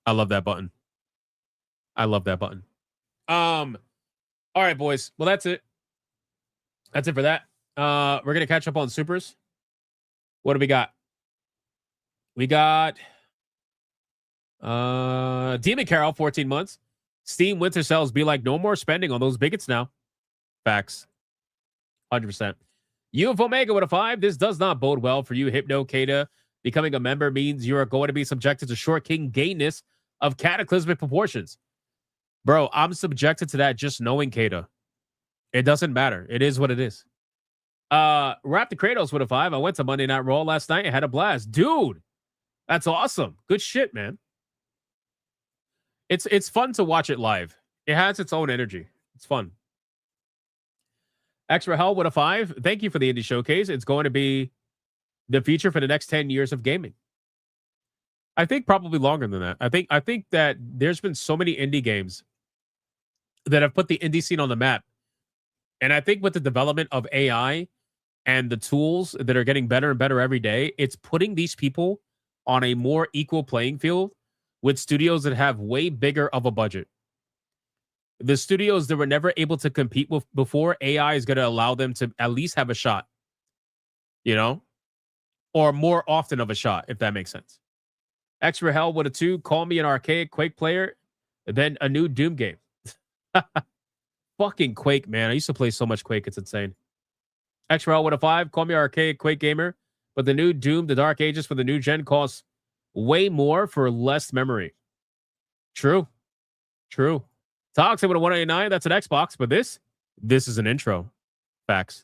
[SPEAKER 6] I love that button. All right, boys. Well, that's it. That's it for that. We're going to catch up on supers. What do we got? We got Demon Carol, 14 months. Steam winter sales be like no more spending on those bigots now. Facts. 100%. You of Omega with a 5. This does not bode well for you, Hypno Kata. Becoming a member means you are going to be subjected to Short King gayness of cataclysmic proportions. Bro, I'm subjected to that just knowing Kata. It doesn't matter. It is what it is. Raptor Kratos with a 5. I went to Monday Night Raw last night and had a blast. Dude, that's awesome. Good shit, man. It's fun to watch it live. It has its own energy. It's fun. Extra Hell with a 5. Thank you for the Indie Showcase. It's going to be the feature for the next 10 years of gaming. I think probably longer than that. I think that there's been so many indie games that have put the indie scene on the map. And I think with the development of AI and the tools that are getting better and better every day, it's putting these people on a more equal playing field with studios that have way bigger of a budget. The studios that were never able to compete with before, AI is going to allow them to at least have a shot, you know, or more often of a shot, if that makes sense. Extra Hell with a 2. Call me an archaic Quake player, then a new Doom game. Fucking Quake, man. I used to play so much Quake. It's insane. XRL with a 5. Call me archaic Quake gamer. But the new Doom, the Dark Ages for the new gen costs way more for less memory. True. True. Toxic with a 189. That's an Xbox. But this is an intro. Facts.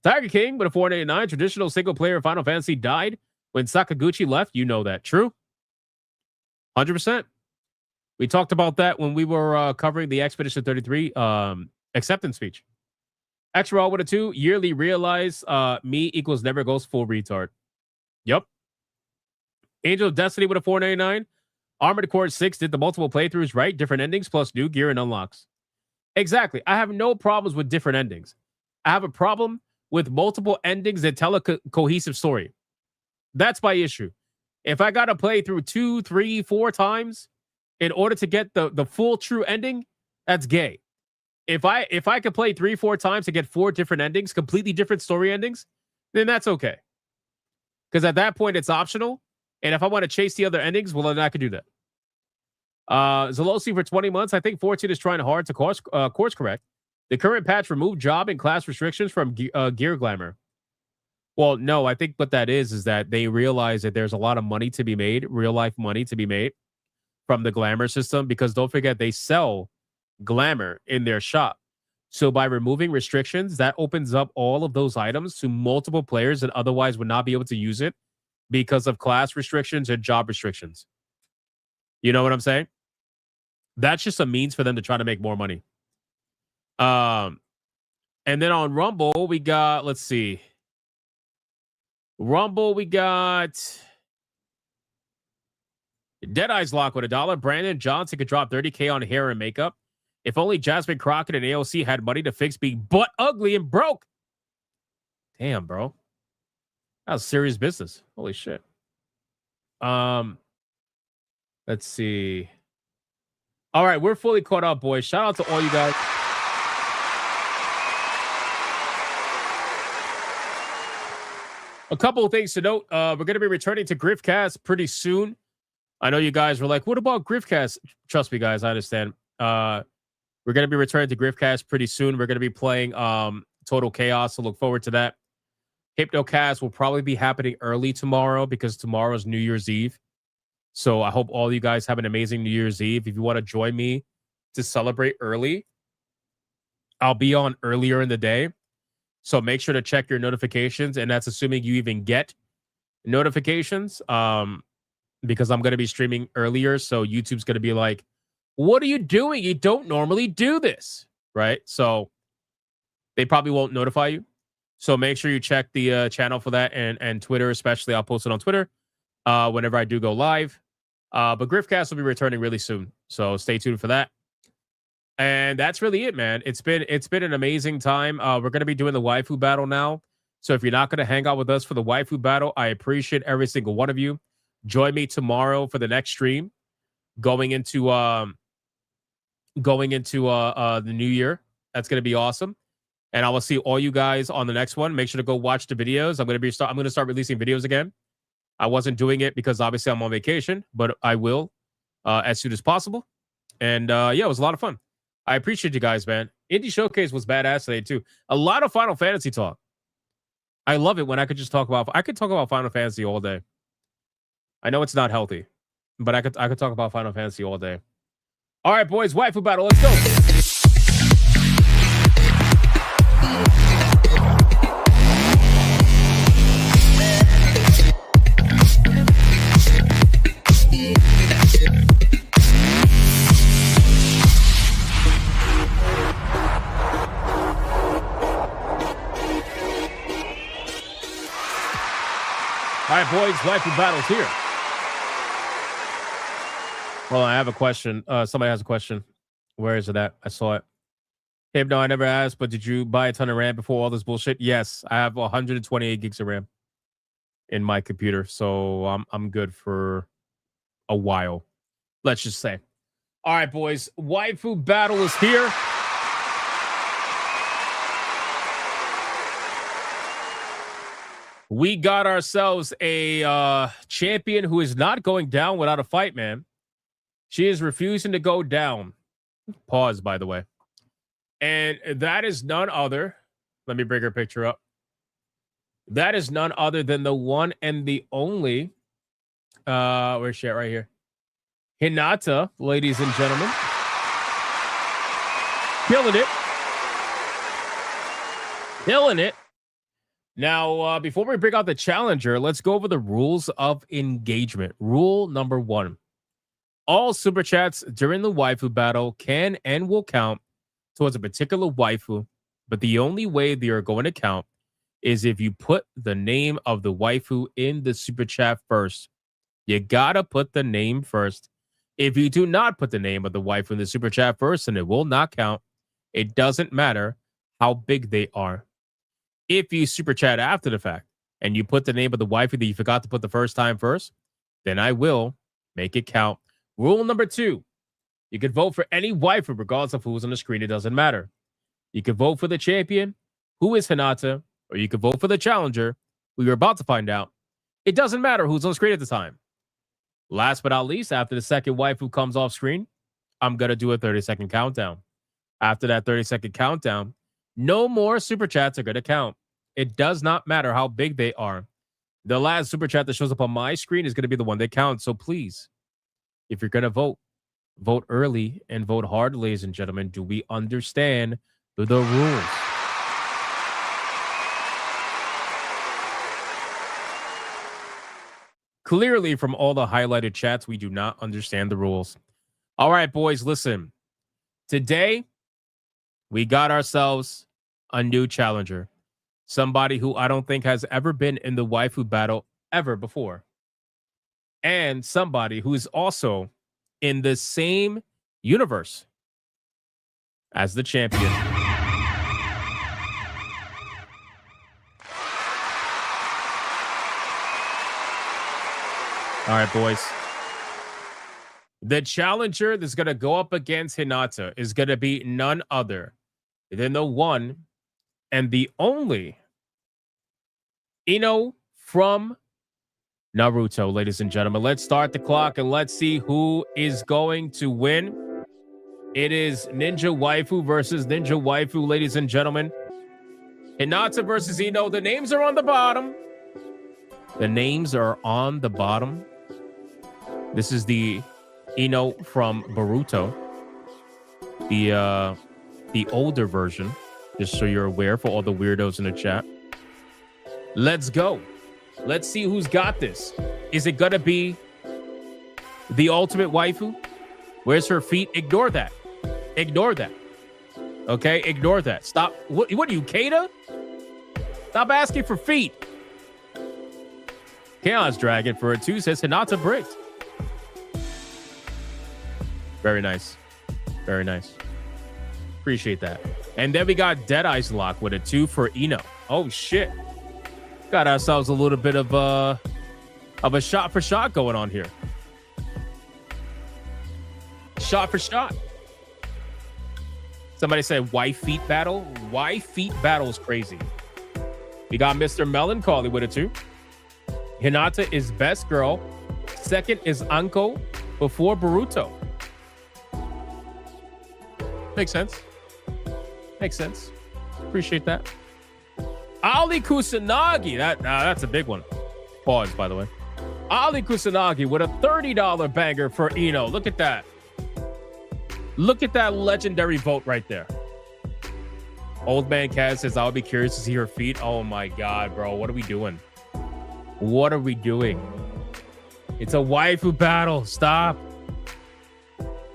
[SPEAKER 6] Tiger King with a 489. Traditional single player Final Fantasy died when Sakaguchi left. You know that. True. 100%. We talked about that when we were covering the Expedition 33 acceptance speech. XRL with a 2. Yearly realize me equals never goes full retard. Yep. Angel of Destiny with a 499. Armored Core 6 did the multiple playthroughs right. Different endings plus new gear and unlocks. Exactly. I have no problems with different endings. I have a problem with multiple endings that tell a cohesive story. That's my issue. If I got to play through 2, 3, 4 times in order to get the full true ending, that's gay. If I could play 3, 4 times to get 4 different endings, completely different story endings, then that's okay. Because at that point, it's optional. And if I want to chase the other endings, well, then I could do that. Zolosi for 20 months. I think 14 is trying hard to course correct. The current patch removed job and class restrictions from Gear Glamour. Well, no, I think what that is that they realize that there's a lot of money to be made, real life money to be made from the Glamour system, because don't forget, they sell Glamour in their shop. So by removing restrictions, that opens up all of those items to multiple players that otherwise would not be able to use it because of class restrictions and job restrictions. You know what I'm saying? That's just a means for them to try to make more money. And then on Rumble, we got, let's see. Rumble, we got Deadeye's Lock with $1. Brandon Johnson could drop $30K on hair and makeup. If only Jasmine Crockett and AOC had money to fix being butt ugly and broke. Damn, bro. That was serious business. Holy shit. Let's see. All right, we're fully caught up, boys. Shout out to all you guys. A couple of things to note. We're going to be returning to Griffcast pretty soon. I know you guys were like, what about Griffcast? Trust me, guys, I understand. We're going to be returning to Griffcast pretty soon. We're going to be playing Total Chaos, so look forward to that. Hypnocast will probably be happening early tomorrow because tomorrow is New Year's Eve. So I hope all you guys have an amazing New Year's Eve. If you want to join me to celebrate early, I'll be on earlier in the day. So make sure to check your notifications. And that's assuming you even get notifications because I'm going to be streaming earlier. So YouTube's going to be like, what are you doing? You don't normally do this, right? So they probably won't notify you. So make sure you check the channel for that and Twitter, especially. I'll post it on Twitter whenever I do go live. But Griffcast will be returning really soon. So stay tuned for that. And that's really it, man. It's been an amazing time. We're going to be doing the Waifu Battle now. So if you're not going to hang out with us for the Waifu Battle, I appreciate every single one of you. Join me tomorrow for the next stream going into the new year. That's going to be awesome. And I will see all you guys on the next one. Make sure to go watch the videos. I'm going to start releasing videos again. I wasn't doing it because obviously I'm on vacation, but I will as soon as possible. And yeah, it was a lot of fun. I appreciate you guys, man. Indie Showcase was badass today too. A lot of Final Fantasy talk. I love it when I could talk about Final Fantasy all day. I know it's not healthy, but I could talk about Final Fantasy all day. All right, boys, Waifu Battle. Let's go. All right, boys, Waifu Battle's here. Well, I have a question. Somebody has a question. Where is it at? I saw it. Hey, no, I never asked, but did you buy a ton of RAM before all this bullshit? Yes, I have 128 gigs of RAM in my computer, so I'm good for a while. Let's just say. All right, boys, Waifu Battle is here. We got ourselves a champion who is not going down without a fight, man. She is refusing to go down Pause, by the way. And that is none other. Let me bring her picture up. That is none other than the one and the only. Where's she at? Right here. Hinata, ladies and gentlemen. Killing it. Killing it. Now, before we bring out the challenger, let's go over the rules of engagement. Rule number 1. All super chats during the waifu battle can and will count towards a particular waifu, but the only way they are going to count is if you put the name of the waifu in the super chat first. You gotta put the name first. If you do not put the name of the waifu in the super chat first, then it will not count. It doesn't matter how big they are. If you super chat after the fact and you put the name of the waifu that you forgot to put the first time first, then I will make it count. Rule number 2, you can vote for any waifu regardless of who's on the screen. It doesn't matter. You can vote for the champion, who is Hinata, or you can vote for the challenger, who you're about to find out. It doesn't matter who's on screen at the time. Last but not least, after the second waifu comes off screen, I'm going to do a 30-second countdown. After that 30-second countdown, no more super chats are going to count. It does not matter how big they are. The last super chat that shows up on my screen is going to be the one that counts. So please, if you're going to vote, vote early and vote hard, ladies and gentlemen. Do we understand the rules? Clearly, from all the highlighted chats, we do not understand the rules. All right, boys, listen. Today, we got ourselves a new challenger. Somebody who I don't think has ever been in the waifu battle ever before. And somebody who is also in the same universe as the champion. All right, boys. The challenger that's going to go up against Hinata is going to be none other than the one and the only Ino from Naruto, ladies and gentlemen. Let's start the clock and let's see who is going to win. It is Ninja Waifu versus Ninja Waifu, ladies and gentlemen. Hinata versus Ino. The names are on the bottom. The names are on the bottom. This is the Ino from Boruto. The older version, just so you're aware for all the weirdos in the chat. Let's go. Let's see who's got this. Is it gonna be the ultimate waifu? Where's her feet? Ignore that. Ignore that. Okay, ignore that. Stop. What are you, Kata? Stop asking for feet. Chaos Dragon for a 2 says Hinata bricked. Very nice. Very nice. Appreciate that. And then we got Deadeye's Lock with a 2 for Ino. Oh, shit. Got ourselves a little bit of a shot for shot going on here. Shot for shot. Somebody said, why feet battle? Why feet battle is crazy. We got Mr. Melancholy with a 2. Hinata is best girl. Second is Anko before Boruto. Makes sense. Makes sense. Appreciate that. Ali Kusanagi. That's a big one. Pause, by the way. Ali Kusanagi with a $30 banger for Ino. Look at that. Look at that legendary vote right there. Old Man Kaz says, I'll be curious to see her feet. Oh my God, bro. What are we doing? What are we doing? It's a waifu battle. Stop.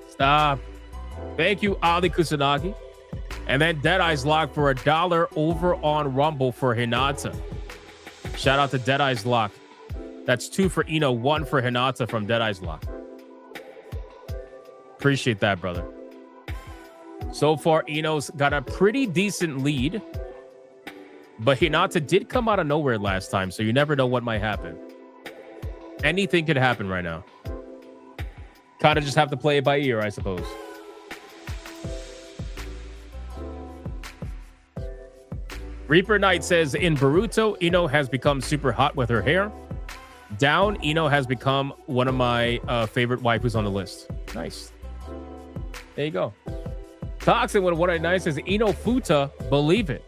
[SPEAKER 6] Stop. Thank you, Ali Kusanagi. And then Deadeye's Lock for $1 over on Rumble for Hinata. Shout out to Deadeye's Lock. That's 2 for Ino, 1 for Hinata from Deadeye's Lock. Appreciate that, brother. So far, Ino's got a pretty decent lead. But Hinata did come out of nowhere last time, so you never know what might happen. Anything could happen right now. Kind of just have to play it by ear, I suppose. Reaper Knight says, in Boruto, Ino has become super hot with her hair. Down, Ino has become one of my favorite waifus on the list. Nice. There you go. Toxin with 189 says Ino Futa, believe it.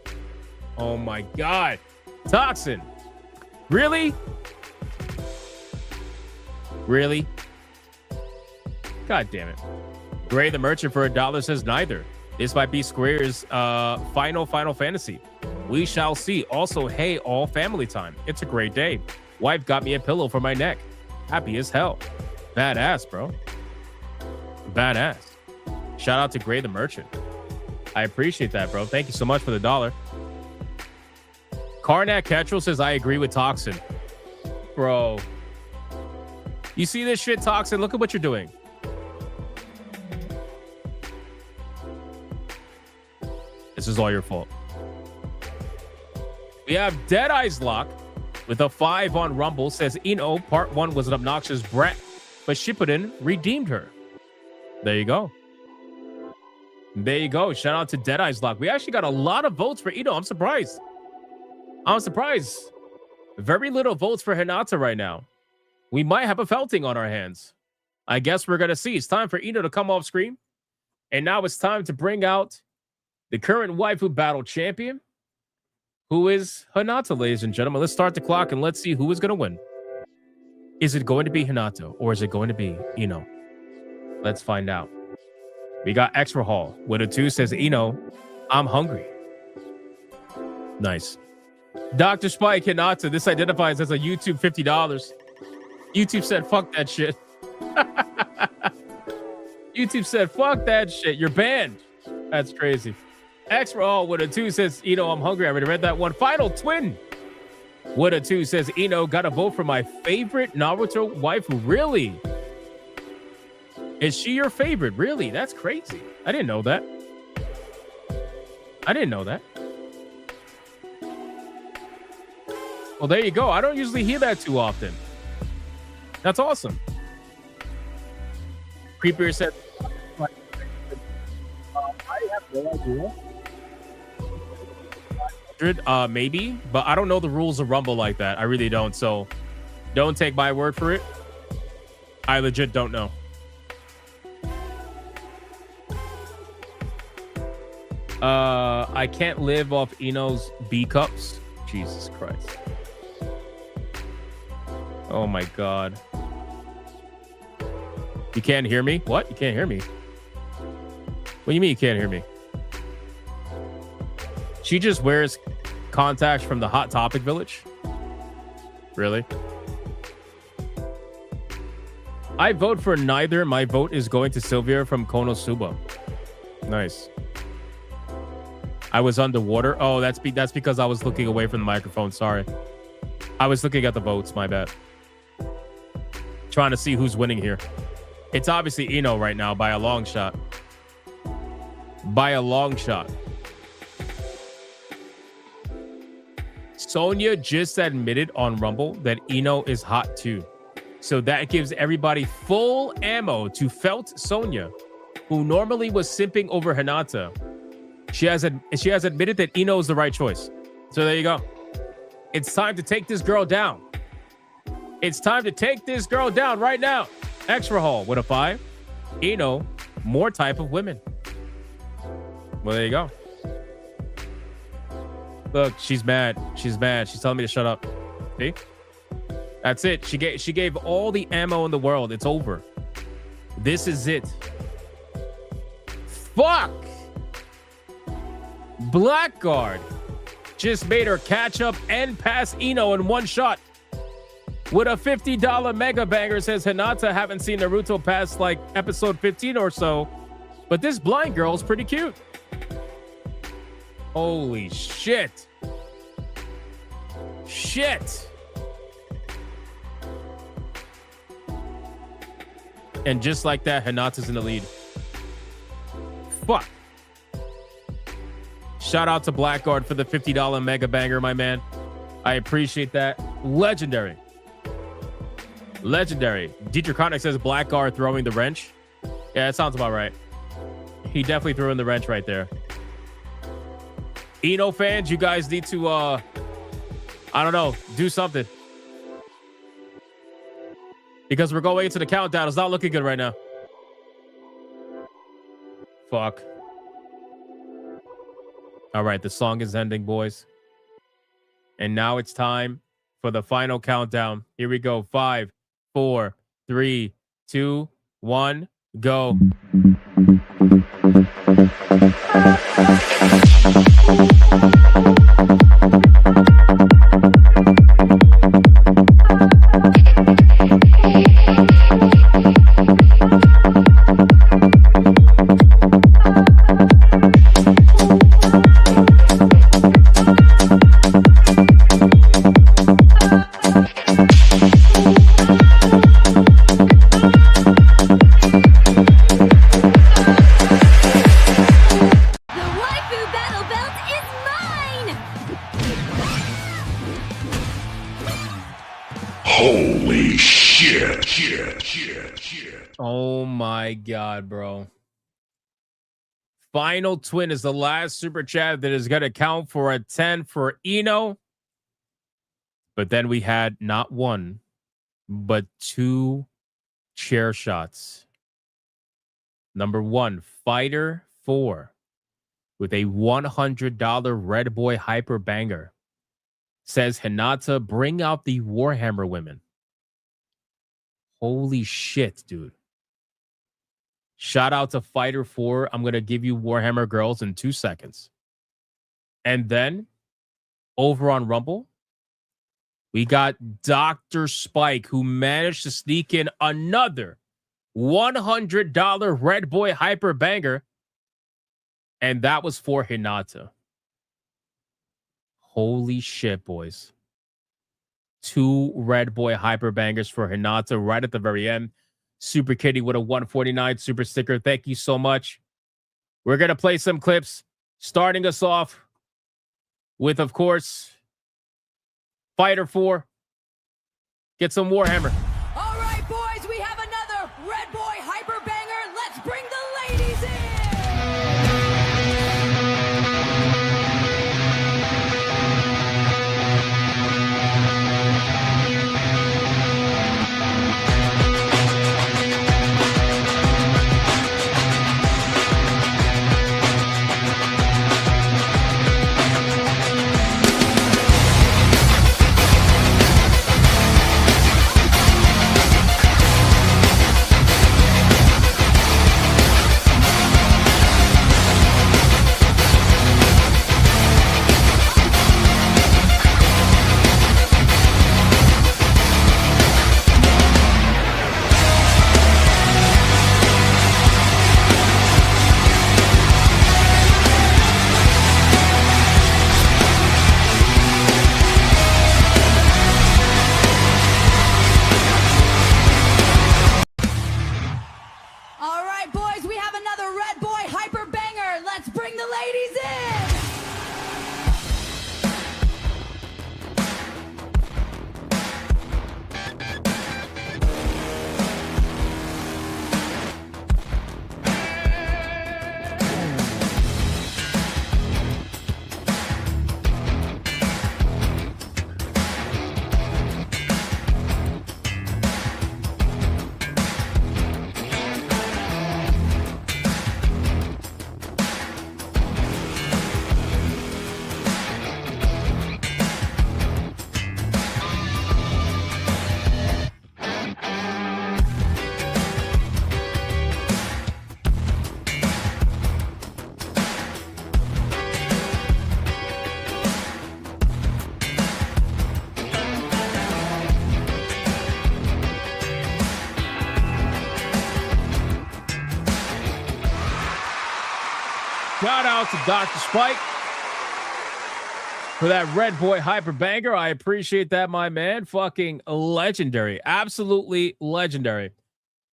[SPEAKER 6] Oh my god. Toxin. Really? Really? God damn it. Gray the Merchant for $1 says neither. This might be Square's final fantasy. We shall see. Also, hey, all family time. It's a great day. Wife got me a pillow for my neck. Happy as hell. Badass, bro. Badass. Shout out to Gray the Merchant. I appreciate that, bro. Thank you so much for the $1. Karnak Ketrel says, I agree with Toxin. Bro. You see this shit, Toxin? Look at what you're doing. This is all your fault. We have Dead Eyes Lock with a 5 on Rumble. Says, Ino, part 1 was an obnoxious brat, but Shippuden redeemed her. There you go. There you go. Shout out to Dead Eyes Lock. We actually got a lot of votes for Ino. I'm surprised. I'm surprised. Very little votes for Hinata right now. We might have a felting on our hands. I guess we're going to see. It's time for Ino to come off screen. And now it's time to bring out the current Waifu Battle champion, who is Hinata, ladies and gentlemen. Let's start the clock and let's see who is going to win. Is it going to be Hinata or is it going to be Ino? Let's find out. We got Extra Hall with a 2 says, Ino, I'm hungry. Nice. Dr. Spike Hinata, this identifies as a YouTube $50. YouTube said, fuck that shit. YouTube said, fuck that shit. You're banned. That's crazy. Extra Hall with a 2 says, Ino, I'm hungry. I already read that one. Final Twin with a 2 says, Ino, gotta vote for my favorite Naruto waifu. Really? Is she your favorite? Really? That's crazy. I didn't know that. I didn't know that. Well, there you go. I don't usually hear that too often. That's awesome. Creepier said, I have no idea. Maybe, but I don't know the rules of Rumble like that. I really don't. So don't take my word for it. I legit don't know. I can't live off Ino's B cups. Jesus Christ. Oh my God. You can't hear me? What? You can't hear me? What do you mean you can't hear me? She just wears contacts from the Hot Topic Village? Really? I vote for neither. My vote is going to Sylvia from Konosuba. Nice. I was underwater. Oh, that's because I was looking away from the microphone. Sorry. I was looking at the votes. My bad. Trying to see who's winning here. It's obviously Ino right now by a long shot. By a long shot. Sonya just admitted on Rumble that Ino is hot too. So that gives everybody full ammo to felt Sonya, who normally was simping over Hinata. She has admitted that Ino is the right choice. So there you go. It's time to take this girl down. It's time to take this girl down right now. Extra Hall with a 5. Ino, more type of women. Well, there you go. Look, she's mad. She's mad. She's telling me to shut up. See? That's it. She gave all the ammo in the world. It's over. This is it. Fuck! Blackguard just made her catch up and pass Ino in one shot. With a $50 mega banger, says Hinata, haven't seen Naruto past like episode 15 or so, but this blind girl's pretty cute. Holy shit. Shit. And just like that, Hinata's in the lead. Fuck. Shout out to Blackguard for the $50 mega banger, my man. I appreciate that. Legendary. Legendary. Dietrich Chronic says Blackguard throwing the wrench. Yeah, that sounds about right. He definitely threw in the wrench right there. Ino fans, you guys need to, I don't know, do something. Because we're going into the countdown. It's not looking good right now. Fuck. All right, the song is ending, boys. And now it's time for the final countdown. Here we go. 5, 4, 3, 2, 1, go.
[SPEAKER 10] Holy shit.
[SPEAKER 6] Oh my God, bro. Final Twin is the last super chat that is going to count for a 10 for Eno. But then we had not one, but 2 chair shots. Number 1, Fighter 4 with a $100 Red Boy Hyper Banger. Says Hinata, bring out the Warhammer women. Holy shit, dude. Shout out to Fighter 4. I'm going to give you Warhammer girls in 2 seconds. And then over on Rumble, we got Dr. Spike, who managed to sneak in another $100 Red Boy Hyper Banger. And that was for Hinata. Holy shit, boys. 2 Red Boy Hyper Bangers for Hinata right at the very end. Super Kitty with a 149 super sticker. Thank you so much. We're going to play some clips, starting us off with, of course, Fighter 4. Get some Warhammer.
[SPEAKER 8] All right, boys, we have another Red Boy Hyper Banger. Let's bring the ladies in. All right, boys, we have another Red Boy Hyper Banger. Let's bring the ladies in.
[SPEAKER 6] Shout out to Dr. Spike for that Red Boy Hyper Banger. I appreciate that, my man. Fucking legendary. Absolutely legendary.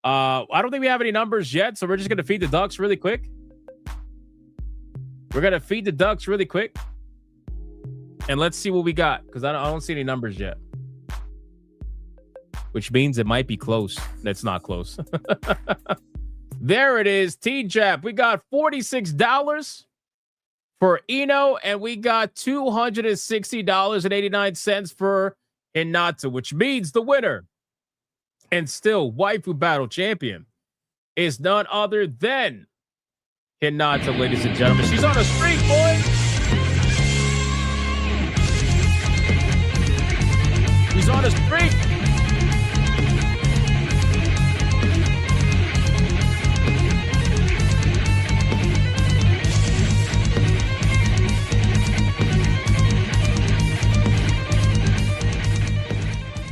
[SPEAKER 6] I don't think we have any numbers yet, so we're just going to feed the ducks really quick. We're going to feed the ducks really quick. And let's see what we got, because I don't see any numbers yet. Which means it might be close. That's not close. There it is, T-Jap. We got $46 for Eno, and we got $260.89 for Hinata, which means the winner and still Waifu Battle champion is none other than Hinata, ladies and gentlemen. She's on a streak, boys. the street.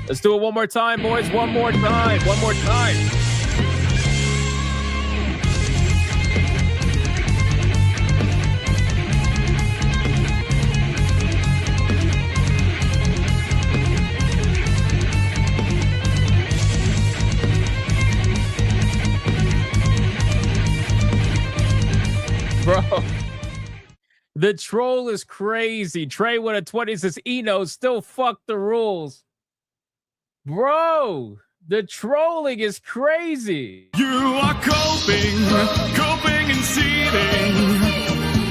[SPEAKER 6] Let's do it one more time, boys. One more time. One more time. Bro, the troll is crazy. Trey with a 20 says, Eno, still fuck the rules. Bro, the trolling is crazy.
[SPEAKER 1] You are coping and seething.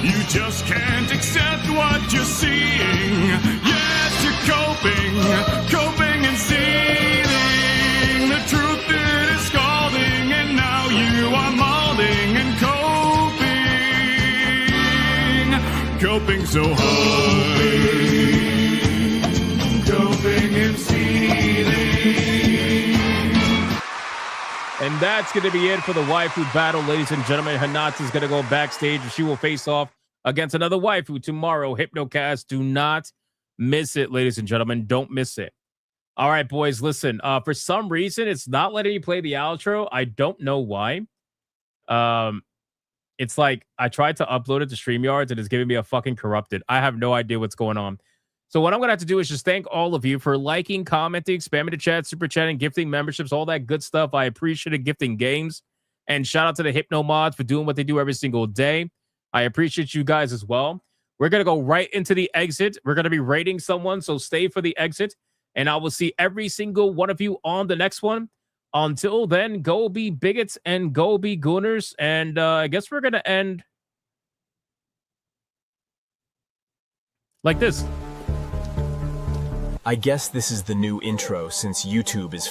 [SPEAKER 1] You just can't accept what you're seeing. Yes, you're coping and seething. The truth is scalding, and now you are molding and coping so hard. Coping and seething.
[SPEAKER 6] And that's going to be it for the Waifu Battle, ladies and gentlemen. Hinata is going to go backstage. She will face off against another waifu tomorrow. Hypnocast, do not miss it, ladies and gentlemen. Don't miss it. All right, boys, listen. For some reason, it's not letting me play the outro. I don't know why. It's like I tried to upload it to StreamYards and it's giving me a fucking corrupted. I have no idea what's going on. So what I'm going to have to do is just thank all of you for liking, commenting, spamming the chat, super chatting, gifting memberships, all that good stuff. I appreciate it, gifting games. And shout out to the Hypno mods for doing what they do every single day. I appreciate you guys as well. We're going to go right into the exit. We're going to be rating someone, so stay for the exit. And I will see every single one of you on the next one. Until then, go be bigots and go be gooners. And I guess we're going to end like this.
[SPEAKER 2] I guess this is the new intro since YouTube is